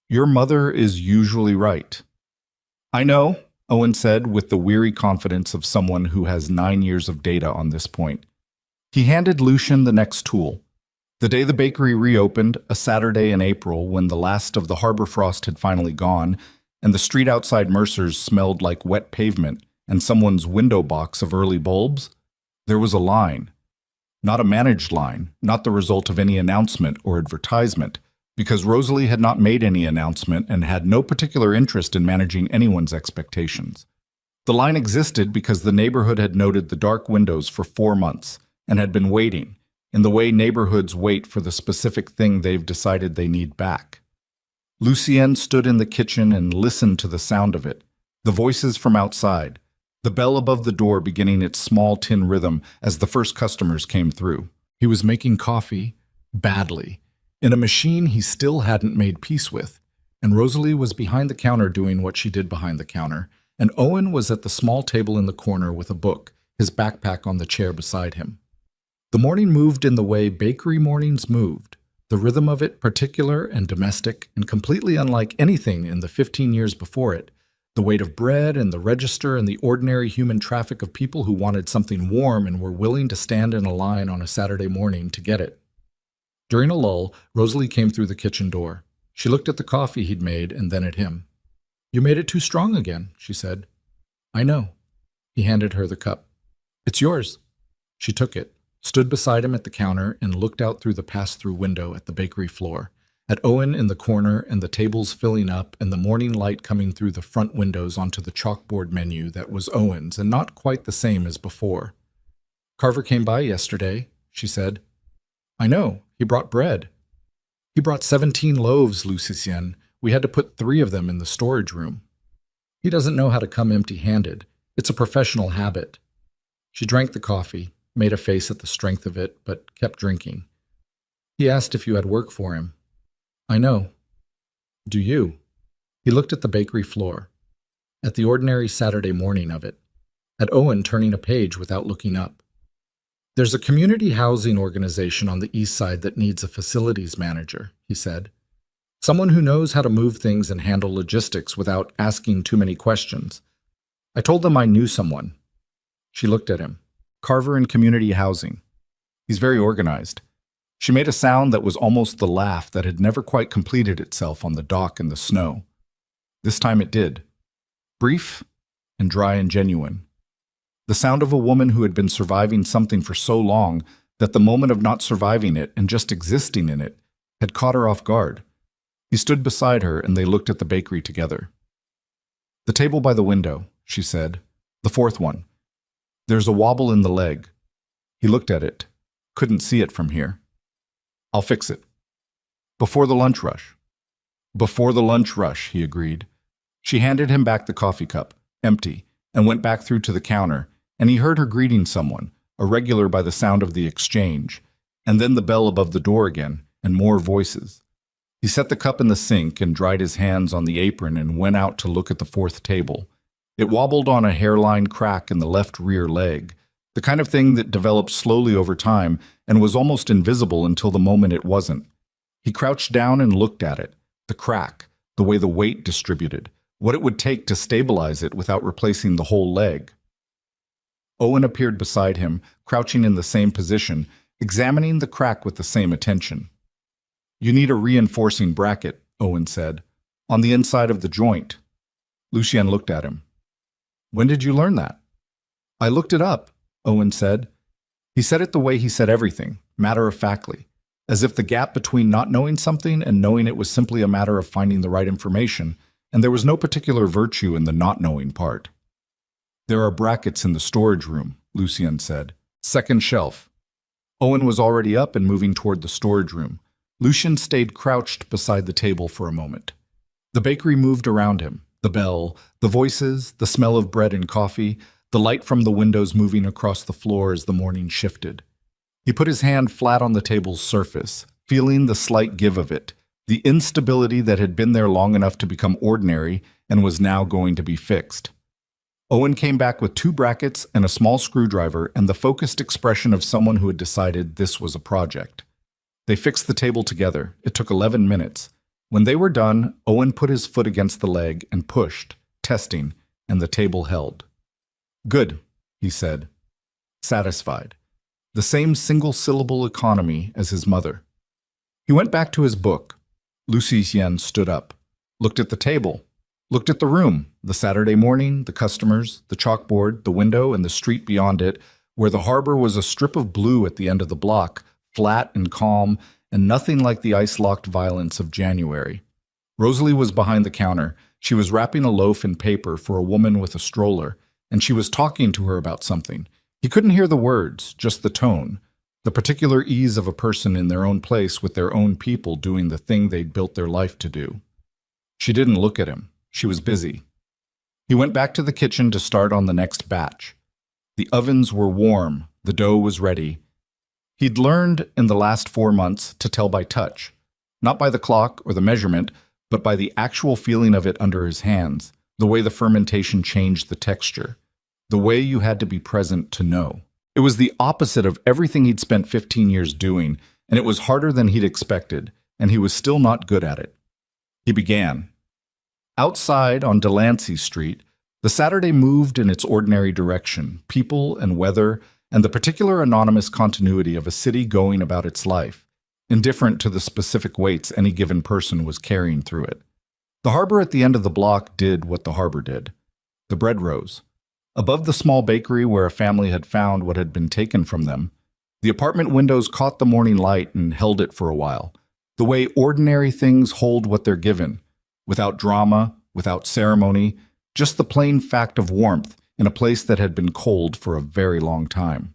"Your mother is usually right." "I know," Owen said with the weary confidence of someone who has 9 years of data on this point. He handed Lucian the next tool. The day the bakery reopened, a Saturday in April when the last of the harbor frost had finally gone, and the street outside Mercer's smelled like wet pavement and someone's window box of early bulbs, there was a line. Not a managed line, not the result of any announcement or advertisement, because Rosalie had not made any announcement and had no particular interest in managing anyone's expectations. The line existed because the neighborhood had noted the dark windows for 4 months and had been waiting, in the way neighborhoods wait for the specific thing they've decided they need back. Lucienne stood in the kitchen and listened to the sound of it, the voices from outside, the bell above the door beginning its small tin rhythm as the first customers came through. He was making coffee, badly, in a machine he still hadn't made peace with, and Rosalie was behind the counter doing what she did behind the counter, and Owen was at the small table in the corner with a book, his backpack on the chair beside him. The morning moved in the way bakery mornings moved, the rhythm of it particular and domestic and completely unlike anything in the 15 years before it, the weight of bread and the register and the ordinary human traffic of people who wanted something warm and were willing to stand in a line on a Saturday morning to get it. During a lull, Rosalie came through the kitchen door. She looked at the coffee he'd made and then at him. "You made it too strong again," she said. "I know." He handed her the cup. "It's yours." She took it, stood beside him at the counter, and looked out through the pass-through window at the bakery floor, at Owen in the corner and the tables filling up and the morning light coming through the front windows onto the chalkboard menu that was Owen's and not quite the same as before. "Carver came by yesterday," she said. "I know. He brought bread." "He brought 17 loaves, Lucienne. We had to put 3 of them in the storage room." "He doesn't know how to come empty-handed. It's a professional habit." She drank the coffee, made a face at the strength of it, but kept drinking. "He asked if you had work for him." "I know." "Do you?" He looked at the bakery floor, at the ordinary Saturday morning of it, at Owen turning a page without looking up. "There's a community housing organization on the east side that needs a facilities manager," he said. "Someone who knows how to move things and handle logistics without asking too many questions. I told them I knew someone." She looked at him. "Carver in community housing. He's very organized." She made a sound that was almost the laugh that had never quite completed itself on the dock in the snow. This time it did. Brief and dry and genuine. The sound of a woman who had been surviving something for so long that the moment of not surviving it and just existing in it had caught her off guard. He stood beside her and they looked at the bakery together. "The table by the window," she said. "The 4th one. There's a wobble in the leg." He looked at it. Couldn't see it from here. "I'll fix it." "Before the lunch rush." "Before the lunch rush," he agreed. She handed him back the coffee cup, empty, and went back through to the counter, and he heard her greeting someone, a regular by the sound of the exchange, and then the bell above the door again, and more voices. He set the cup in the sink and dried his hands on the apron and went out to look at the 4th table. It wobbled on a hairline crack in the left rear leg, the kind of thing that developed slowly over time and was almost invisible until the moment it wasn't. He crouched down and looked at it, the crack, the way the weight distributed, what it would take to stabilize it without replacing the whole leg. Owen appeared beside him, crouching in the same position, examining the crack with the same attention. "You need a reinforcing bracket," Owen said, "on the inside of the joint." Lucienne looked at him. "When did you learn that?" "I looked it up," Owen said. He said it the way he said everything, matter-of-factly, as if the gap between not knowing something and knowing it was simply a matter of finding the right information, and there was no particular virtue in the not knowing part. "There are brackets in the storage room," Lucienne said. "Second shelf." Owen was already up and moving toward the storage room. Lucienne stayed crouched beside the table for a moment. The bakery moved around him. The bell, the voices, the smell of bread and coffee, the light from the windows moving across the floor as the morning shifted. He put his hand flat on the table's surface, feeling the slight give of it, the instability that had been there long enough to become ordinary and was now going to be fixed. Owen came back with 2 brackets and a small screwdriver and the focused expression of someone who had decided this was a project. They fixed the table together. It took 11 minutes. When they were done, Owen put his foot against the leg and pushed, testing, and the table held. "Good," he said, satisfied. The same single-syllable economy as his mother. He went back to his book. Lucy Hien stood up, looked at the table, looked at the room, the Saturday morning, the customers, the chalkboard, the window, and the street beyond it, where the harbor was a strip of blue at the end of the block, flat and calm, and nothing like the ice-locked violence of January. Rosalie was behind the counter. She was wrapping a loaf in paper for a woman with a stroller, and she was talking to her about something. He couldn't hear the words, just the tone, the particular ease of a person in their own place with their own people doing the thing they'd built their life to do. She didn't look at him. She was busy. He went back to the kitchen to start on the next batch. The ovens were warm. The dough was ready. He'd learned in the last 4 months to tell by touch, not by the clock or the measurement, but by the actual feeling of it under his hands, the way the fermentation changed the texture, the way you had to be present to know. It was the opposite of everything he'd spent 15 years doing, and it was harder than he'd expected, and he was still not good at it. He began. Outside on Delancey Street, the Saturday moved in its ordinary direction, people and weather, and the particular anonymous continuity of a city going about its life, indifferent to the specific weights any given person was carrying through it. The harbor at the end of the block did what the harbor did. The bread rose. Above the small bakery where a family had found what had been taken from them, the apartment windows caught the morning light and held it for a while, the way ordinary things hold what they're given, without drama, without ceremony, just the plain fact of warmth in a place that had been cold for a very long time.